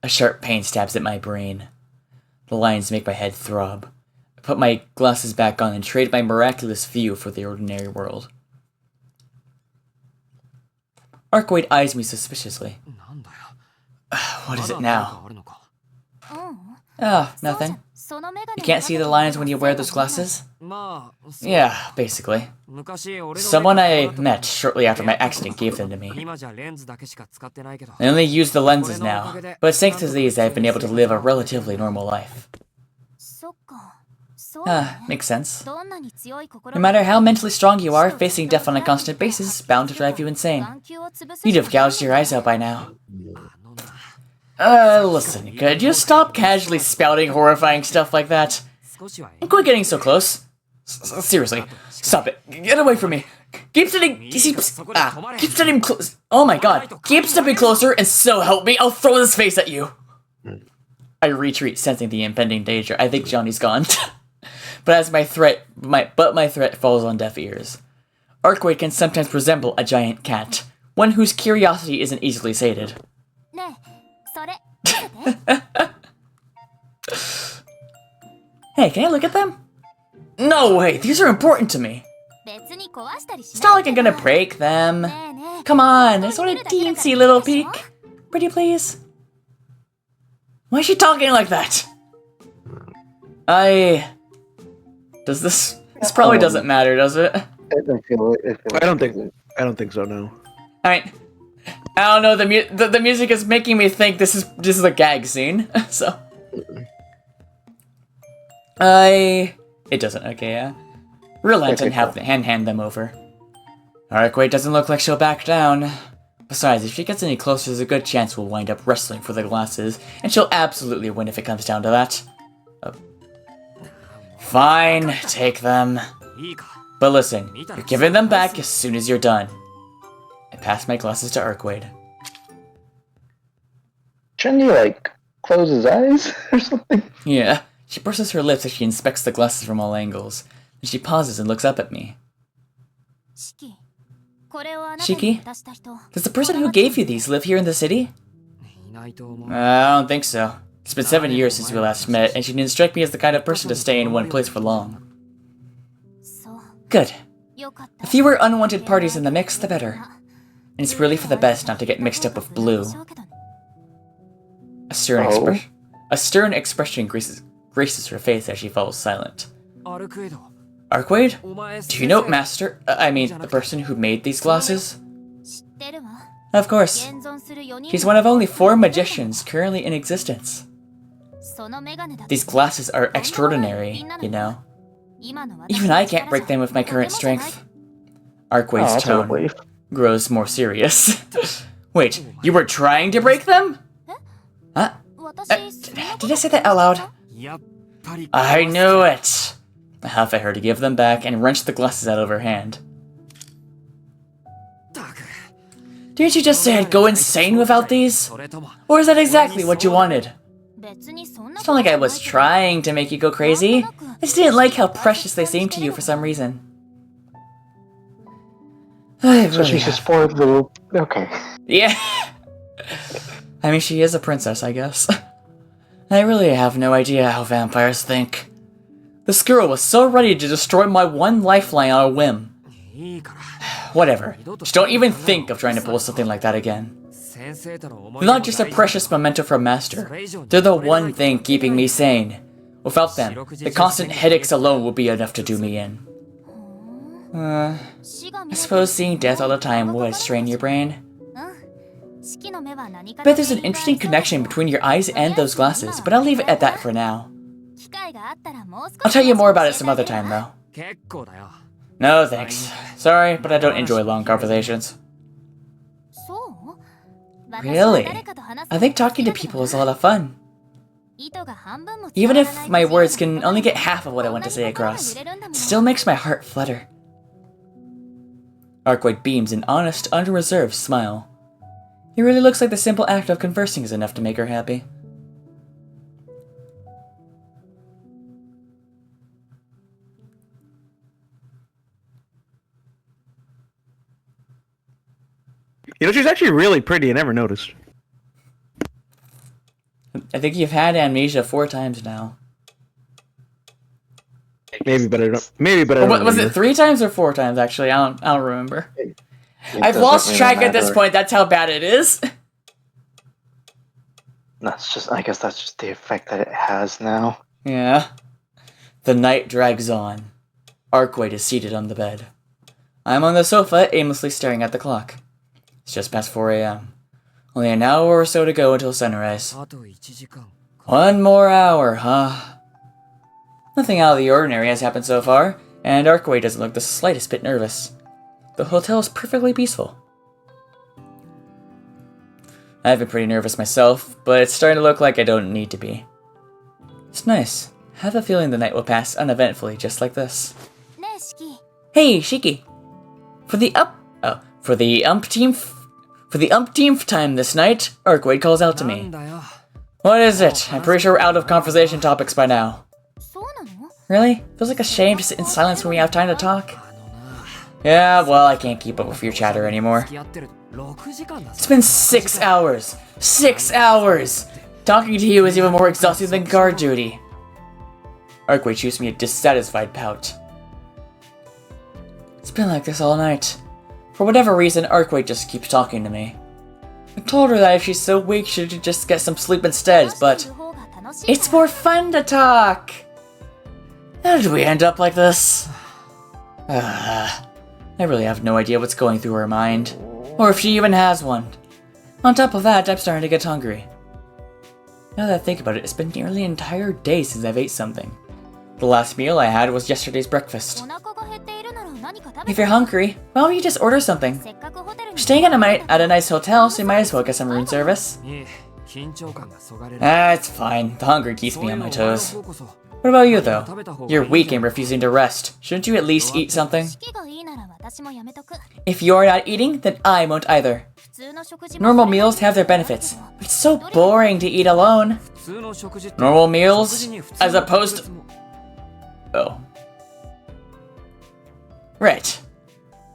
A sharp pain stabs at my brain. The lines make my head throb. I put my glasses back on and trade my miraculous view for the ordinary world. Arcwade eyes me suspiciously. What is it now? Oh, nothing. You can't see the lines when you wear those glasses? Yeah, basically. Someone I met shortly after my accident gave them to me. I only use the lenses now, but thanks to these I've been able to live a relatively normal life. Makes sense. No matter how mentally strong you are, facing death on a constant basis is bound to drive you insane. You'd have gouged your eyes out by now. Listen, could you stop casually spouting horrifying stuff like that? And quit getting so close. Seriously, stop it. Get away from me. Keep stepping close. Oh my god. Keep stepping closer, and so help me, I'll throw this face at you. I retreat, sensing the impending danger. I think Johnny's gone. But my threat falls on deaf ears. Archway can sometimes resemble a giant cat, one whose curiosity isn't easily sated. Hey, can I look at them? No way, these are important to me. It's not like I'm gonna break them. Come on, I just want a teensy little peek. Pretty please? Why is she talking like that? This probably doesn't matter, does it? I don't think so. No. I don't know. The music is making me think this is a gag scene. So it doesn't. Okay, yeah. Relent and hand them over. Archway doesn't look like she'll back down. Besides, if she gets any closer, there's a good chance we'll wind up wrestling for the glasses, and she'll absolutely win if it comes down to that. Fine, take them. But listen, you're giving them back as soon as you're done. I pass my glasses to Archwade. Shouldn't he, like, close his eyes or something? Yeah. She purses her lips as she inspects the glasses from all angles. Then she pauses and looks up at me. Shiki? Does the person who gave you these live here in the city? I don't think so. It's been 7 years since we last met, and she didn't strike me as the kind of person to stay in one place for long. Good. The fewer unwanted parties in the mix, the better. And it's really for the best not to get mixed up with Blue. A stern expression graces her face as she falls silent. Archwade? Do you know the person who made these glasses? Of course. He's one of only 4 magicians currently in existence. These glasses are extraordinary, you know. Even I can't break them with my current strength. Archwade's tone grows more serious. Wait, you were trying to break them? Huh? Did I say that out loud? I knew it! I huff at her to give them back and wrench the glasses out of her hand. Didn't you just say I'd go insane without these? Or is that exactly what you wanted? It's not like I was trying to make you go crazy. I just didn't like how precious they seemed to you for some reason. So she's a spoiled little... Okay. Yeah. I mean, she is a princess, I guess. I really have no idea how vampires think. This girl was so ready to destroy my one lifeline on a whim. Whatever. Just don't even think of trying to pull something like that again. They're not just a precious memento from Master. They're the one thing keeping me sane. Without them, the constant headaches alone would be enough to do me in. I suppose seeing death all the time would strain your brain. Bet there's an interesting connection between your eyes and those glasses, but I'll leave it at that for now. I'll tell you more about it some other time, though. No, thanks. Sorry, but I don't enjoy long conversations. Really? I think talking to people is a lot of fun. Even if my words can only get half of what I want to say across, it still makes my heart flutter. Archwade beams an honest, unreserved smile. It really looks like the simple act of conversing is enough to make her happy. You know, she's actually really pretty. I never noticed. I think you've had amnesia 4 times now. Maybe, but I don't. Was it 3 times or 4 times? Actually, I don't remember. I've lost track at this point. That's how bad it is. I guess that's just the effect that it has now. Yeah. The night drags on. Archwade is seated on the bed. I'm on the sofa, aimlessly staring at the clock. It's just past 4 a.m. Only an hour or so to go until sunrise. 1 more hour, huh? Nothing out of the ordinary has happened so far, and Arkway doesn't look the slightest bit nervous. The hotel is perfectly peaceful. I've been pretty nervous myself, but it's starting to look like I don't need to be. It's nice. I have a feeling the night will pass uneventfully, just like this. Hey, Shiki! For the umpteenth time this night, Arkway calls out to me. What is it? I'm pretty sure we're out of conversation topics by now. Really? Feels like a shame to sit in silence when we have time to talk. Yeah, well, I can't keep up with your chatter anymore. It's been 6 hours! 6 hours! Talking to you is even more exhausting than guard duty. Arkway shoots me a dissatisfied pout. It's been like this all night. For whatever reason, Arkway just keeps talking to me. I told her that if she's so weak, she should just get some sleep instead, but it's more fun to talk! How did we end up like this? I really have no idea what's going through her mind, or if she even has one. On top of that, I'm starting to get hungry. Now that I think about it, it's been nearly an entire day since I've ate something. The last meal I had was yesterday's breakfast. If you're hungry, why don't you just order something? We're staying at a nice hotel, so you might as well get some room service. It's fine. The hunger keeps me on my toes. What about you, though? You're weak and refusing to rest. Shouldn't you at least eat something? If you're not eating, then I won't either. Normal meals have their benefits, but it's so boring to eat alone. Normal meals, as opposed to... Oh. Right.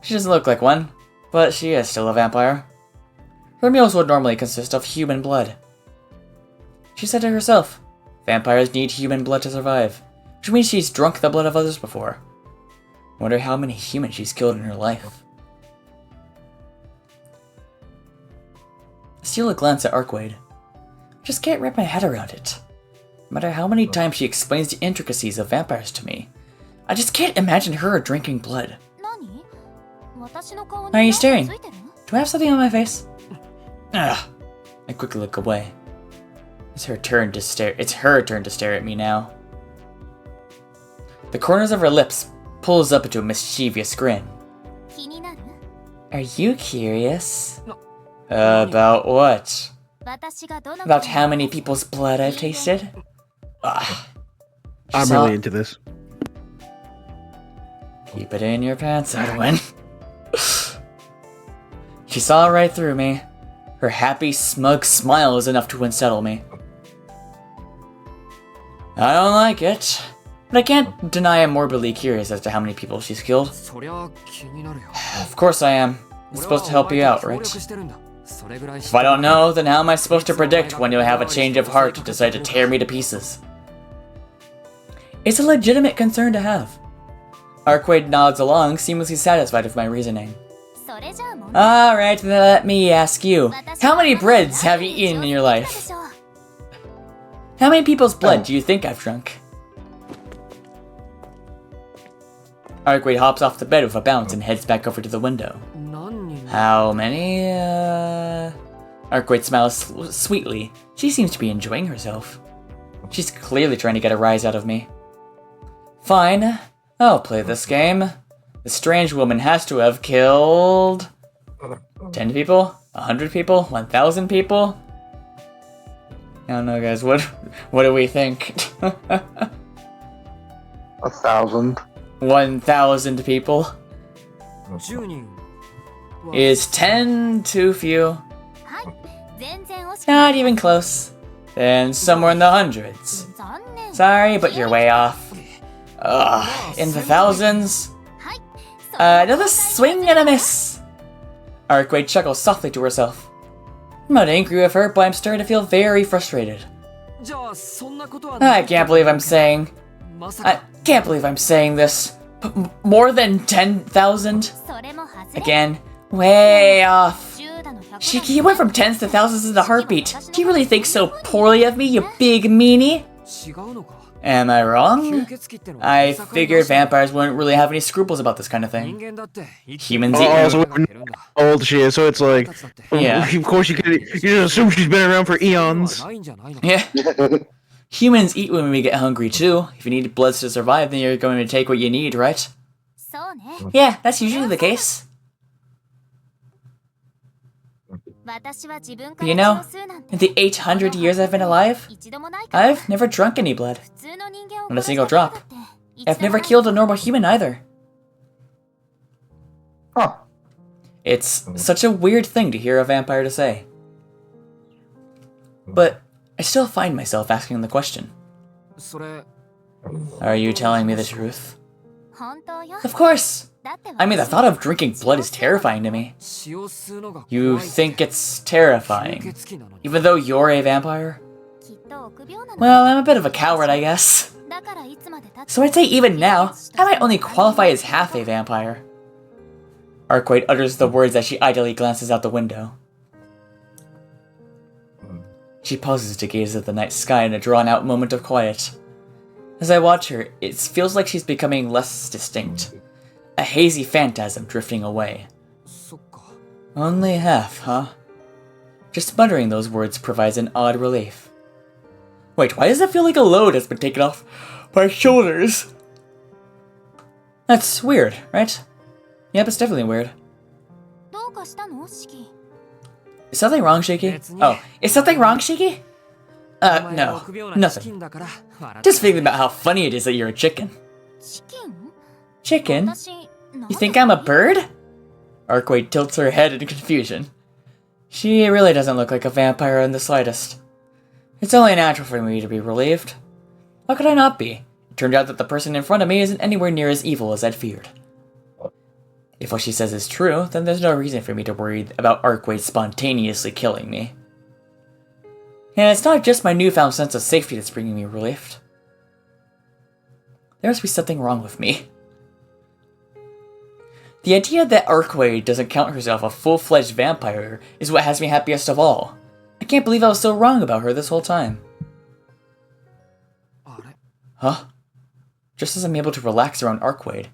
She doesn't look like one, but she is still a vampire. Her meals would normally consist of human blood. She said it herself. Vampires need human blood to survive, which means she's drunk the blood of others before. Wonder how many humans she's killed in her life. I steal a glance at Arkwade. I just can't wrap my head around it. No matter how many times she explains the intricacies of vampires to me, I just can't imagine her drinking blood. Why are you staring? Do I have something on my face? Ugh. I quickly look away. It's her turn to stare at me now. The corners of her lips pulls up into a mischievous grin. Are you curious? About what? About how many people's blood I've tasted? Ugh. I'm really into this. Keep it in your pants, Edwin. She saw right through me. Her happy, smug smile is enough to unsettle me. I don't like it, but I can't deny I'm morbidly curious as to how many people she's killed. Of course I am. I'm supposed to help you out, right? If I don't know, then how am I supposed to predict when you'll have a change of heart to decide to tear me to pieces? It's a legitimate concern to have. Arkwade nods along, seemingly satisfied with my reasoning. Alright, then let me ask you. How many breads have you eaten in your life? How many people's blood do you think I've drunk? Arkwade hops off the bed with a bounce and heads back over to the window. How many, Arkwade smiles sweetly. She seems to be enjoying herself. She's clearly trying to get a rise out of me. Fine, I'll play this game. The strange woman has to have killed... 10 people? 100 people? 1,000 people? I don't know, guys. What do we think? 1,000. 1,000 people? Is 10 too few? Not even close. Then somewhere in the hundreds. Sorry, but you're way off. Ugh, in the thousands? Another swing and a miss! Arkwade chuckles softly to herself. I'm not angry with her, but I'm starting to feel very frustrated. I can't believe I'm saying this. More than 10,000? Again, way off. Shiki, you went from tens to thousands in a heartbeat. Do you really think so poorly of me, you big meanie? Am I wrong? I figured vampires wouldn't really have any scruples about this kind of thing. Humans eat... Also, how old she is, so it's like... Yeah. Of course you just assume she's been around for eons. Yeah. Humans eat when we get hungry too. If you need blood to survive, then you're going to take what you need, right? Yeah, that's usually the case. You know, in the 800 years I've been alive, I've never drunk any blood. Not a single drop. I've never killed a normal human either. Huh. It's such a weird thing to hear a vampire to say. But I still find myself asking the question. Are you telling me the truth? Of course! I mean, the thought of drinking blood is terrifying to me. You think it's terrifying, even though you're a vampire? Well, I'm a bit of a coward, I guess. So I'd say even now, I might only qualify as half a vampire. Arkwade utters the words as she idly glances out the window. She pauses to gaze at the night sky in a drawn-out moment of quiet. As I watch her, it feels like she's becoming less distinct. A hazy phantasm drifting away. Only half, huh? Just muttering those words provides an odd relief. Wait, why does it feel like a load has been taken off my shoulders? That's weird, right? Yep, it's definitely weird. Is something wrong, Shiki? Oh, is something wrong, Shiki? No, nothing. Just thinking about how funny it is that you're a chicken. Chicken? You think I'm a bird? Arkwade tilts her head in confusion. She really doesn't look like a vampire in the slightest. It's only natural for me to be relieved. How could I not be? It turned out that the person in front of me isn't anywhere near as evil as I'd feared. If what she says is true, then there's no reason for me to worry about Arkwade spontaneously killing me. And it's not just my newfound sense of safety that's bringing me relief. There must be something wrong with me. The idea that Arkwade doesn't count herself a full-fledged vampire is what has me happiest of all. I can't believe I was so wrong about her this whole time. Huh? Just as I'm able to relax around Arkwade,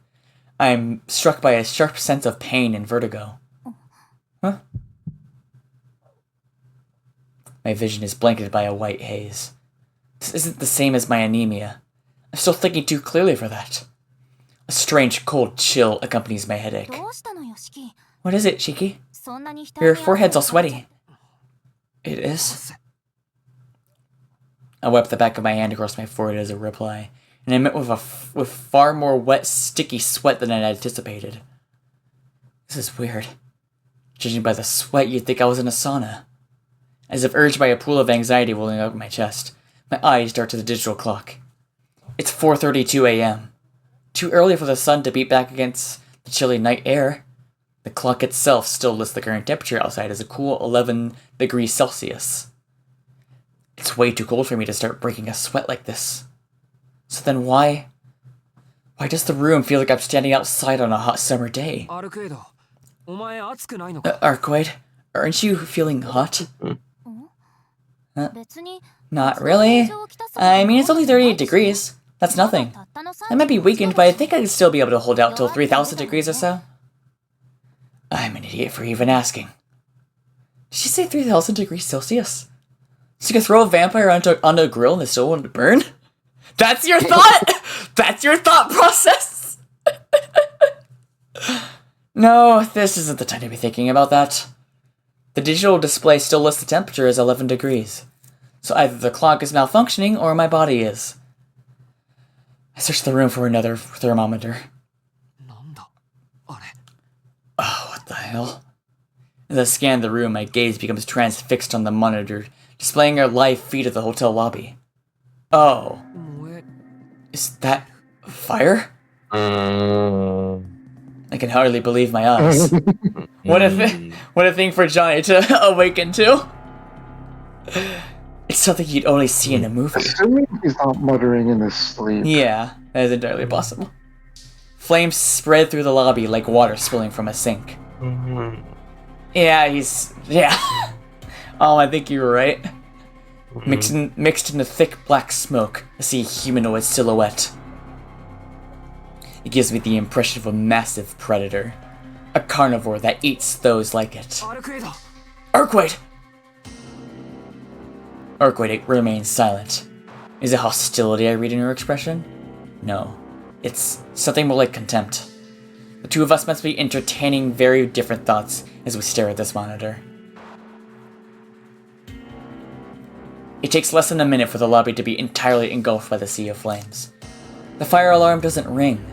I'm struck by a sharp sense of pain and vertigo. Huh? My vision is blanketed by a white haze. This isn't the same as my anemia. I'm still thinking too clearly for that. A strange cold chill accompanies my headache. What is it, Shiki? Your forehead's all sweaty. It is? I wipe the back of my hand across my forehead as a reply, and I met with far more wet, sticky sweat than I'd anticipated. This is weird. Judging by the sweat, you'd think I was in a sauna. As if urged by a pool of anxiety welling up my chest, my eyes dart to the digital clock. It's 4:32 a.m. Too early for the sun to beat back against the chilly night air. The clock itself still lists the current temperature outside as a cool 11 degrees Celsius. It's way too cold for me to start breaking a sweat like this. So then why does the room feel like I'm standing outside on a hot summer day? Arkwade, aren't you feeling hot? Not really. I mean, it's only 38 degrees. That's nothing. I might be weakened, but I think I can still be able to hold out till 3,000 degrees or so. I'm an idiot for even asking. Did she say 3,000 degrees Celsius? So you can throw a vampire onto a grill and it still won't burn? That's your thought? That's your thought process? No, this isn't the time to be thinking about that. The digital display still lists the temperature as 11 degrees. So either the clock is malfunctioning or my body is. I searched the room for another thermometer. Oh, what the hell? As I scan the room, my gaze becomes transfixed on the monitor, displaying a live feed of the hotel lobby. Oh. Is that fire? I can hardly believe my eyes. What a thing for Johnny to awaken to. It's something you'd only see in a movie. Assuming he's not muttering in his sleep. Yeah, that is entirely possible. Flames spread through the lobby like water spilling from a sink. Yeah. Oh, I think you were right. Mixed in the thick black smoke, I see a humanoid silhouette. It gives me the impression of a massive predator. A carnivore that eats those like it. Arkwade! Arkwade remains silent. Is it hostility I read in her expression? No. It's something more like contempt. The two of us must be entertaining very different thoughts as we stare at this monitor. It takes less than a minute for the lobby to be entirely engulfed by the sea of flames. The fire alarm doesn't ring.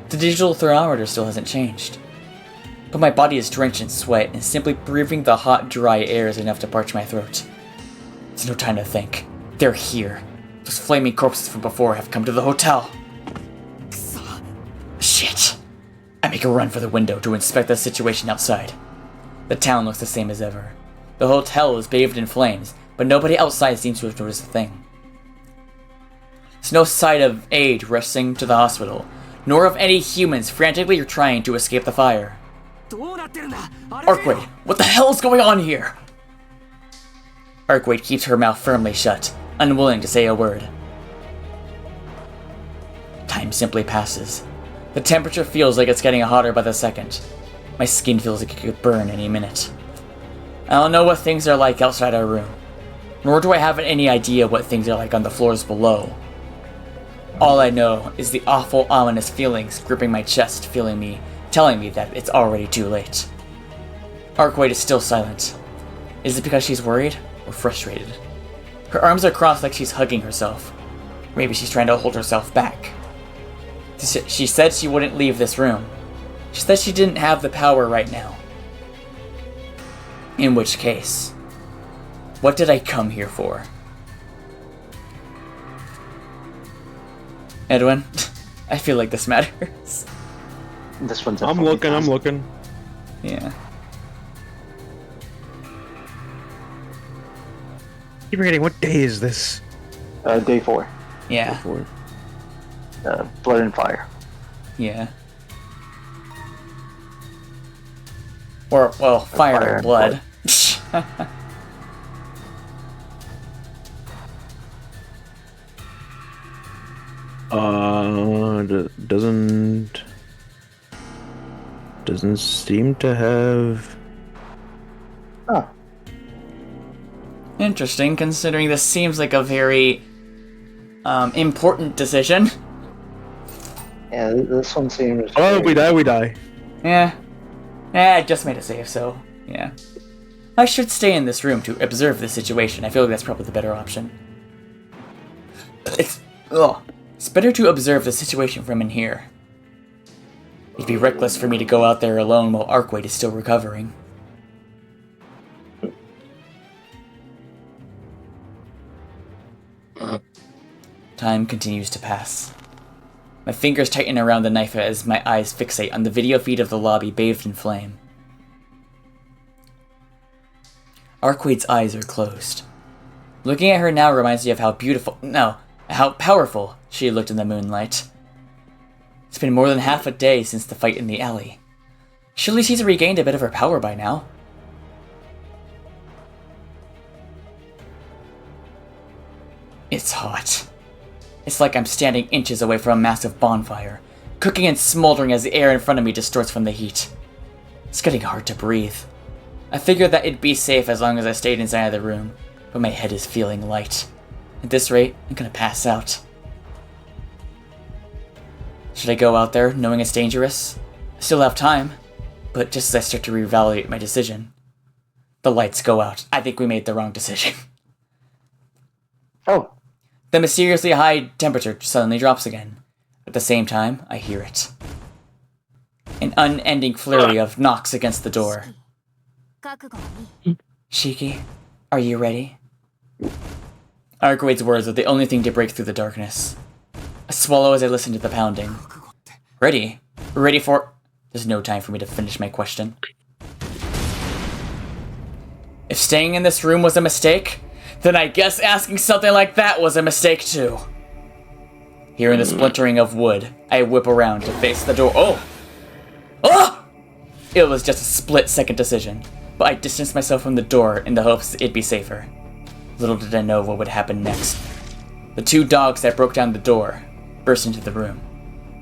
The digital thermometer still hasn't changed. But my body is drenched in sweat, and simply breathing the hot, dry air is enough to parch my throat. There's no time to think. They're here. Those flaming corpses from before have come to the hotel. Shit. I make a run for the window to inspect the situation outside. The town looks the same as ever. The hotel is bathed in flames, but nobody outside seems to have noticed a thing. There's no sight of aid rushing to the hospital, nor of any humans frantically trying to escape the fire. Arkwade, what the hell is going on here? Arkwade keeps her mouth firmly shut, unwilling to say a word. Time simply passes. The temperature feels like it's getting hotter by the second. My skin feels like it could burn any minute. I don't know what things are like outside our room, nor do I have any idea what things are like on the floors below. All I know is the awful, ominous feelings gripping my chest, telling me that it's already too late. Arkwade is still silent. Is it because she's worried or frustrated? Her arms are crossed like she's hugging herself. Maybe she's trying to hold herself back. She said she wouldn't leave this room. She said she didn't have the power right now. In which case, what did I come here for? Edwin, I feel like this matters. This one's. I'm looking. Yeah. Keep forgetting, what day is this? Day 4. Yeah. Blood and fire. Yeah. Or, well, fire and blood. Doesn't seem to have. Oh. Interesting, considering this seems like a very important decision. Yeah, this one seems. Oh, we die. Yeah. I just made a save, so yeah. I should stay in this room to observe the situation. I feel like that's probably the better option. It's better to observe the situation from in here. It'd be reckless for me to go out there alone while Arkwade is still recovering. Time continues to pass. My fingers tighten around the knife as my eyes fixate on the video feed of the lobby bathed in flame. Arkwade's eyes are closed. Looking at her now reminds me of how powerful she looked in the moonlight. It's been more than half a day since the fight in the alley. Surely she's regained a bit of her power by now. It's hot. It's like I'm standing inches away from a massive bonfire, cooking and smoldering as the air in front of me distorts from the heat. It's getting hard to breathe. I figured that it'd be safe as long as I stayed inside of the room, but my head is feeling light. At this rate, I'm gonna pass out. Should I go out there knowing it's dangerous? I still have time, but just as I start to reevaluate my decision, the lights go out. I think we made the wrong decision. Oh. The mysteriously high temperature suddenly drops again. At the same time, I hear it. An unending flurry of knocks against the door. Shiki, are you ready? Arkwade's words are the only thing to break through the darkness. I swallow as I listen to the pounding. Ready? Ready for... There's no time for me to finish my question. If staying in this room was a mistake, then I guess asking something like that was a mistake too. Hearing the splintering of wood, I whip around to face the door. Oh! Ah! It was just a split-second decision, but I distanced myself from the door in the hopes it'd be safer. Little did I know what would happen next. The two dogs that broke down the door burst into the room.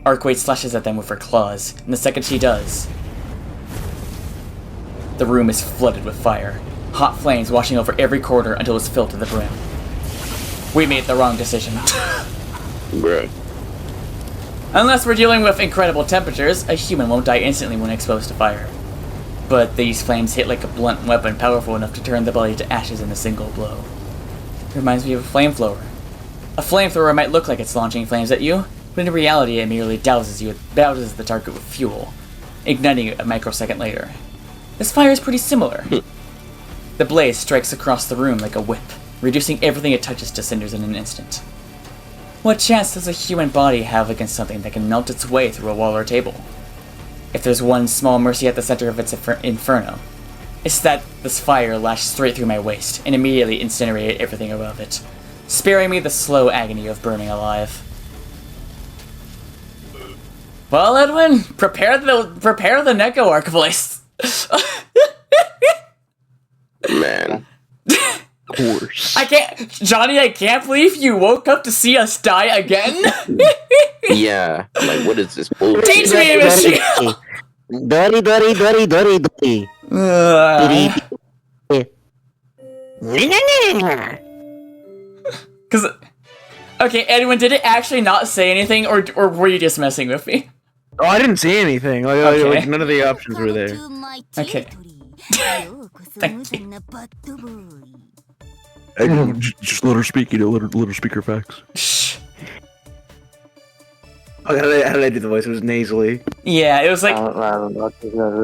Arkwade slashes at them with her claws, and the second she does, the room is flooded with fire. Hot flames washing over every corner until it's filled to the brim. we made the wrong decision. Bruh. Unless we're dealing with incredible temperatures, a human won't die instantly when exposed to fire. But these flames hit like a blunt weapon powerful enough to turn the body to ashes in a single blow. It reminds me of a flamethrower. A flamethrower might look like it's launching flames at you, but in reality it merely douses the target with fuel, igniting it a microsecond later. This fire is pretty similar. The blaze strikes across the room like a whip, reducing everything it touches to cinders in an instant. What chance does a human body have against something that can melt its way through a wall or table? If there's one small mercy at the center of its inferno, it's that this fire lashed straight through my waist and immediately incinerated everything above it, sparing me the slow agony of burning alive. Well, Edwin, prepare the Neko arc voice. Man. Horse. I can't believe you woke up to see us die again. Yeah. I'm like, what is this bullshit? Teach me, Michelle. Dory, Dory, Dory, Dory, Dory. Cause, okay, Edwin, did it actually not say anything, or were you just messing with me? Oh, I didn't see anything. Okay. Like, none of the options were there. Okay. Thank you. Hey, just let her speak. Let her speak her facts. Shh. Oh, how did I do the voice? It was nasally. Yeah, it was like I don't know.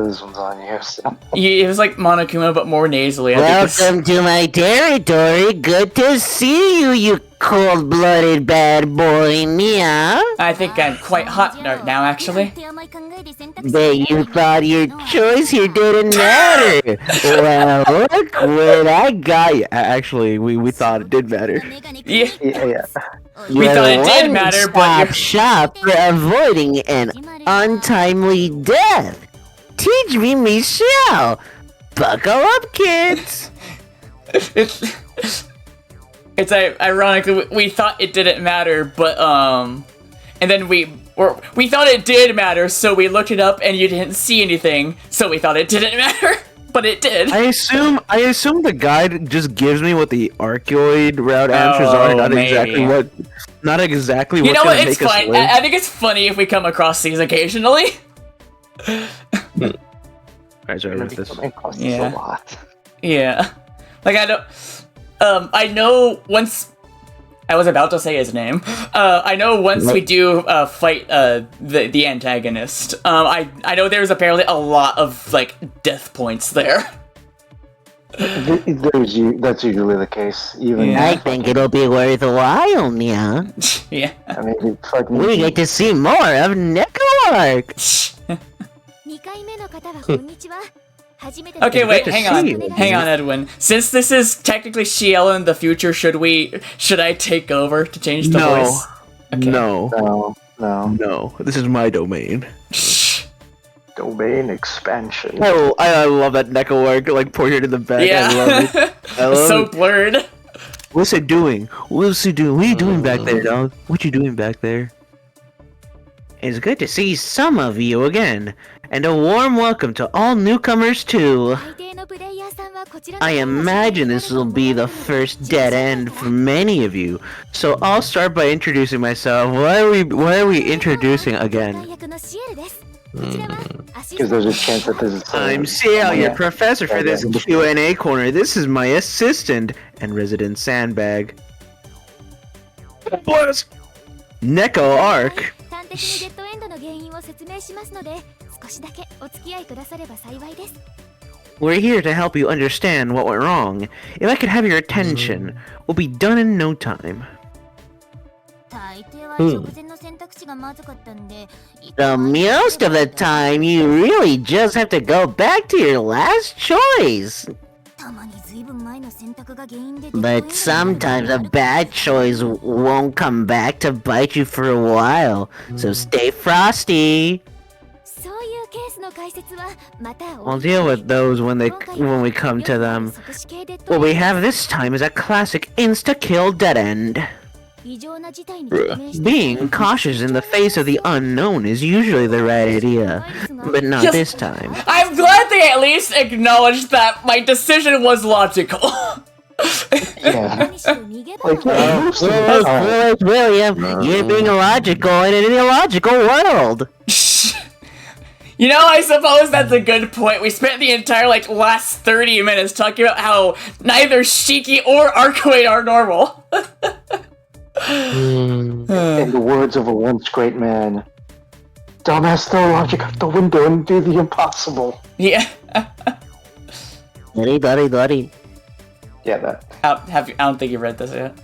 This one's on you. So. it was like Monokuma, but more nasally. I think Welcome to my territory. Good to see you, you cold-blooded bad boy, Mia. I think I'm quite hot right now, actually. Bet you thought your choice here didn't matter. Well, look what I got you. Actually, we thought it did matter. Yeah, Yeah. we thought it did matter, but Stop shop for avoiding an untimely death. Teach me, Michelle. Buckle up, kids. it's ironic. We thought it didn't matter, but and then we thought it did matter, so we looked it up, and you didn't see anything, so we thought it didn't matter, but it did. I assume the guide just gives me what the arcuoid route answers are, not maybe. exactly You what's know what? gonna It's make us fine. live. I think it's funny if we come across these occasionally. Alright, so I read this. It costs Yeah. a lot. Yeah. Like, I know once... I was about to say his name. I know once we do fight the antagonist, I know there's apparently a lot of, like, death points there. That's usually the case. Even Yeah. I think it'll be worthwhile, Mia. Yeah. I mean, fucking. We get to see more of Nicolark. Okay, wait, to hang see on. you. Hang on, Edwin. Since this is technically Shiela in the future, should I take over to change the No. voice? Okay. No. This is my domain. Domain expansion. Oh, I love that Neko arc, like pointed in the back. Yeah. I love it. I love So it. blurred. What's it doing? What's it doing? What are you doing back there, dog? What you doing back there? It's good to see some of you again, and a warm welcome to all newcomers too. I imagine this will be the first dead end for many of you, so I'll start by introducing myself. Why are we introducing again? Because there's a chance that this is. I'm Ciel, your professor for this Q&A corner. This is my assistant and resident sandbag. Bless. Neko arc. We're here to help you understand what went wrong. If I could have your attention, we'll be done in no time. So most of the time, you really just have to go back to your last choice. But sometimes a bad choice won't come back to bite you for a while, so stay frosty. I'll deal with those when we come to them. What we have this time is a classic insta-kill dead end. Being cautious in the face of the unknown is usually the right idea, but not Yes. this time. I'm glad they at least acknowledged that my decision was logical. Yeah. Like, yeah, most of the Of time. course, William. You're being illogical in an illogical world. You know, I suppose that's a good point. We spent the entire, last 30 minutes talking about how neither Shiki or Arcade are normal. In the words of a once great man, dumbass, throw logic out the window and do the impossible. Yeah. Buddy. Yeah, that. I don't think you've read this yet.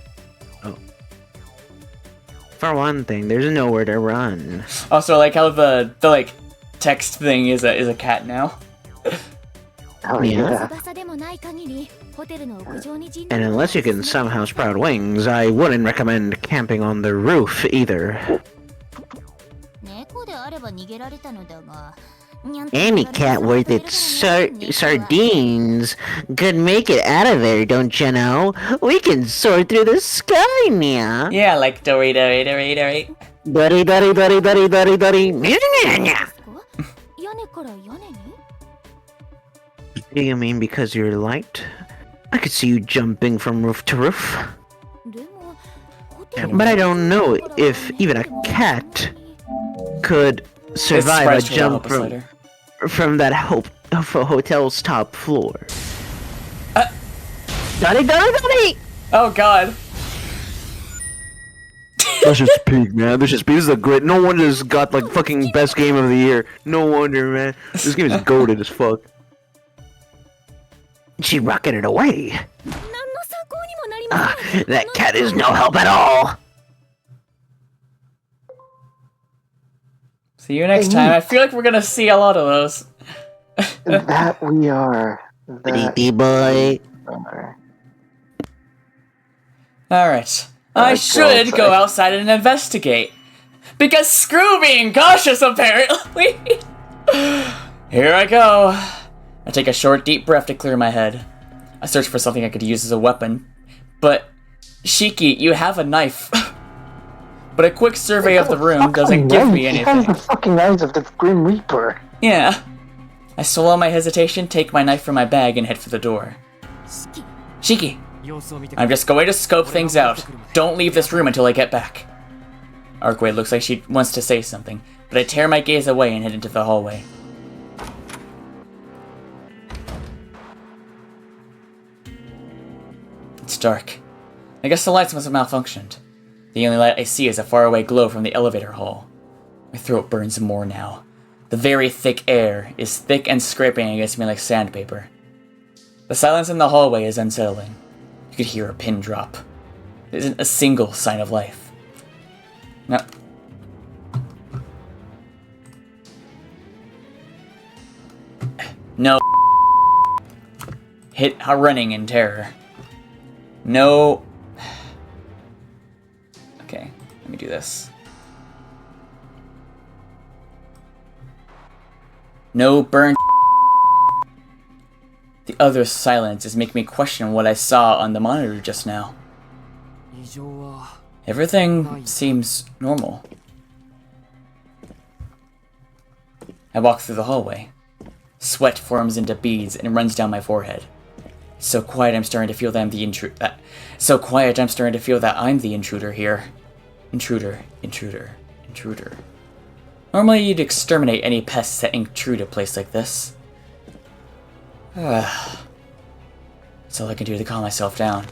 For one thing, there's nowhere to run. Also, how the text thing is a cat now. Oh, yeah. And unless you can somehow sprout wings, I wouldn't recommend camping on the roof either. Any cat worth its sardines could make it out of there, don't you know? We can soar through the sky now. Yeah, like Dory. Buddy. Do you mean because you're light? I could see you jumping from roof to roof. But I don't know if even a cat could survive a jump from that hotel's top floor. Daddy! Oh god. That's just peak, man. That's just peak. This is a great. No wonder this got fucking best game of the year. No wonder, man. This game is goated as fuck. She rocketed away. That cat is no help at all. See you next time. I feel like we're gonna see a lot of those. That we are. Pretty boy. Alright. I should go outside and investigate. Because screw being cautious, apparently! Here I go. I take a short, deep breath to clear my head. I search for something I could use as a weapon. But, Shiki, you have a knife. But a quick survey of the room doesn't give me anything. He has the fucking eyes of the Grim Reaper. Yeah. I swallow my hesitation, take my knife from my bag, and head for the door. Shiki! I'm just going to scope things out. Don't leave this room until I get back. Arkway looks like she wants to say something, but I tear my gaze away and head into the hallway. It's dark. I guess the lights must have malfunctioned. The only light I see is a faraway glow from the elevator hall. My throat burns more now. The very thick air is thick and scraping against me like sandpaper. The silence in the hallway is unsettling. You could hear a pin drop. There isn't a single sign of life. No. Hit running in terror. No. Okay, let me do this. No burn. The other silence is making me question what I saw on the monitor just now. Everything seems normal. I walk through the hallway. Sweat forms into beads and runs down my forehead. It's so quiet I'm starting to feel that I'm the intruder. I'm the intruder here. Intruder. Normally you'd exterminate any pests that intrude a place like this. That's all I can do to calm myself down.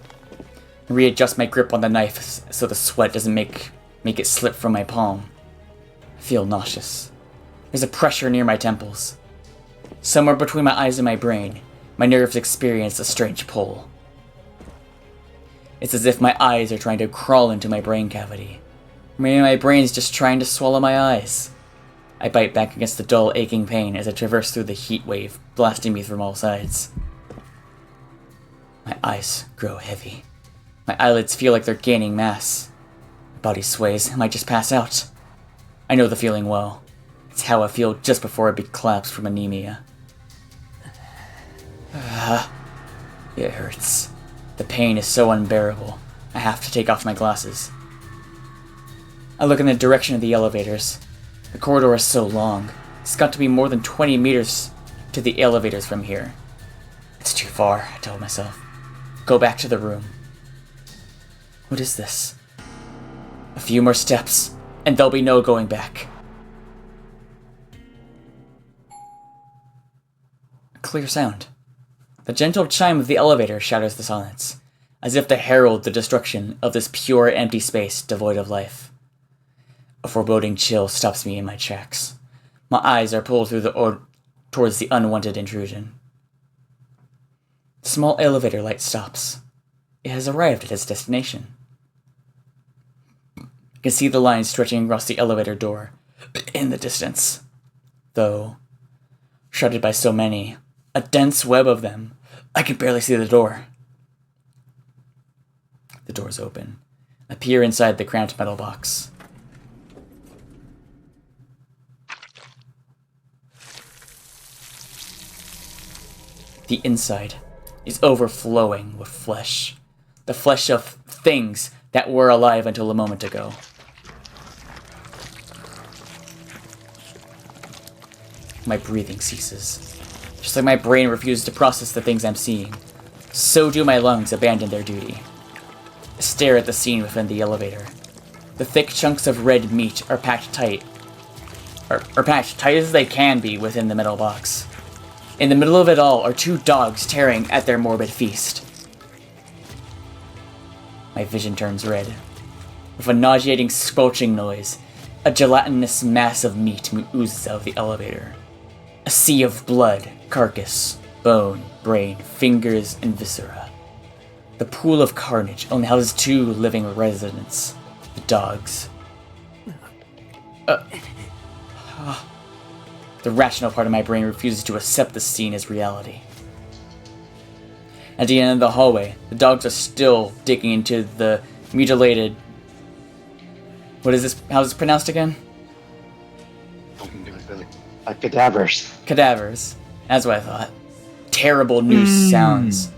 Readjust my grip on the knife so the sweat doesn't make it slip from my palm. I feel nauseous. There's a pressure near my temples. Somewhere between my eyes and my brain, my nerves experience a strange pull. It's as if my eyes are trying to crawl into my brain cavity. Maybe my brain's just trying to swallow my eyes. I bite back against the dull, aching pain as I traverse through the heat wave, blasting me from all sides. My eyes grow heavy. My eyelids feel like they're gaining mass. My body sways. I might just pass out. I know the feeling well. It's how I feel just before I collapse from anemia. It hurts. The pain is so unbearable. I have to take off my glasses. I look in the direction of the elevators. The corridor is so long. It's got to be more than 20 meters to the elevators from here. It's too far, I told myself. Go back to the room. What is this? A few more steps, and there'll be no going back. A clear sound. The gentle chime of the elevator shatters the silence, as if to herald the destruction of this pure, empty space devoid of life. A foreboding chill stops me in my tracks. My eyes are pulled towards the unwanted intrusion. The small elevator light stops. It has arrived at its destination. I can see the lines stretching across the elevator door in the distance, though, shrouded by so many, a dense web of them, I can barely see the door. The door's open. I peer inside the cramped metal box. The inside is overflowing with flesh. The flesh of things that were alive until a moment ago. My breathing ceases. Just like my brain refuses to process the things I'm seeing, so do my lungs abandon their duty. I stare at the scene within the elevator. The thick chunks of red meat are packed tight. Are packed tight as they can be within the metal box. In the middle of it all are two dogs tearing at their morbid feast. My vision turns red. With a nauseating, squelching noise, a gelatinous mass of meat oozes out of the elevator. A sea of blood, carcass, bone, brain, fingers, and viscera. The pool of carnage only houses two living residents, the dogs. The rational part of my brain refuses to accept this scene as reality. At the end of the hallway, the dogs are still digging into the mutilated... What is this? How's this pronounced again? Cadavers. Cadavers. That's what I thought. Terrible noose sounds.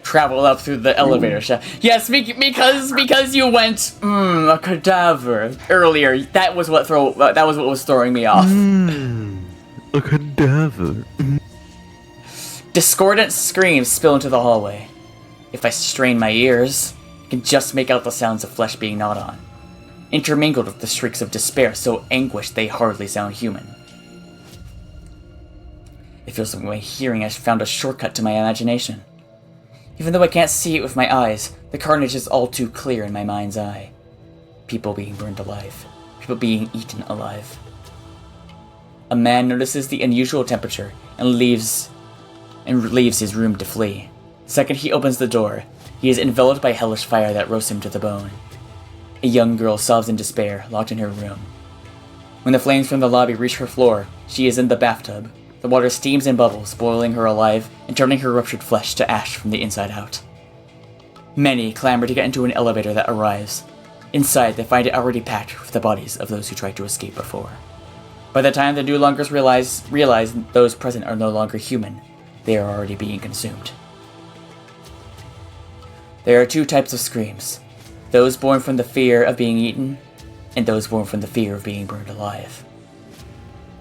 Travel up through the elevator shaft. Yes, because you went a cadaver earlier. That was what was throwing me off. A cadaver. Discordant screams spill into the hallway. If I strain my ears, I can just make out the sounds of flesh being gnawed on, intermingled with the shrieks of despair so anguished they hardly sound human. It feels like my hearing has found a shortcut to my imagination. Even though I can't see it with my eyes, the carnage is all too clear in my mind's eye. People being burned alive. People being eaten alive. A man notices the unusual temperature and leaves his room to flee. The second he opens the door, he is enveloped by hellish fire that roasts him to the bone. A young girl sobs in despair, locked in her room. When the flames from the lobby reach her floor, she is in the bathtub. The water steams and bubbles, boiling her alive and turning her ruptured flesh to ash from the inside out. Many clamor to get into an elevator that arrives. Inside, they find it already packed with the bodies of those who tried to escape before. By the time the new longers realize those present are no longer human, they are already being consumed. There are two types of screams. Those born from the fear of being eaten, and those born from the fear of being burned alive.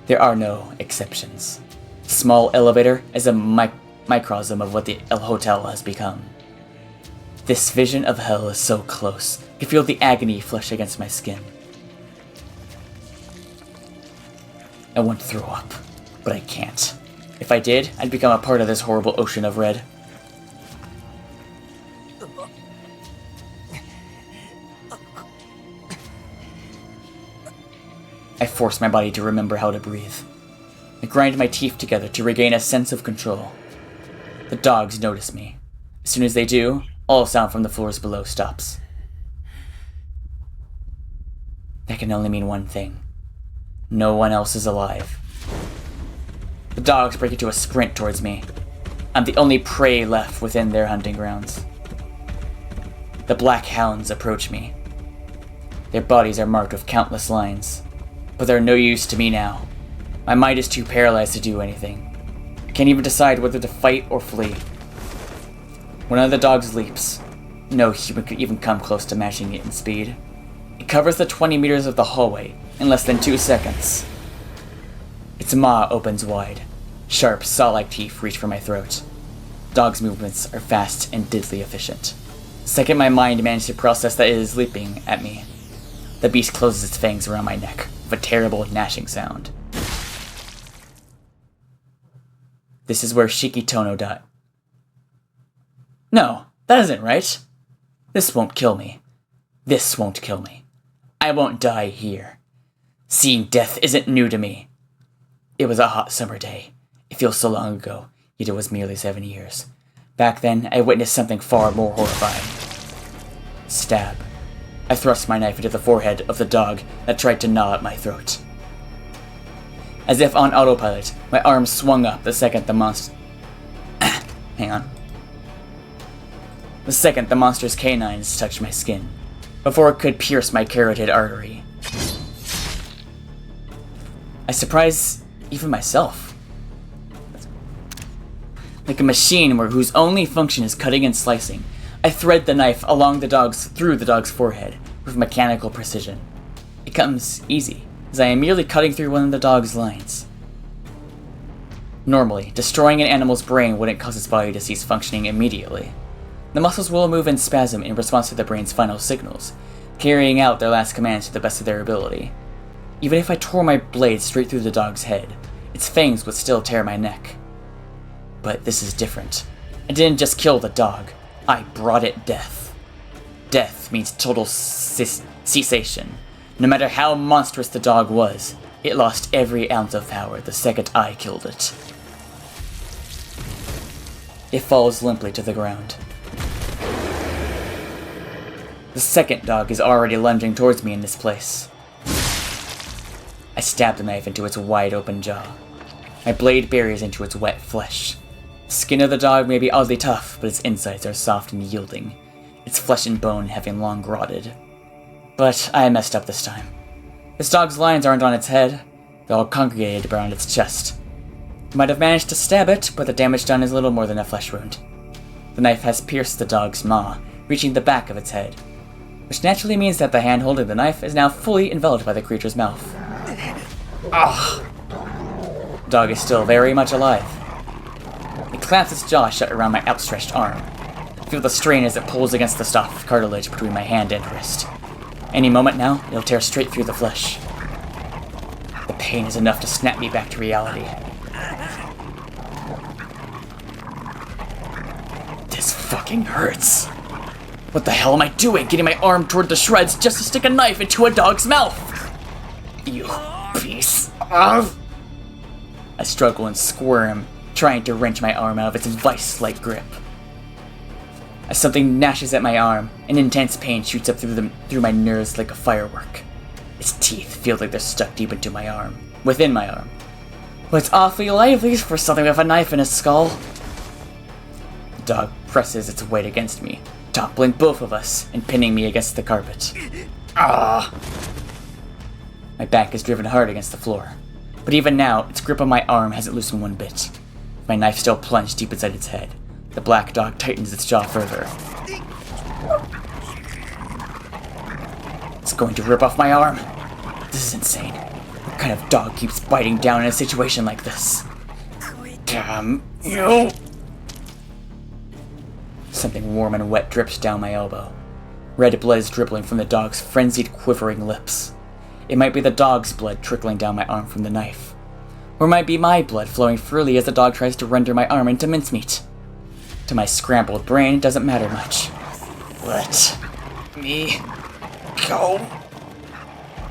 There are no exceptions. Small elevator is a microcosm of what the hotel has become. This vision of hell is so close, I can feel the agony flush against my skin. I want to throw up, but I can't. If I did, I'd become a part of this horrible ocean of red. I force my body to remember how to breathe. I grind my teeth together to regain a sense of control. The dogs notice me. As soon as they do, all sound from the floors below stops. That can only mean one thing. No one else is alive. The dogs break into a sprint towards me. I'm the only prey left within their hunting grounds. The black hounds approach me. Their bodies are marked with countless lines, but they're no use to me now. My mind is too paralyzed to do anything. I can't even decide whether to fight or flee. One of the dogs leaps. No human could even come close to matching it in speed. It covers the 20 meters of the hallway in less than 2 seconds. Its maw opens wide. Sharp, saw-like teeth reach for my throat. Dog's movements are fast and deadly efficient. The second my mind managed to process that it is leaping at me, the beast closes its fangs around my neck with a terrible gnashing sound. This is where Shikitono died. No, that isn't right. This won't kill me. This won't kill me. I won't die here. Seeing death isn't new to me. It was a hot summer day. It feels so long ago, yet it was merely 7 years. Back then, I witnessed something far more horrifying. Stab. I thrust my knife into the forehead of the dog that tried to gnaw at my throat. As if on autopilot, my arm swung up the second the monster... Hang on. The second the monster's canines touched my skin, before it could pierce my carotid artery. I surprised even myself. Like a machine whose only function is cutting and slicing, I thread the knife through the dog's forehead with mechanical precision. It comes easy, as I am merely cutting through one of the dog's lines. Normally, destroying an animal's brain wouldn't cause its body to cease functioning immediately. The muscles will move in spasm in response to the brain's final signals, carrying out their last commands to the best of their ability. Even if I tore my blade straight through the dog's head, its fangs would still tear my neck. But this is different. I didn't just kill the dog, I brought it death. Death means total cessation. No matter how monstrous the dog was, it lost every ounce of power the second I killed it. It falls limply to the ground. The second dog is already lunging towards me in this place. I stab the knife into its wide-open jaw. My blade buries into its wet flesh. The skin of the dog may be oddly tough, but its insides are soft and yielding, its flesh and bone having long rotted. But I messed up this time. This dog's lines aren't on its head, they're all congregated around its chest. I might have managed to stab it, but the damage done is little more than a flesh wound. The knife has pierced the dog's maw, reaching the back of its head, which naturally means that the hand holding the knife is now fully enveloped by the creature's mouth. Ah! The dog is still very much alive. It clamps its jaw shut around my outstretched arm. I feel the strain as it pulls against the soft cartilage between my hand and wrist. Any moment now, it'll tear straight through the flesh. The pain is enough to snap me back to reality. This fucking hurts. What the hell am I doing, getting my arm toward the shreds just to stick a knife into a dog's mouth? You piece of... I struggle and squirm, trying to wrench my arm out of its vice-like grip. As something gnashes at my arm, an intense pain shoots up through my nerves like a firework. Its teeth feel like they're stuck deep into my arm, within my arm. Well, it's awfully lively for something with a knife in its skull. The dog presses its weight against me, toppling both of us and pinning me against the carpet. Ah! My back is driven hard against the floor, but even now, its grip on my arm hasn't loosened one bit. My knife still plunged deep inside its head. The black dog tightens its jaw further. It's going to rip off my arm. This is insane. What kind of dog keeps biting down in a situation like this? Damn you! Something warm and wet drips down my elbow. Red blood is dribbling from the dog's frenzied, quivering lips. It might be the dog's blood trickling down my arm from the knife. Or it might be my blood flowing freely as the dog tries to render my arm into mincemeat. To my scrambled brain, it doesn't matter much. Let me go.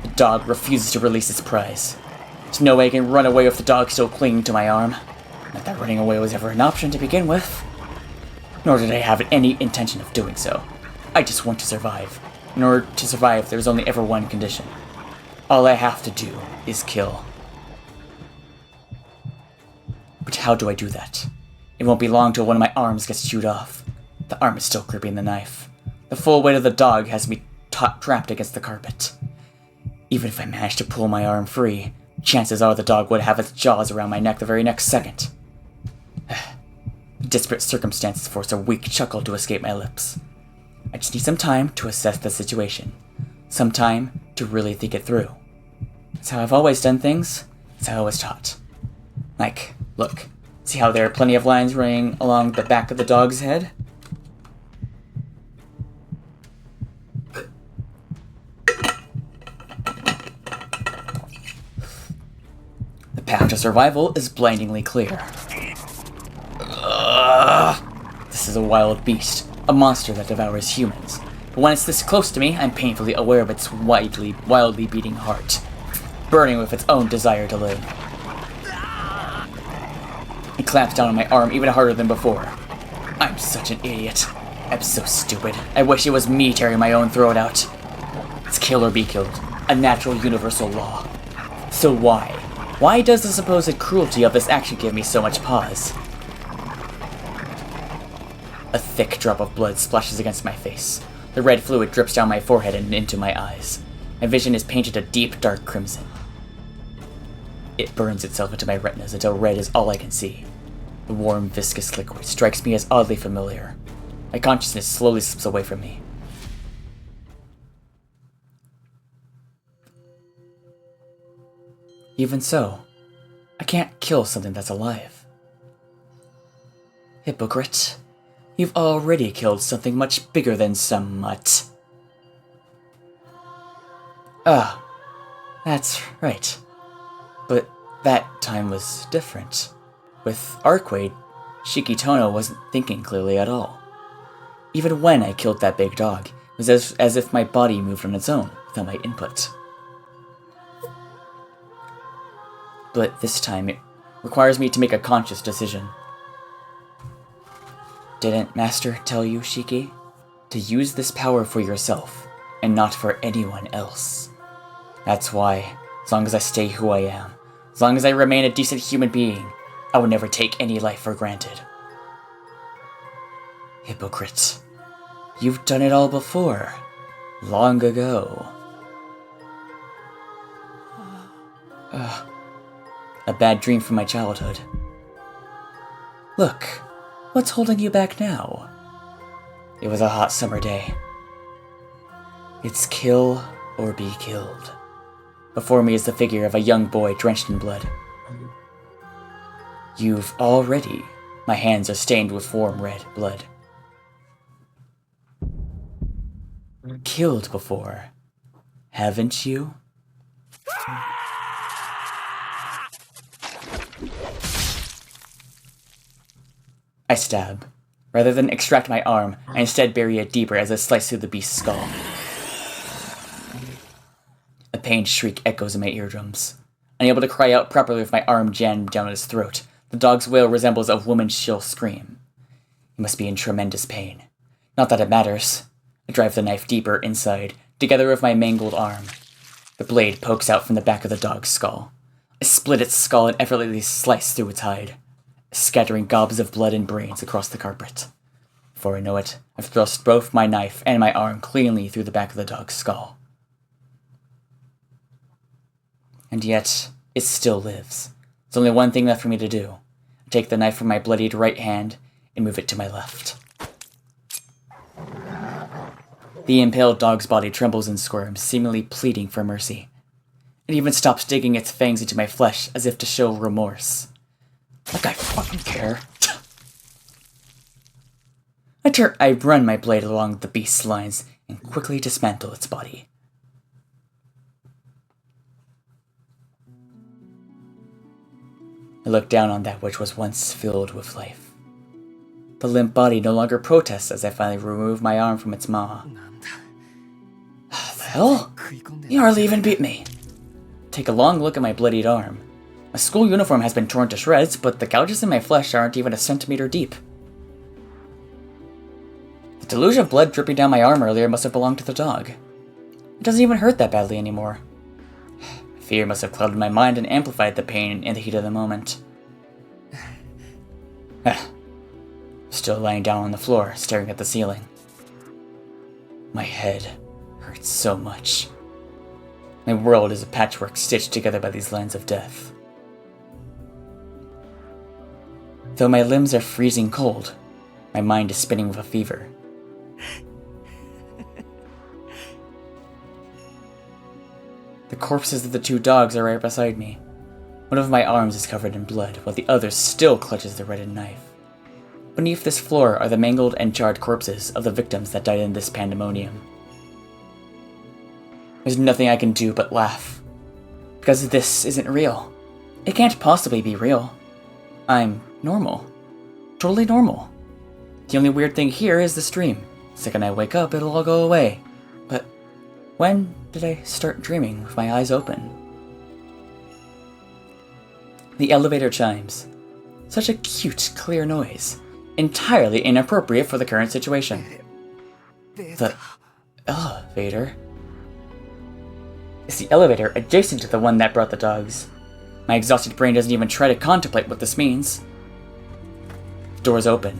The dog refuses to release its prize. There's no way I can run away with the dog still clinging to my arm. Not that running away was ever an option to begin with. Nor did I have any intention of doing so. I just want to survive. In order to survive, there's only ever one condition. All I have to do is kill. But how do I do that? It won't be long till one of my arms gets chewed off. The arm is still gripping the knife. The full weight of the dog has me trapped against the carpet. Even if I managed to pull my arm free, chances are the dog would have its jaws around my neck the very next second. Disparate circumstances force a weak chuckle to escape my lips. I just need some time to assess the situation. Some time to really think it through. It's how I've always done things. It's how I was taught. Like, look. See how there are plenty of lines running along the back of the dog's head? path to survival is blindingly clear. This is a wild beast, a monster that devours humans. But when it's this close to me, I'm painfully aware of its wildly beating heart, burning with its own desire to live. It clamps down on my arm even harder than before. I'm such an idiot. I'm so stupid. I wish it was me tearing my own throat out. It's kill or be killed, a natural universal law. So why? Why does the supposed cruelty of this action give me so much pause? A thick drop of blood splashes against my face. The red fluid drips down my forehead and into my eyes. My vision is painted a deep, dark crimson. It burns itself into my retinas until red is all I can see. The warm, viscous liquid strikes me as oddly familiar. My consciousness slowly slips away from me. Even so, I can't kill something that's alive. Hypocrite, you've already killed something much bigger than some mutt. Ah, that's right. But that time was different. With Arcade, Shikitono wasn't thinking clearly at all. Even when I killed that big dog, it was as if my body moved on its own, without my input. But this time, it requires me to make a conscious decision. Didn't Master tell you, Shiki? To use this power for yourself, and not for anyone else. That's why, as long as I stay who I am, as long as I remain a decent human being, I will never take any life for granted. Hypocrite. You've done it all before. Long ago. A bad dream from my childhood. Look, what's holding you back now? It was a hot summer day. It's kill or be killed. Before me is the figure of a young boy drenched in blood. You've already. My hands are stained with warm red blood. Killed before, haven't you? I stab. Rather than extract my arm, I instead bury it deeper as I slice through the beast's skull. A pained shriek echoes in my eardrums. Unable to cry out properly with my arm jammed down his throat, the dog's wail resembles a woman's shrill scream. He must be in tremendous pain. Not that it matters. I drive the knife deeper inside, together with my mangled arm. The blade pokes out from the back of the dog's skull. I split its skull and effortlessly slice through its hide, scattering gobs of blood and brains across the carpet. Before I know it, I've thrust both my knife and my arm cleanly through the back of the dog's skull. And yet, it still lives. There's only one thing left for me to do. I take the knife from my bloodied right hand and move it to my left. The impaled dog's body trembles and squirms, seemingly pleading for mercy. It even stops digging its fangs into my flesh as if to show remorse. Like I fucking care. I run my blade along the beast's lines and quickly dismantle its body. I look down on that which was once filled with life. The limp body no longer protests as I finally remove my arm from its maw. The hell? You hardly even beat me. Take a long look at my bloodied arm. My school uniform has been torn to shreds, but the gouges in my flesh aren't even a centimeter deep. The deluge of blood dripping down my arm earlier must have belonged to the dog. It doesn't even hurt that badly anymore. Fear must have clouded my mind and amplified the pain in the heat of the moment. Still lying down on the floor, staring at the ceiling. My head hurts so much. My world is a patchwork stitched together by these lines of death. Though my limbs are freezing cold, my mind is spinning with a fever. The corpses of the two dogs are right beside me. One of my arms is covered in blood, while the other still clutches the reddened knife. Beneath this floor are the mangled and charred corpses of the victims that died in this pandemonium. There's nothing I can do but laugh. Because this isn't real. It can't possibly be real. I'm normal. Totally normal. The only weird thing here is the stream. The second I wake up, it'll all go away. But when did I start dreaming with my eyes open? The elevator chimes. Such a cute, clear noise. Entirely inappropriate for the current situation. The elevator? It's the elevator adjacent to the one that brought the dogs. My exhausted brain doesn't even try to contemplate what this means. The door's open.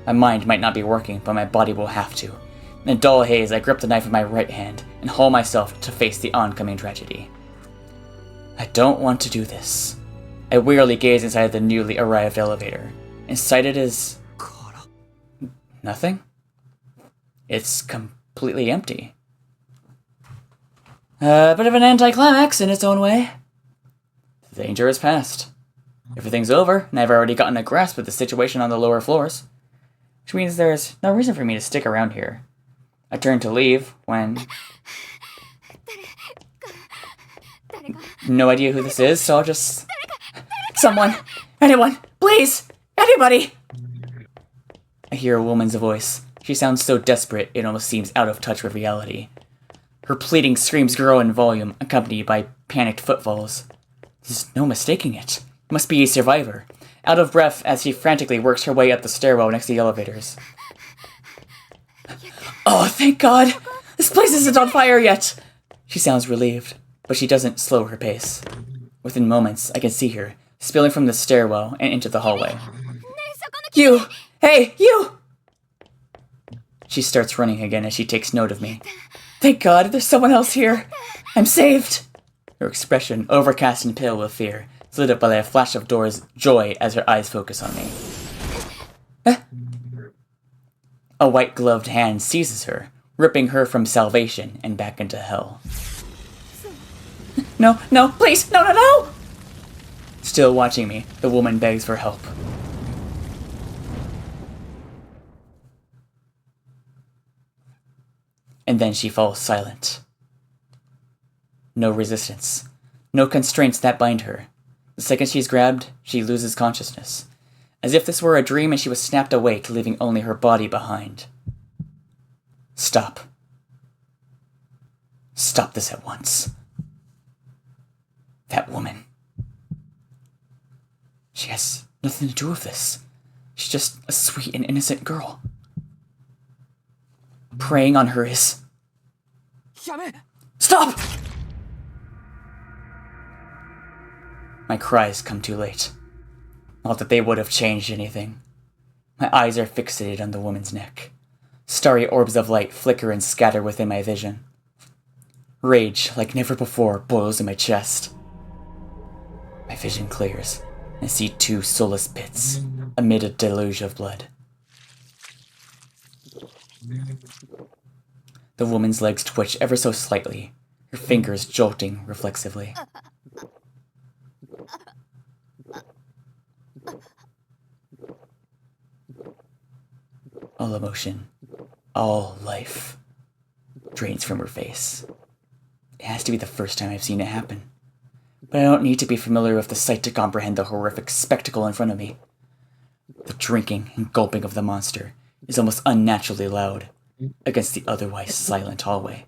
My mind might not be working, but my body will have to. In a dull haze, I grip the knife in my right hand and haul myself to face the oncoming tragedy. I don't want to do this. I wearily gaze inside the newly arrived elevator. Inside it is... nothing? It's completely empty. A bit of an anticlimax in its own way. The danger is past. Everything's over, and I've already gotten a grasp of the situation on the lower floors. Which means there's no reason for me to stick around here. I turn to leave when... no idea who this is, so I'll just... someone! Anyone! Please! Anybody! I hear a woman's voice. She sounds so desperate, it almost seems out of touch with reality. Her pleading screams grow in volume, accompanied by panicked footfalls. There's no mistaking it. It must be a survivor, out of breath as she frantically works her way up the stairwell next to the elevators. Oh, thank God! This place isn't on fire yet! She sounds relieved, but she doesn't slow her pace. Within moments, I can see her, spilling from the stairwell and into the hallway. You! Hey, you! She starts running again as she takes note of me. Thank God, there's someone else here! I'm saved! Her expression, overcast and pale with fear, is lit up by a flash of joy as her eyes focus on me. A white-gloved hand seizes her, ripping her from salvation and back into hell. No, no, please, no, no, no! Still watching me, the woman begs for help. And then she falls silent. No resistance. No constraints that bind her. The second she's grabbed, she loses consciousness. As if this were a dream and she was snapped awake, leaving only her body behind. Stop. Stop this at once. That woman. She has nothing to do with this. She's just a sweet and innocent girl. Preying on her is... Stop! My cries come too late. Not that they would have changed anything. My eyes are fixated on the woman's neck. Starry orbs of light flicker and scatter within my vision. Rage, like never before, boils in my chest. My vision clears, and I see two soulless pits amid a deluge of blood. The woman's legs twitch ever so slightly, her fingers jolting reflexively. All emotion, all life, drains from her face. It has to be the first time I've seen it happen. But I don't need to be familiar with the sight to comprehend the horrific spectacle in front of me. The drinking and gulping of the monster is almost unnaturally loud against the otherwise silent hallway.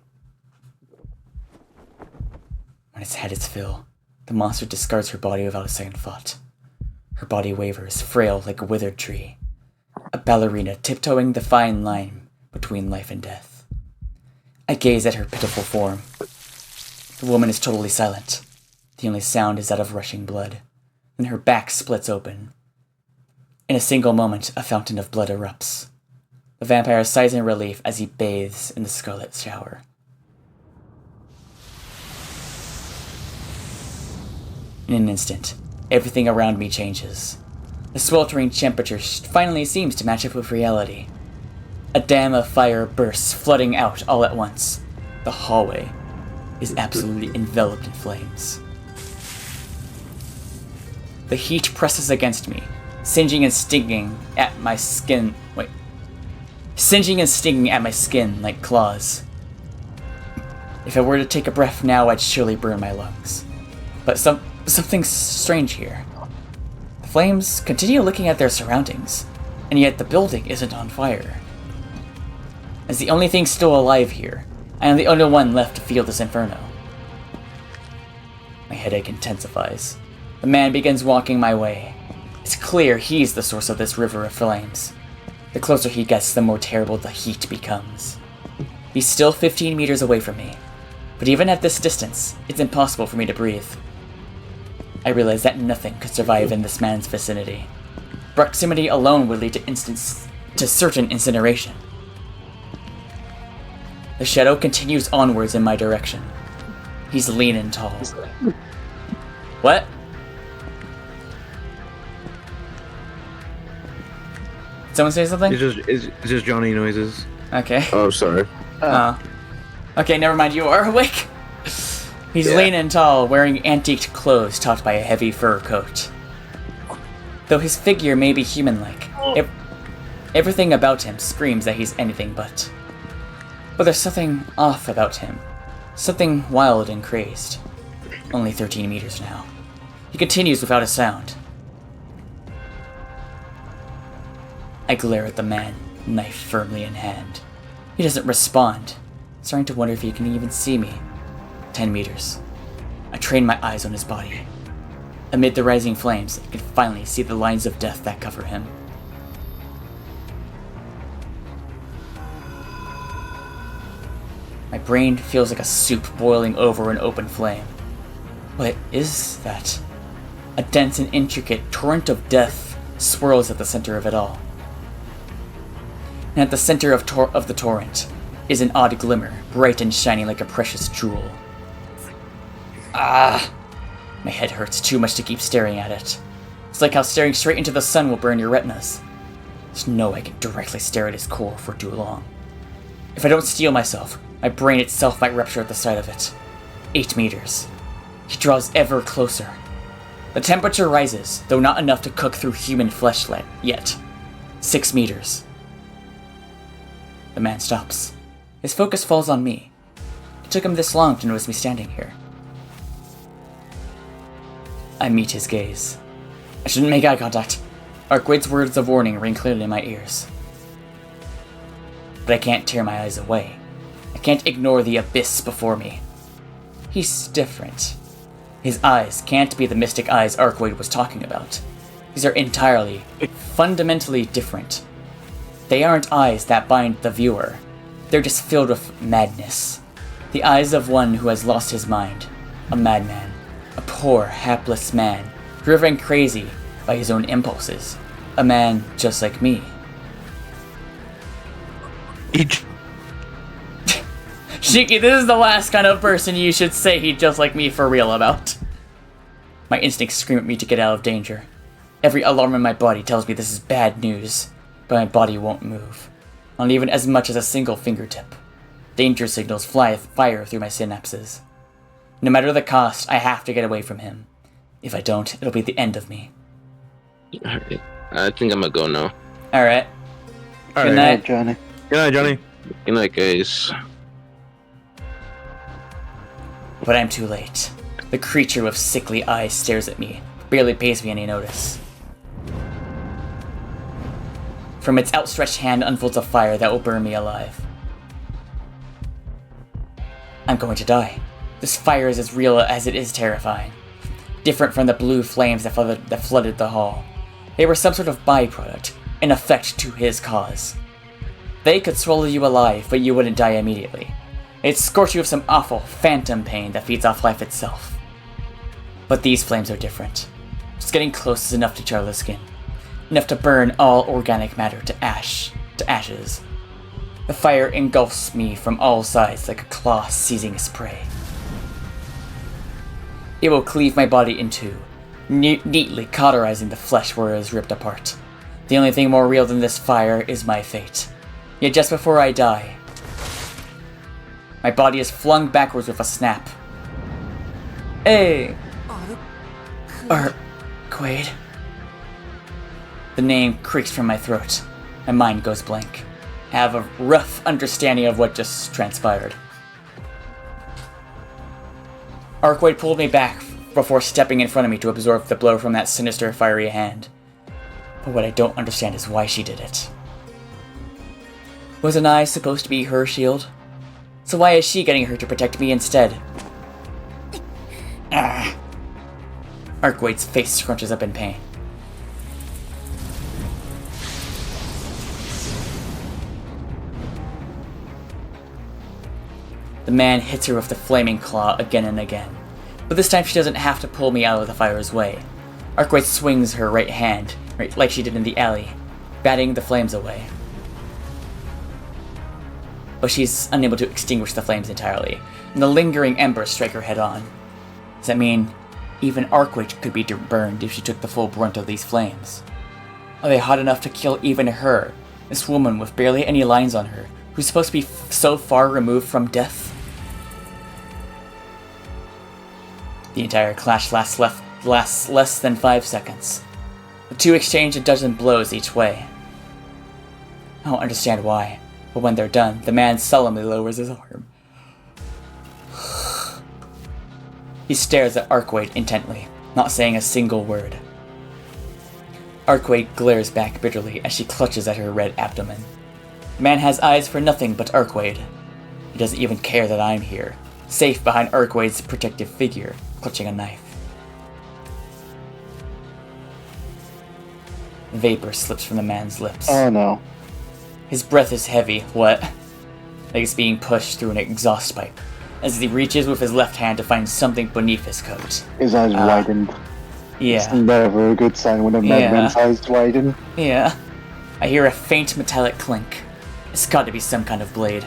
When it's had its fill, the monster discards her body without a second thought. Her body wavers, frail like a withered tree. A ballerina tiptoeing the fine line between life and death. I gaze at her pitiful form. The woman is totally silent. The only sound is that of rushing blood. Then her back splits open. In a single moment, a fountain of blood erupts. The vampire sighs in relief as he bathes in the scarlet shower. In an instant, everything around me changes. The sweltering temperature finally seems to match up with reality. A dam of fire bursts, flooding out all at once. The hallway is absolutely enveloped in flames. The heat presses against me, singeing and stinging at my skin like claws. If I were to take a breath now, I'd surely burn my lungs. But Something's strange here. The flames continue looking at their surroundings, and yet the building isn't on fire. As the only thing still alive here, I am the only one left to feel this inferno. My headache intensifies. The man begins walking my way. It's clear he's the source of this river of flames. The closer he gets, the more terrible the heat becomes. He's still 15 meters away from me, but even at this distance, it's impossible for me to breathe. I realize that nothing could survive in this man's vicinity. Proximity alone would lead to certain incineration. The shadow continues onwards in my direction. He's lean and tall. What? Someone say something? It's just Johnny noises. Okay. Oh, sorry. Okay, never mind, you are awake. He's lean and tall, wearing antiqued clothes topped by a heavy fur coat. Though his figure may be human-like, everything about him screams that he's anything but. But there's something off about him. Something wild and crazed. Only 13 meters now. He continues without a sound. I glare at the man, knife firmly in hand. He doesn't respond, starting to wonder if he can even see me. 10 meters. I train my eyes on his body. Amid the rising flames, I can finally see the lines of death that cover him. My brain feels like a soup boiling over an open flame. What is that? A dense and intricate torrent of death swirls at the center of it all. And at the center of the torrent is an odd glimmer, bright and shining like a precious jewel. Ah! My head hurts too much to keep staring at it. It's like how staring straight into the sun will burn your retinas. There's no way I can directly stare at his core for too long. If I don't steel myself, my brain itself might rupture at the sight of it. 8 meters. He draws ever closer. The temperature rises, though not enough to cook through human flesh yet. 6 meters. The man stops. His focus falls on me. It took him this long to notice me standing here. I meet his gaze. I shouldn't make eye contact. Arcwade's words of warning ring clearly in my ears. But I can't tear my eyes away. I can't ignore the abyss before me. He's different. His eyes can't be the mystic eyes Arcwade was talking about. These are entirely, fundamentally different. They aren't eyes that bind the viewer. They're just filled with madness. The eyes of one who has lost his mind. A madman. A poor, hapless man, driven crazy by his own impulses. A man just like me. Shiki, this is the last kind of person you should say he'd just like me for real about. My instincts scream at me to get out of danger. Every alarm in my body tells me this is bad news, but my body won't move. Not even as much as a single fingertip. Danger signals fire through my synapses. No matter the cost, I have to get away from him. If I don't, it'll be the end of me. Alright. I think I'm gonna go now. Alright. Good night, Johnny. Good night, Johnny. Good night, guys. But I'm too late. The creature with sickly eyes stares at me, barely pays me any notice. From its outstretched hand unfolds a fire that will burn me alive. I'm going to die. This fire is as real as it is terrifying. Different from the blue flames that flooded the hall. They were some sort of byproduct, an effect to his cause. They could swallow you alive, but you wouldn't die immediately. It'd scorch you with some awful, phantom pain that feeds off life itself. But these flames are different. Just getting close is enough to char the skin. Enough to burn all organic matter to ashes. The fire engulfs me from all sides like a claw seizing its prey. It will cleave my body in two, neatly cauterizing the flesh where it is ripped apart. The only thing more real than this fire is my fate. Yet just before I die, my body is flung backwards with a snap. Hey! Arcwade. The name creaks from my throat. My mind goes blank. I have a rough understanding of what just transpired. Arcwade pulled me back before stepping in front of me to absorb the blow from that sinister, fiery hand. But what I don't understand is why she did it. Wasn't I supposed to be her shield? So why is she getting her to protect me instead? Ah. Arcwade's face scrunches up in pain. The man hits her with the flaming claw again and again, but this time she doesn't have to pull me out of the fire's way. Arcwade swings her right hand, right like she did in the alley, batting the flames away. But she's unable to extinguish the flames entirely, and the lingering embers strike her head on. Does that mean even Arcwade could be burned if she took the full brunt of these flames? Are they hot enough to kill even her, this woman with barely any lines on her, who's supposed to be so far removed from death? The entire clash lasts less than 5 seconds. The two exchange a dozen blows each way. I don't understand why, but when they're done, the man solemnly lowers his arm. He stares at Arcwade intently, not saying a single word. Arcwade glares back bitterly as she clutches at her red abdomen. The man has eyes for nothing but Arcwade. He doesn't even care that I'm here, safe behind Arcwade's protective figure, clutching a knife. Vapor slips from the man's lips. Oh no. His breath is heavy, wet, like it's being pushed through an exhaust pipe, as he reaches with his left hand to find something beneath his coat. His eyes widened. Yeah. Isn't that ever a good sign when a madman's eyes widen? Yeah. I hear a faint metallic clink. It's got to be some kind of blade.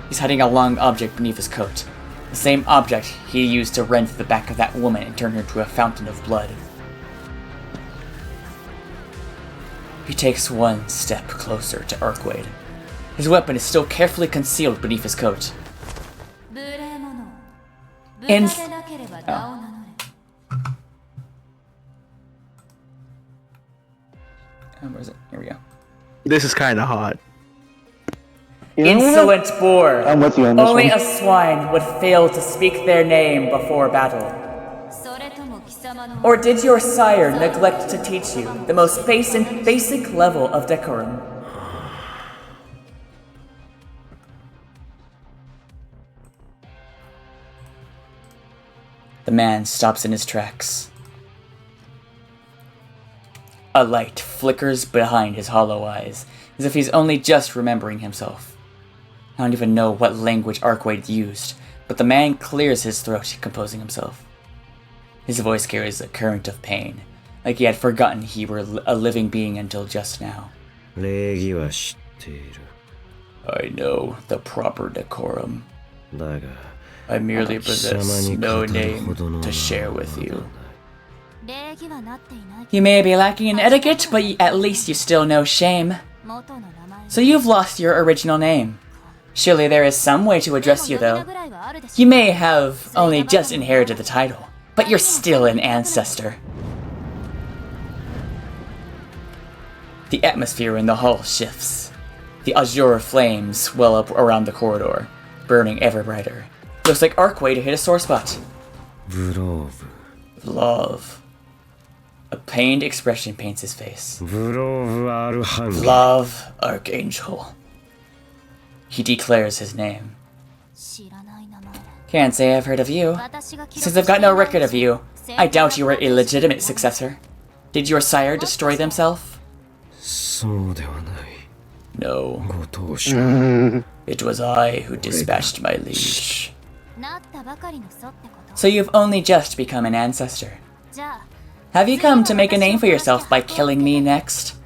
He's hiding a long object beneath his coat. The same object he used to rend the back of that woman and turn her into a fountain of blood. He takes one step closer to Arcwade. His weapon is still carefully concealed beneath his coat. Where is it? Here we go. This is kind of hot. Insolent boar! I'm with you on this Only one. a swine would fail to speak their name before battle. Or did your sire neglect to teach you the most basic level of decorum? The man stops in his tracks. A light flickers behind his hollow eyes, as if he's only just remembering himself. I don't even know what language Arcwade used, but the man clears his throat, composing himself. His voice carries a current of pain, like he had forgotten he were a living being until just now. I know the proper decorum. I merely possess no name to share with you. You may be lacking in etiquette, but at least you still know shame. So you've lost your original name. Surely there is some way to address you, though. You may have only just inherited the title, but you're still an ancestor. The atmosphere in the hall shifts. The azure flames well up around the corridor, burning ever brighter. Looks like Arcwade hit a sore spot. Love. A pained expression paints his face. Love, Archangel. He declares his name. Can't say I've heard of you. Since I've got no record of you, I doubt you were a legitimate successor. Did your sire destroy himself? No. It was I who dispatched my liege. So you've only just become an ancestor. Have you come to make a name for yourself by killing me next?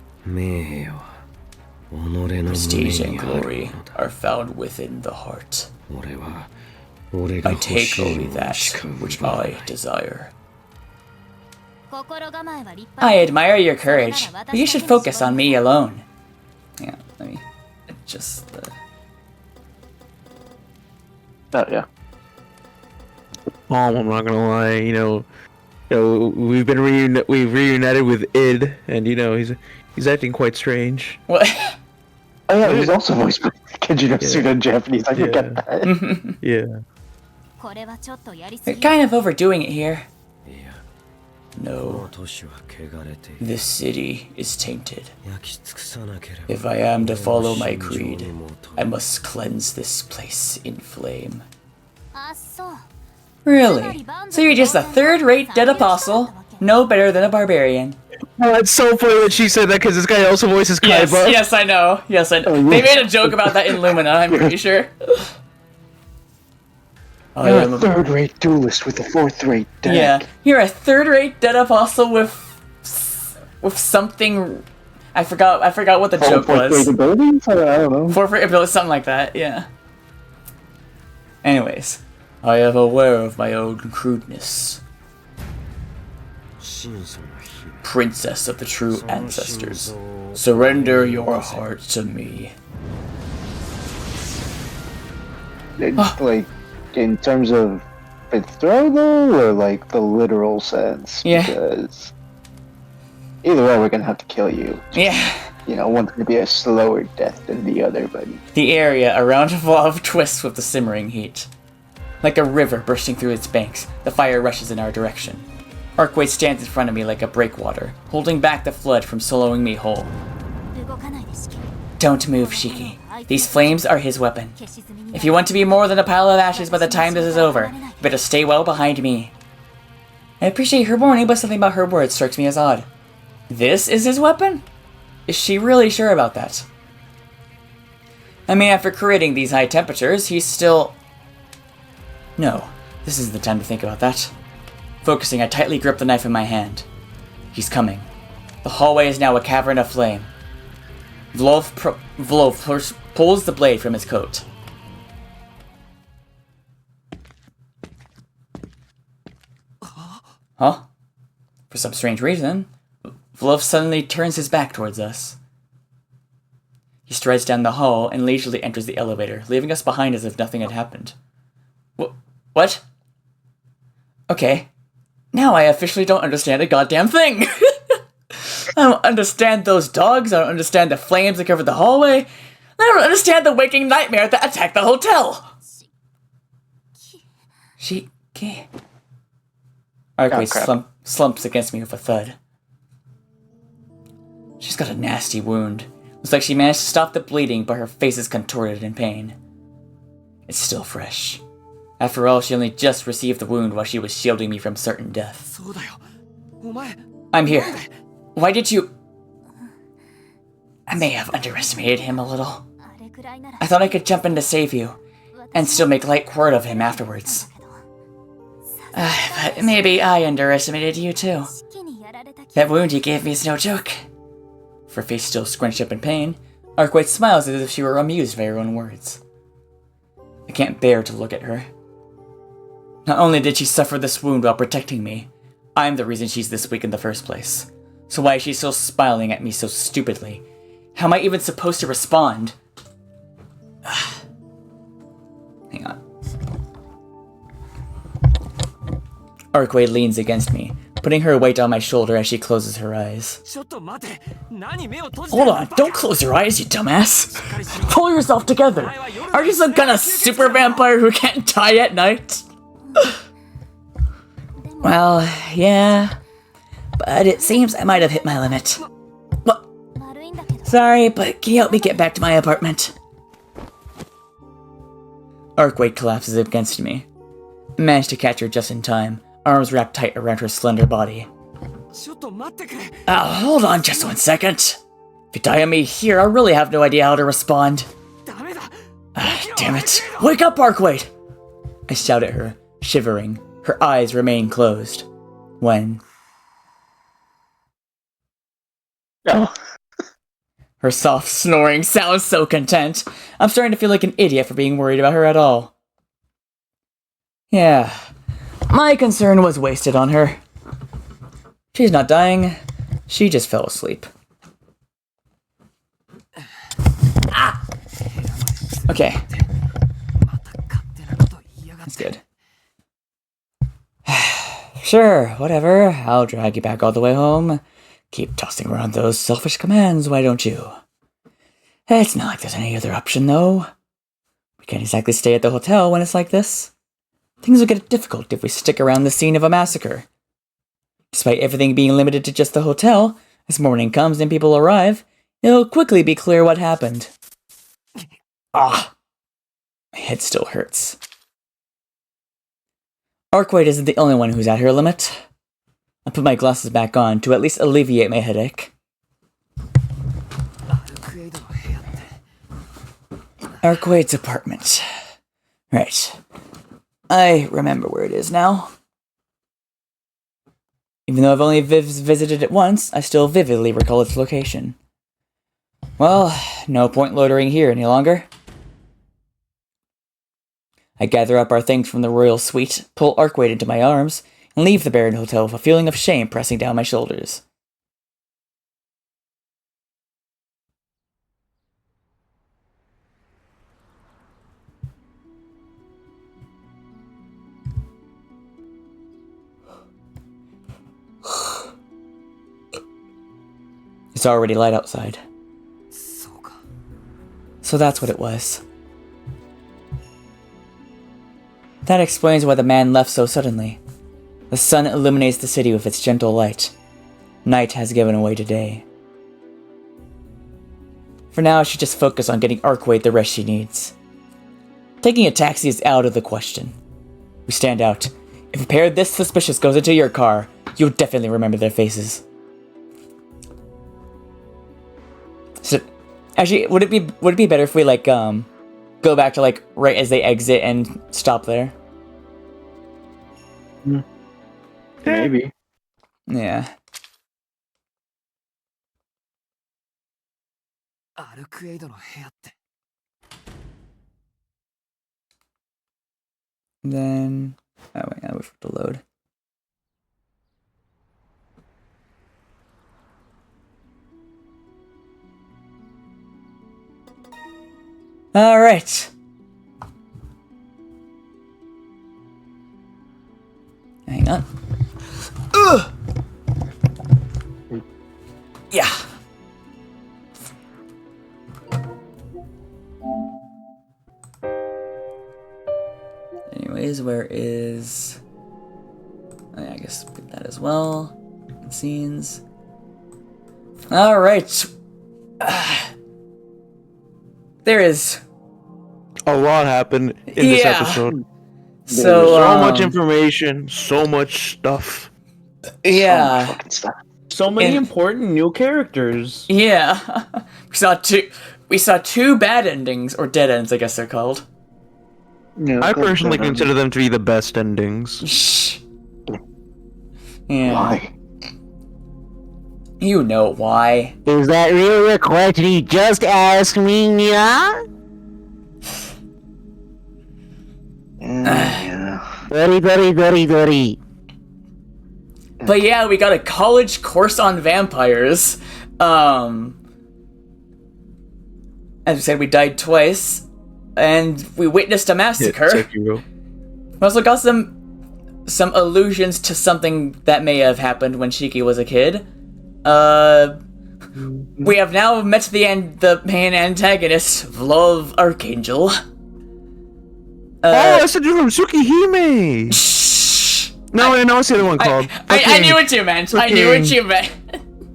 Prestige and glory are found within the heart. I take only that which I desire. I admire your courage, but you should focus on me alone. Yeah, let me adjust the... Oh, yeah. I'm not gonna lie, we've reunited with Id, and he's acting quite strange. What? Oh yeah, he's also voiced by Kenji Suda in Japanese, I forget that. Yeah. You're kind of overdoing it here. No. This city is tainted. If I am to follow my creed, I must cleanse this place in flame. Really? So you're just a third-rate dead apostle? No better than a barbarian. Oh, it's so funny that she said that because this guy also voices Kaiba. Yes, I know. Yes, I know. They made a joke about that in Lumina, I'm pretty sure. You're a third-rate duelist with a fourth-rate deck. Yeah, you're a third-rate dead apostle with something. I forgot what the joke was. Fourth-rate abilities? I don't know. Fourth-rate abilities, something like that. Yeah. Anyways, I am aware of my own crudeness. Princess of the true ancestors, surrender your heart to me. Like, in terms of betrothal or like the literal sense? Yeah. Because either way, we're gonna have to kill you. Yeah. You know, one's gonna be a slower death than the other, but The area around Evolve twists with the simmering heat. Like a river bursting through its banks, the fire rushes in our direction. Arkway stands in front of me like a breakwater, holding back the flood from swallowing me whole. Don't move, Shiki. These flames are his weapon. If you want to be more than a pile of ashes by the time this is over, you better stay well behind me. I appreciate her warning, but something about her words strikes me as odd. This is his weapon? Is she really sure about that? I mean, after creating these high temperatures, he's still... No, this isn't the time to think about that. Focusing, I tightly grip the knife in my hand. He's coming. The hallway is now a cavern of flame. Vlov pulls the blade from his coat. Huh? For some strange reason, Vlov suddenly turns his back towards us. He strides down the hall and leisurely enters the elevator, leaving us behind as if nothing had happened. What? Okay. Now I officially don't understand a goddamn thing! I don't understand those dogs, I don't understand the flames that covered the hallway, I don't understand the waking nightmare that attacked the hotel! Shiki. Arkway slumps against me with a thud. She's got a nasty wound. Looks like she managed to stop the bleeding, but her face is contorted in pain. It's still fresh. After all, she only just received the wound while she was shielding me from certain death. I'm here. Why did you... I may have underestimated him a little. I thought I could jump in to save you, and still make light work of him afterwards. But maybe I underestimated you too. That wound you gave me is no joke. Her face still scrunched up in pain, Arkway smiles as if she were amused by her own words. I can't bear to look at her. Not only did she suffer this wound while protecting me, I'm the reason she's this weak in the first place. So why is she still smiling at me so stupidly? How am I even supposed to respond? Hang on. Arkway leans against me, putting her weight on my shoulder as she closes her eyes. Hold on, don't close your eyes, you dumbass! Pull yourself together! Are you some kind of super vampire who can't die at night? Well, yeah, but it seems I might have hit my limit. What? Sorry, but can you help me get back to my apartment? Arkway collapses against me. I managed to catch her just in time, arms wrapped tight around her slender body. Hold on just 1 second. If you die on me here, I'll really have no idea how to respond. Damn it. Wake up, Arkway! I shout at her, shivering. Her eyes remain closed. When... No. Her soft snoring sounds so content. I'm starting to feel like an idiot for being worried about her at all. Yeah, my concern was wasted on her. She's not dying. She just fell asleep. Ah! Okay. That's good. Sure, whatever. I'll drag you back all the way home. Keep tossing around those selfish commands, why don't you? It's not like there's any other option, though. We can't exactly stay at the hotel when it's like this. Things will get difficult if we stick around the scene of a massacre. Despite everything being limited to just the hotel, as morning comes and people arrive, it'll quickly be clear what happened. Ah! My head still hurts. Arkwright isn't the only one who's at her limit. I put my glasses back on to at least alleviate my headache. Arkwright's apartment. Right. I remember where it is now. Even though I've only visited it once, I still vividly recall its location. Well, no point loitering here any longer. I gather up our things from the royal suite, pull Arkwright into my arms, and leave the Baron Hotel with a feeling of shame pressing down my shoulders. It's already light outside. So that's what it was. That explains why the man left so suddenly. The sun illuminates the city with its gentle light. Night has given way to day. For now, I should just focus on getting Arkwright the rest she needs. Taking a taxi is out of the question. We stand out. If a pair this suspicious goes into your car, you'll definitely remember their faces. So, actually, would it be better if we go back to right as they exit and stop there? Maybe. Yeah. Then, oh wait, I wait for it to load. All right. Hang on. Ugh. Yeah. Anyways, where is... Oh, yeah, I guess put that as well. Scenes. All right. There is A lot happened in this episode. So much information, so much stuff. Yeah. Fucking stuff. So many important new characters. Yeah. We saw two bad endings, or dead ends, I guess they're called. Yeah, I personally consider them to be the best endings. Shh. Yeah. Why? You know why. Is that really a question you just asked me, yeah? Yeah. Buddy. But yeah, we got a college course on vampires. As I said, we died twice, and we witnessed a massacre. We also got some allusions to something that may have happened when Shiki was a kid. We have now met the main antagonist, Vlov Archangel. That's the dude from Tsukihime! Shh. No, what's the other one called? I knew what you meant. I knew what you meant.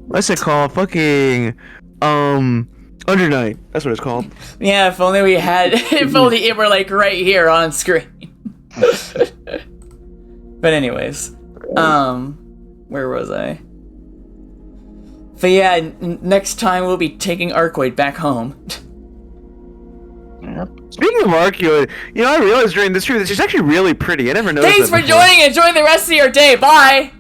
What's it called? Fucking... Under Night. That's what it's called. Yeah, if only we had... If only it were, right here on screen. But anyways. Where was I? But yeah, next time we'll be taking Arkwright back home. Yep. Speaking of Arcuate, I realized during this trip that she's actually really pretty. I never noticed Thanks that for before. joining. Enjoy the rest of your day. Bye!